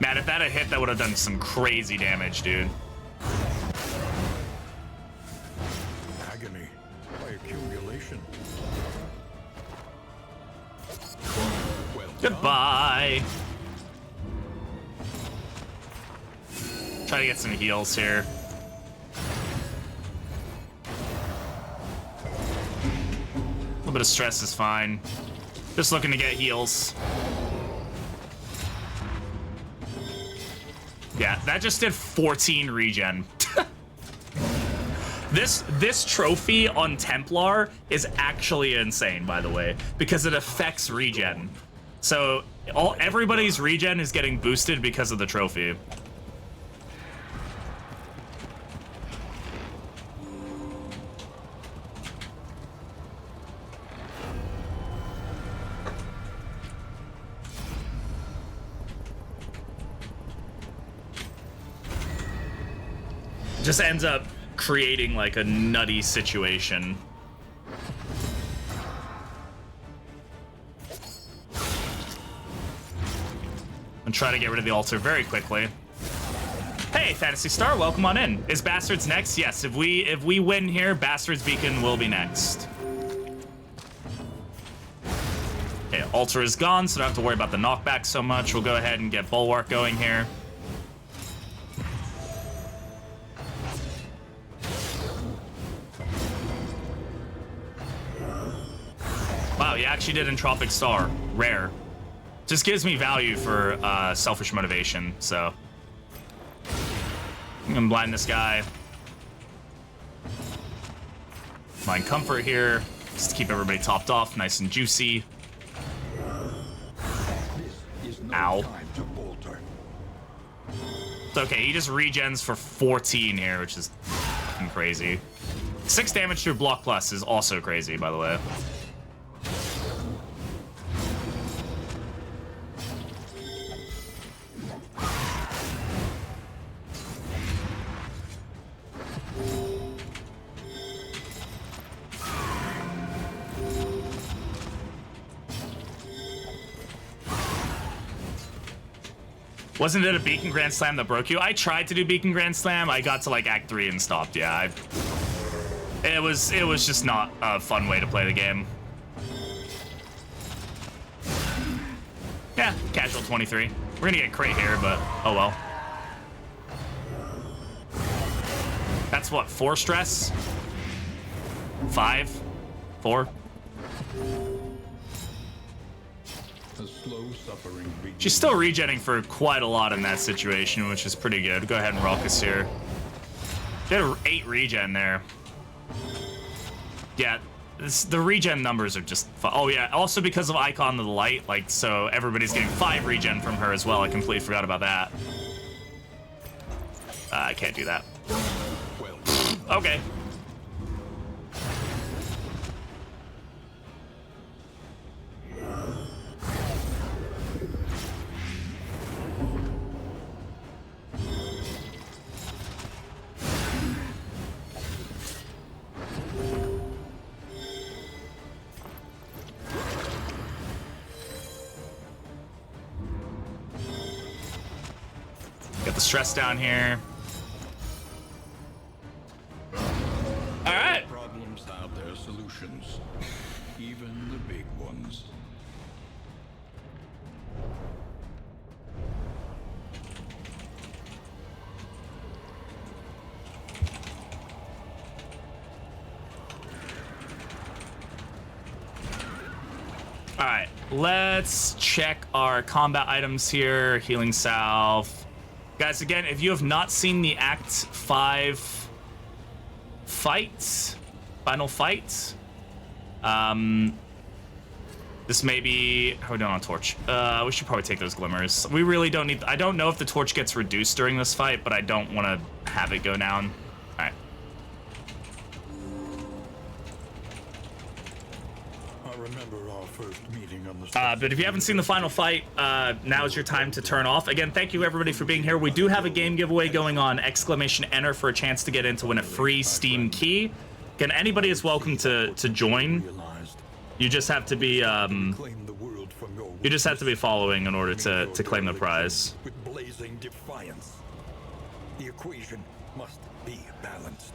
[SPEAKER 1] Man, if that had hit, that would have done some crazy damage, dude.
[SPEAKER 3] Agony by accumulation.
[SPEAKER 2] Well
[SPEAKER 1] Goodbye. Try to get some heals here. A little bit of stress is fine. Just looking to get heals. Yeah, that just did 14 regen. This trophy on Templar is actually insane, by the way, because it affects regen. So everybody's regen is getting boosted because of the trophy. Just ends up creating like a nutty situation. And try to get rid of the altar very quickly. Hey, Fantasy Star, welcome on in. Is Bastards next? Yes, if we win here, Bastards Beacon will be next. Okay, altar is gone, so don't have to worry about the knockback so much. We'll go ahead and get Bulwark going here. Wow, he actually did Entropic Star. Rare. Just gives me value for selfish motivation, so. I'm gonna blind this guy. Blind Comfort here, just to keep everybody topped off, nice and juicy. Ow. It's okay, he just regens for 14 here, which is fucking crazy. 6 damage to a block plus is also crazy, by the way. Wasn't it a Beacon Grand Slam that broke you? I tried to do Beacon Grand Slam. I got to like Act 3 and stopped. Yeah, it was just not a fun way to play the game. Yeah, casual 23. We're gonna get crate here, but oh well. That's what, 4 stress? 5? 4?
[SPEAKER 2] slow suffering begins.
[SPEAKER 1] She's still regenning for quite a lot in that situation, which is pretty good. Go ahead and rock us here. Did 8 regen there. Yeah, the regen numbers are just oh yeah, also because of Icon of the Light, like, so everybody's getting 5 regen from her as well. I completely forgot about that. I can't do that. Okay. Get the stress down here. All right.
[SPEAKER 2] Problems have their solutions, even the big ones.
[SPEAKER 1] All right, let's check our combat items here. Healing salve. Guys, again, if you have not seen the Act 5 final fight, this may be, how are we doing on torch? We should probably take those glimmers. We really don't need, I don't know if the torch gets reduced during this fight, but I don't want to have it go down. All right.
[SPEAKER 3] I remember our first meeting on the
[SPEAKER 1] But if you haven't seen the final fight, now's your time to turn off. Again, thank you everybody for being here. We do have a game giveaway going on, ¡enter for a chance to get in to win a free Steam key. Again, anybody is welcome to join. You just have to be you just have to be following in order to claim the prize.
[SPEAKER 3] With blazing defiance. The equation must be balanced.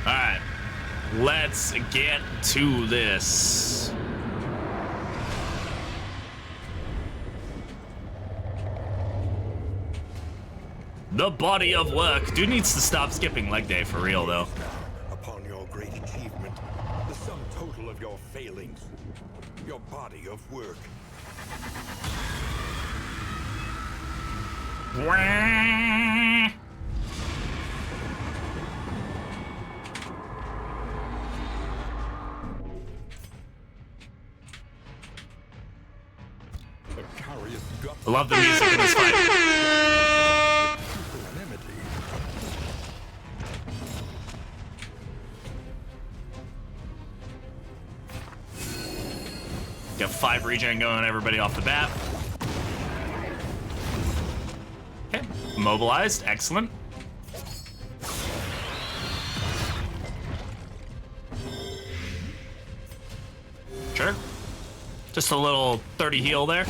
[SPEAKER 1] All right, let's get to this. The body of work. Dude needs to stop skipping leg day for real, though.
[SPEAKER 3] Upon your great achievement, the sum total of your failings, your body of work.
[SPEAKER 1] Wah.
[SPEAKER 3] The curious gut
[SPEAKER 1] I love the music in this fight.
[SPEAKER 3] pusillanimity.
[SPEAKER 1] Got 5 regen going, everybody off the bat. Okay, mobilized, excellent. Sure. Just a little 30 heal there.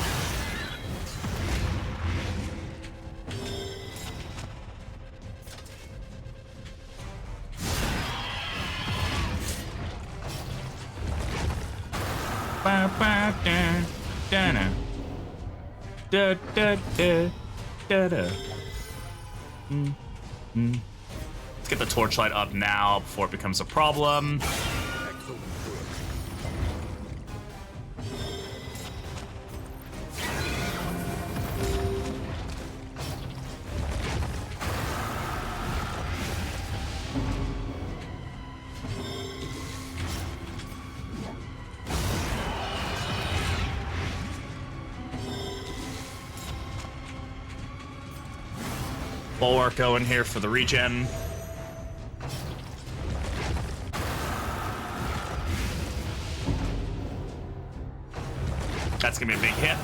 [SPEAKER 1] Ba, ba, da, da, da. Da, da, da, da, da. Let's get the torchlight up now before it becomes a problem.
[SPEAKER 3] Excellent work.
[SPEAKER 1] Bulwark going here for the regen. That's gonna be a big hit.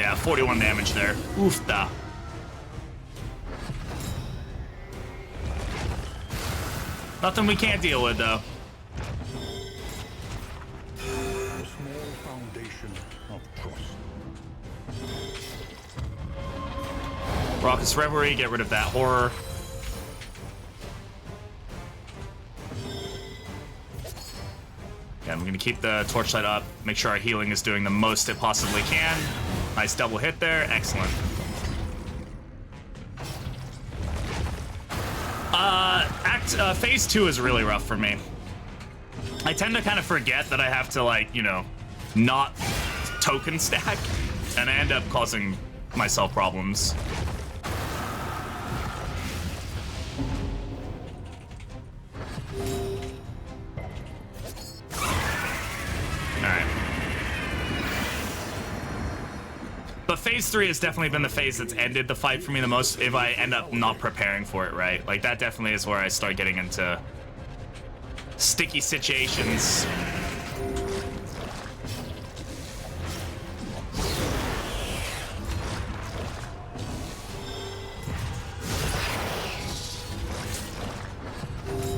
[SPEAKER 1] Yeah, 41 damage there. Oof da. Nothing we can't deal with though.
[SPEAKER 3] A small foundation of trust.
[SPEAKER 1] Raucous Revelry, get rid of that horror. Yeah, I'm gonna keep the torchlight up, make sure our healing is doing the most it possibly can. Nice double hit there, excellent. Phase 2 is really rough for me. I tend to kind of forget that I have to, like, you know, not token stack, and I end up causing myself problems. Alright. But phase 3 has definitely been the phase that's ended the fight for me the most if I end up not preparing for it, right? Like, that definitely is where I start getting into sticky situations.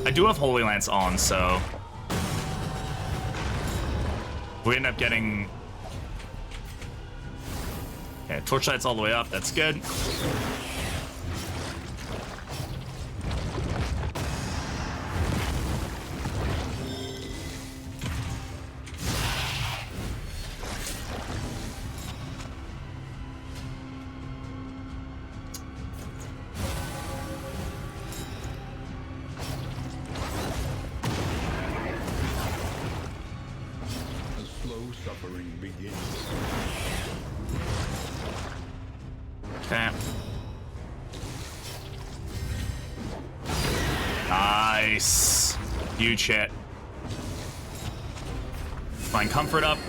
[SPEAKER 1] I do have Holy Lance on, so we end up getting... Okay, Torchlight's all the way up. That's good. Okay. Nice. Huge hit. Find comfort up.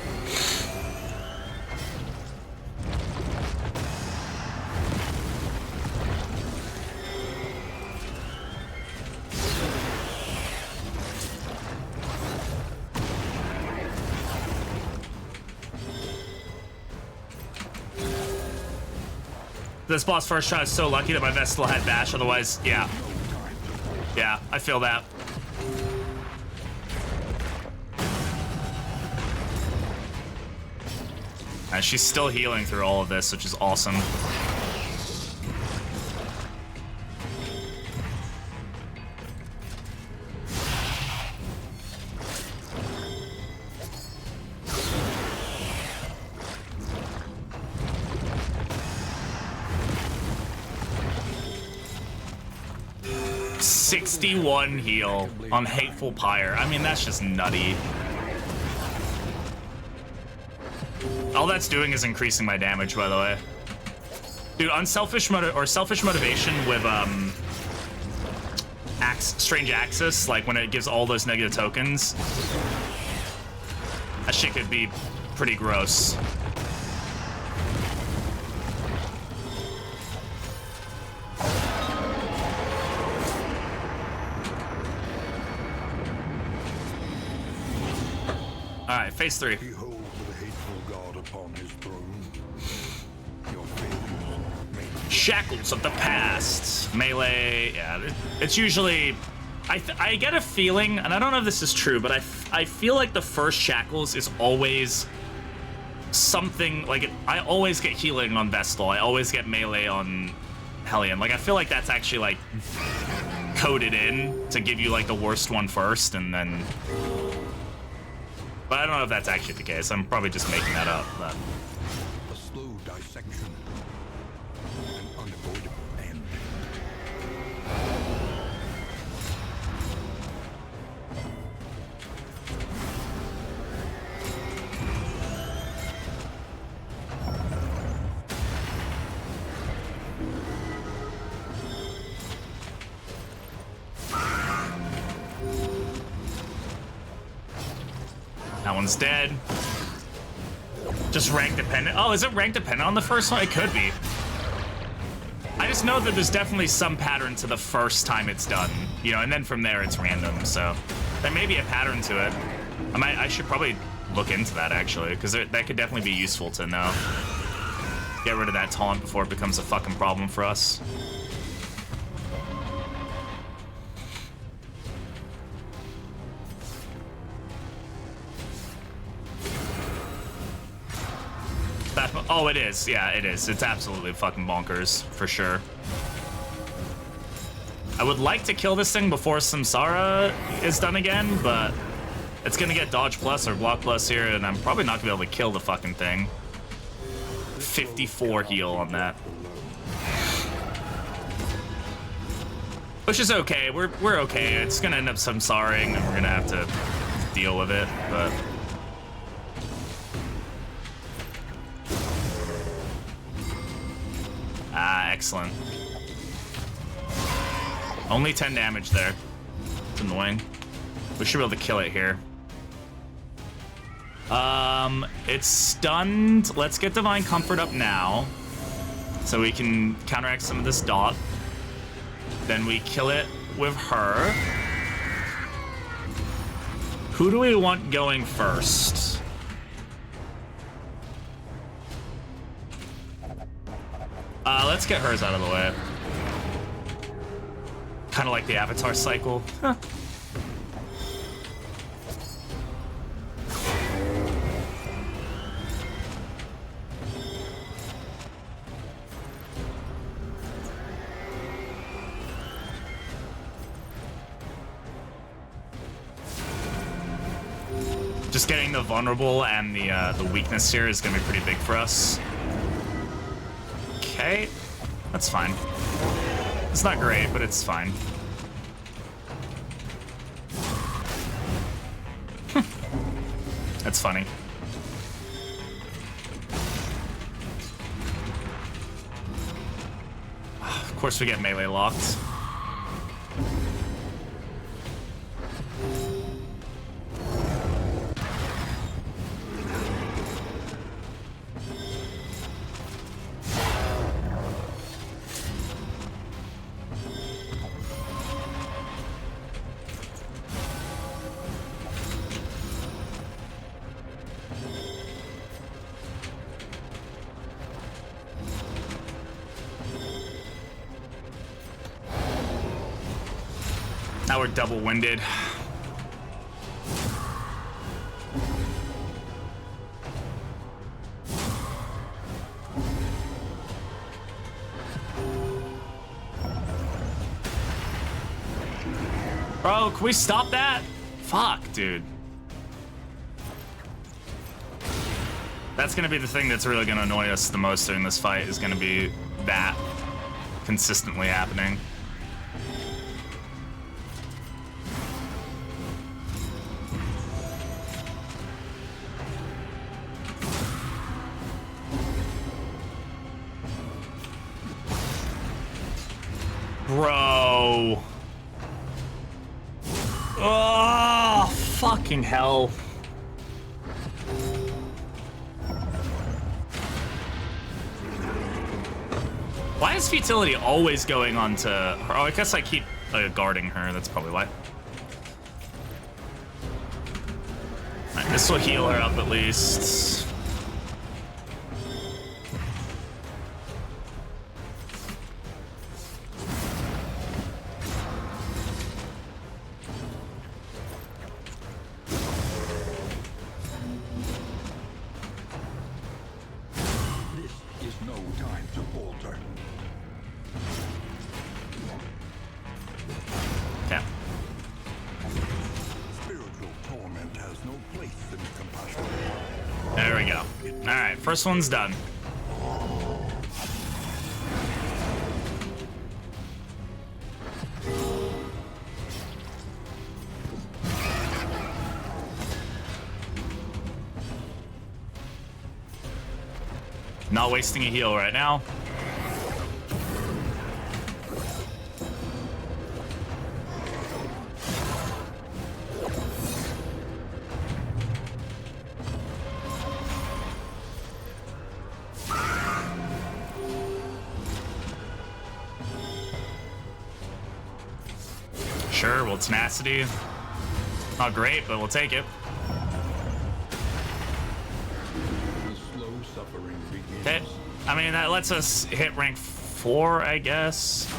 [SPEAKER 1] This boss first try is so lucky that my Vestal had dash, otherwise, yeah. Yeah, I feel that. And she's still healing through all of this, which is awesome. '61 heal on Hateful Pyre. I mean, that's just nutty. All that's doing is increasing my damage, by the way. Dude, selfish motivation with Strange Axis, like when it gives all those negative tokens, that shit could be pretty gross. Alright, phase 3.
[SPEAKER 3] Behold the hateful god upon his throne. Your failures may...
[SPEAKER 1] Shackles of the past. Melee, yeah, it's usually... I get a feeling, and I don't know if this is true, but I feel like the first Shackles is always something, like, I always get healing on Vestal, I always get melee on Hellion. Like, I feel like that's actually, like, coded in to give you, like, the worst one first, and then... But I don't know if that's actually the case. I'm probably just making that up. But...
[SPEAKER 3] A slow dissection. An unavoidable end.
[SPEAKER 1] That one's dead. Just rank dependent. Oh, is it rank dependent on the first one? It could be. I just know that there's definitely some pattern to the first time it's done, you know, and then from there it's random. So there may be a pattern to it. I should probably look into that actually, because that could definitely be useful to know. Get rid of that taunt before it becomes a fucking problem for us. Oh, it is. Yeah, it is. It's absolutely fucking bonkers, for sure. I would like to kill this thing before Samsara is done again, but it's gonna get dodge plus or block plus here, and I'm probably not gonna be able to kill the fucking thing. 54 heal on that. Which is okay. We're okay. It's gonna end up Samsaring, and we're gonna have to deal with it, but... Ah, excellent. Only 10 damage there. It's annoying. We should be able to kill it here. It's stunned. Let's get Divine Comfort up now, so we can counteract some of this dot. Then we kill it with her. Who do we want going first? Let's get hers out of the way. Kind of like the Avatar cycle. Huh. Just getting the vulnerable and the weakness here is gonna be pretty big for us. Okay, that's fine. It's not great, but it's fine. That's funny. Of course we get melee locked. Now we're double winded. Bro, can we stop that? Fuck, dude. That's gonna be the thing that's really gonna annoy us the most during this fight, is gonna be that consistently happening. Bro. Oh, fucking hell. Why is futility always going on to her? Oh, I guess I keep guarding her. That's probably why. Alright, this will heal her up at least. First one's done. Not wasting a heal right now. Sure, well, tenacity. Not great, but we'll take it. Okay. I mean, that lets us hit rank 4, I guess.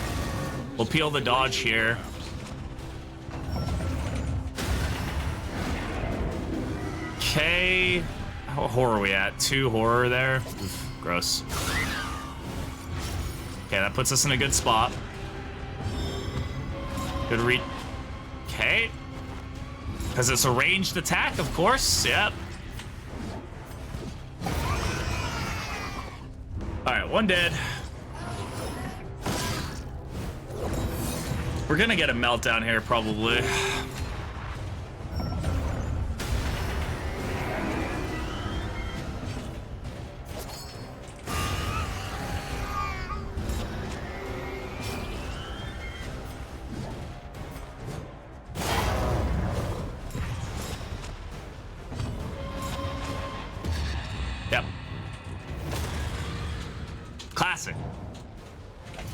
[SPEAKER 1] We'll peel the dodge here. Okay. How horror are we at? 2 horror there. Oof, gross. Okay, that puts us in a good spot. Good read. Okay. Because it's a ranged attack, of course. Yep. Alright, 1 dead. We're gonna get a meltdown here, probably.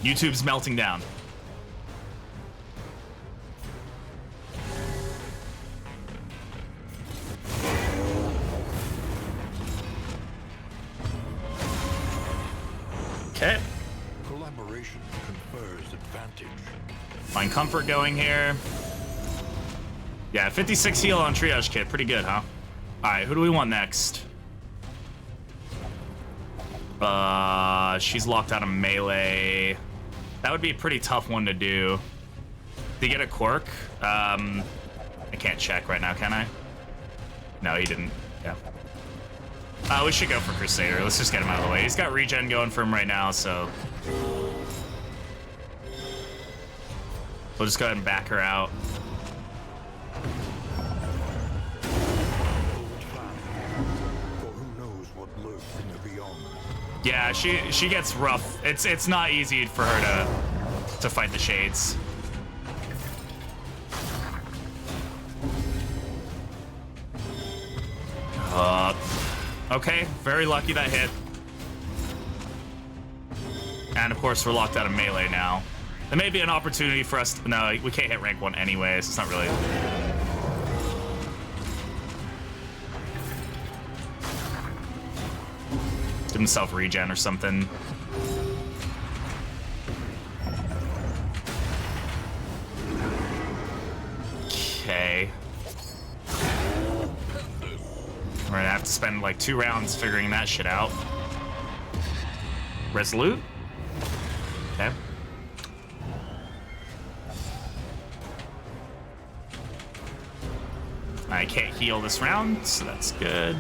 [SPEAKER 1] YouTube's melting down. Okay.
[SPEAKER 3] Collaboration confers advantage.
[SPEAKER 1] Find comfort going here. Yeah, 56 heal on triage kit. Pretty good, huh? Alright, who do we want next? She's locked out of melee. That would be a pretty tough one to do. Did he get a quirk? I can't check right now, can I? No, he didn't. Yeah. We should go for Crusader. Let's just get him out of the way. He's got regen going for him right now, so... we'll just go ahead and back her out. Yeah, she gets rough. It's not easy for her to fight the shades. Okay, very lucky that hit. And of course, we're locked out of melee now. There may be an opportunity for us to, no, we can't hit rank 1 anyways. It's not really. Give himself regen or something. Okay. We're gonna have to spend like 2 rounds figuring that shit out. Resolute? Okay. I can't heal this round, so that's good.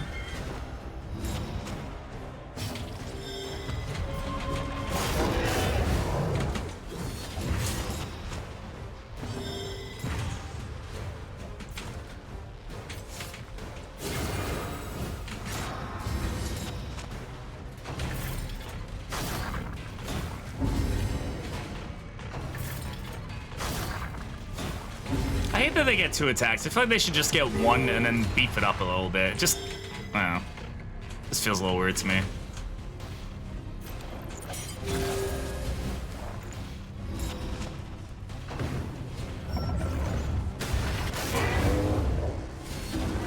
[SPEAKER 1] I hate that they get 2 attacks. I feel like they should just get 1 and then beef it up a little bit. Just, I don't know. This feels a little weird to me.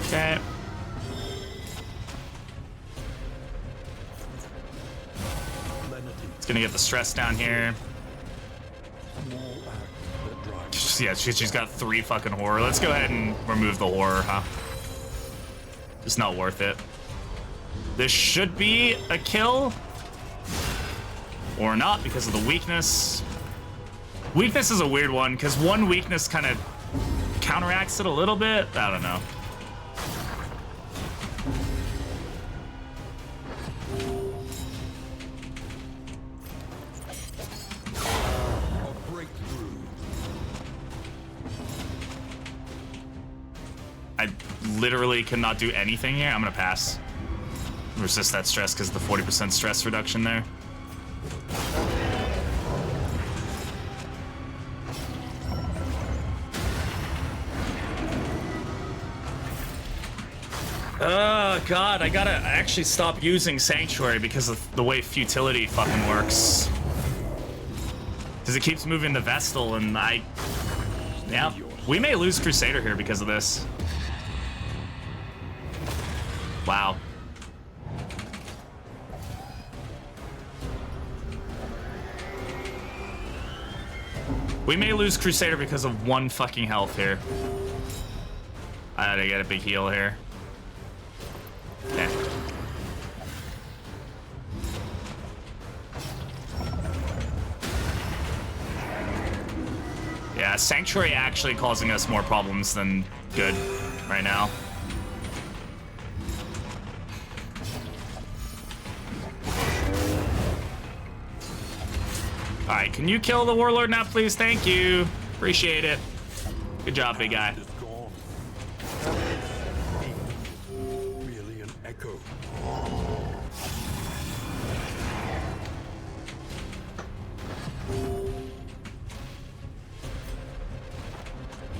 [SPEAKER 1] Okay. It's gonna get the stress down here. Yeah, she's got 3 fucking horror. Let's go ahead and remove the horror, huh? It's not worth it. This should be a kill. Or not, because of the weakness. Weakness is a weird one, because 1 weakness kind of counteracts it a little bit. I don't know. I literally cannot do anything here. I'm gonna pass. Resist that stress because of the 40% stress reduction there. Oh god, I gotta actually stop using Sanctuary because of the way futility fucking works. Because it keeps moving the Vestal and yeah, we may lose Crusader here because of this. Wow. We may lose Crusader because of 1 fucking health here. I gotta get a big heal here. Okay. Yeah, Sanctuary actually causing us more problems than good right now. Alright, can you kill the Warlord now, please? Thank you. Appreciate it. Good job, big guy.
[SPEAKER 3] Merely an echo.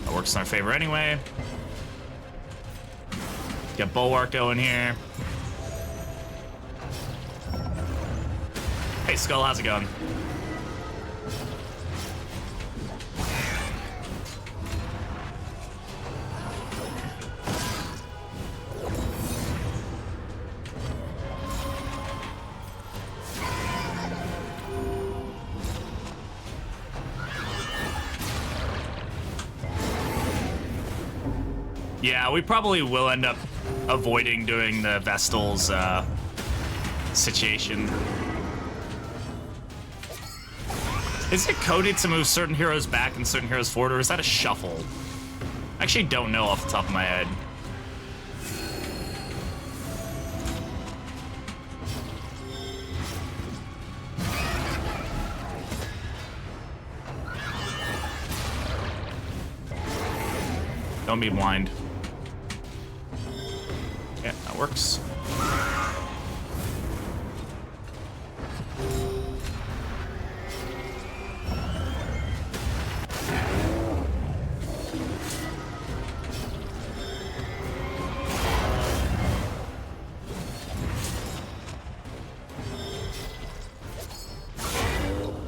[SPEAKER 1] That works in our favor anyway. Get Bulwark going here. Hey, Skull, how's it going? Yeah, we probably will end up avoiding doing the Vestal's situation. Is it coded to move certain heroes back and certain heroes forward, or is that a shuffle? I actually don't know off the top of my head. Don't be blind. Yeah, that works.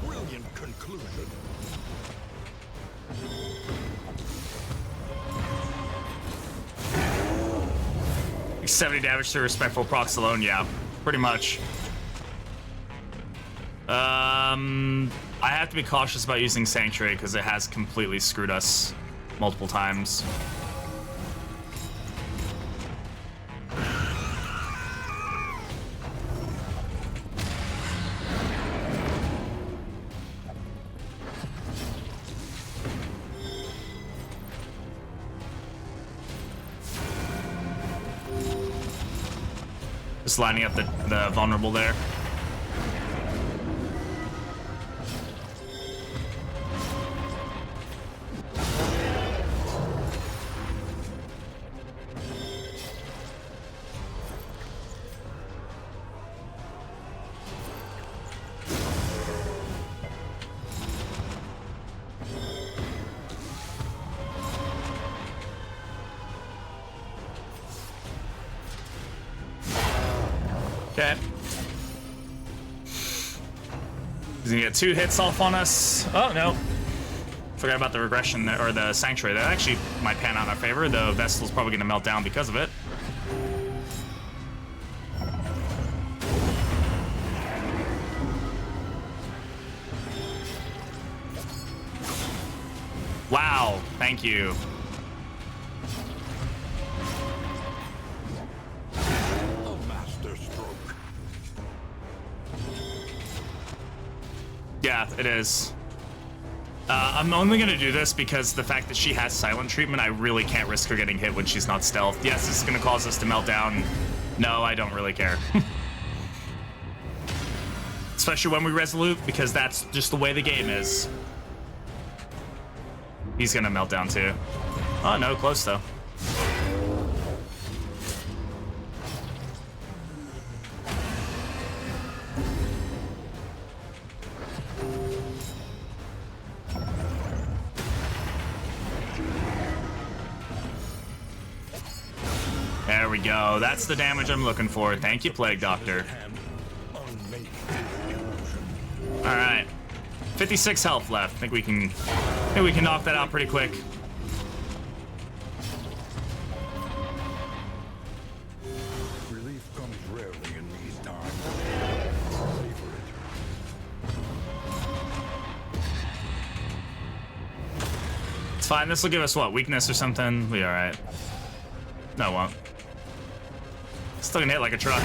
[SPEAKER 3] Brilliant conclusion.
[SPEAKER 1] 70 damage to respectful procs alone, yeah, pretty much. I have to be cautious about using Sanctuary because it has completely screwed us multiple times. Just lining up the vulnerable there. Okay. He's gonna get 2 hits off on us. Oh, no. Forgot about the regression there, or the Sanctuary. That actually might pan out in our favor. The Vestal's probably gonna melt down because of it. Wow, thank you. Yeah, it is. I'm only gonna do this because the fact that she has silent treatment, I really can't risk her getting hit when she's not stealth. Yes, this is gonna cause us to melt down. No, I don't really care. Especially when we resolute, because that's just the way the game is. He's gonna melt down too. Oh no, close though. There we go. That's the damage I'm looking for. Thank you, Plague Doctor. All right, 56 health left. I think we can knock that out pretty quick.
[SPEAKER 3] Relief comes rarely in these times. Savor it.
[SPEAKER 1] It's fine. This will give us what, weakness or something? We all right? No, it won't. Still gonna hit like a truck.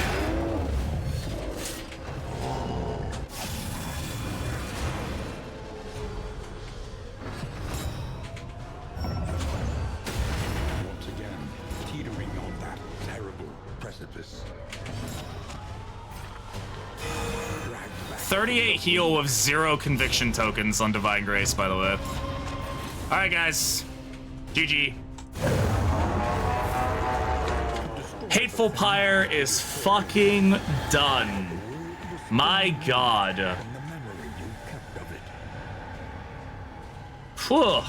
[SPEAKER 3] Once again, teetering on that terrible precipice.
[SPEAKER 1] 38 heal with 0 conviction tokens on Divine Grace, by the way. All right, guys. GG. Hateful Pyre is fucking done. My god. Whew.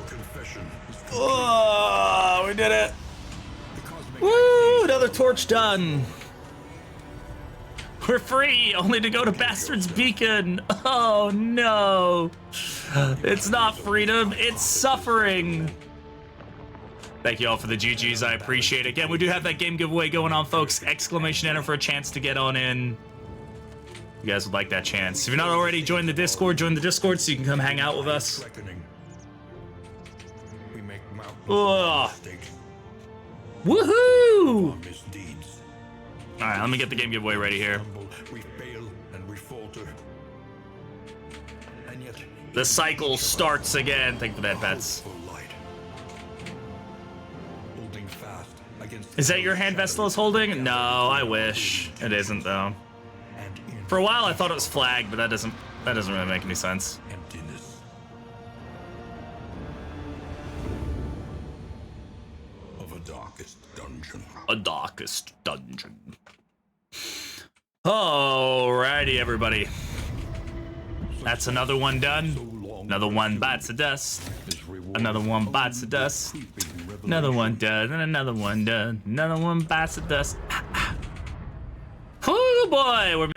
[SPEAKER 3] Confession.
[SPEAKER 1] Oh, we did it. Woo! Another torch much done. We're free, only to go to Bastard's Beacon. Oh no. It's not freedom, it's suffering. Thank you all for the GGs, I appreciate it. Again, we do have that game giveaway going on, folks. Exclamation enter for a chance to get on in. You guys would like that chance. If you're not already, join the Discord so you can come hang out with us.
[SPEAKER 3] We make
[SPEAKER 1] Ugh.
[SPEAKER 3] mistakes,
[SPEAKER 1] Woohoo!
[SPEAKER 3] misdeeds.
[SPEAKER 1] Alright, let me get the game giveaway ready here.
[SPEAKER 3] We fail and we falter. And yet,
[SPEAKER 1] The cycle starts again. Thank you for that, Bets.
[SPEAKER 3] hopeful light. Holding fast against
[SPEAKER 1] Is that your hand Vestal is holding? No, I wish. It isn't, though.
[SPEAKER 3] and in
[SPEAKER 1] For a while, I thought it was flag, but that doesn't really make any sense.
[SPEAKER 3] emptiness. Of a darkest dungeon.
[SPEAKER 1] A darkest dungeon. Alrighty, everybody. That's another one done. Another one bites the dust. Another one bites the dust. Another one done, and another one done. Another one bites the dust. Oh boy, we're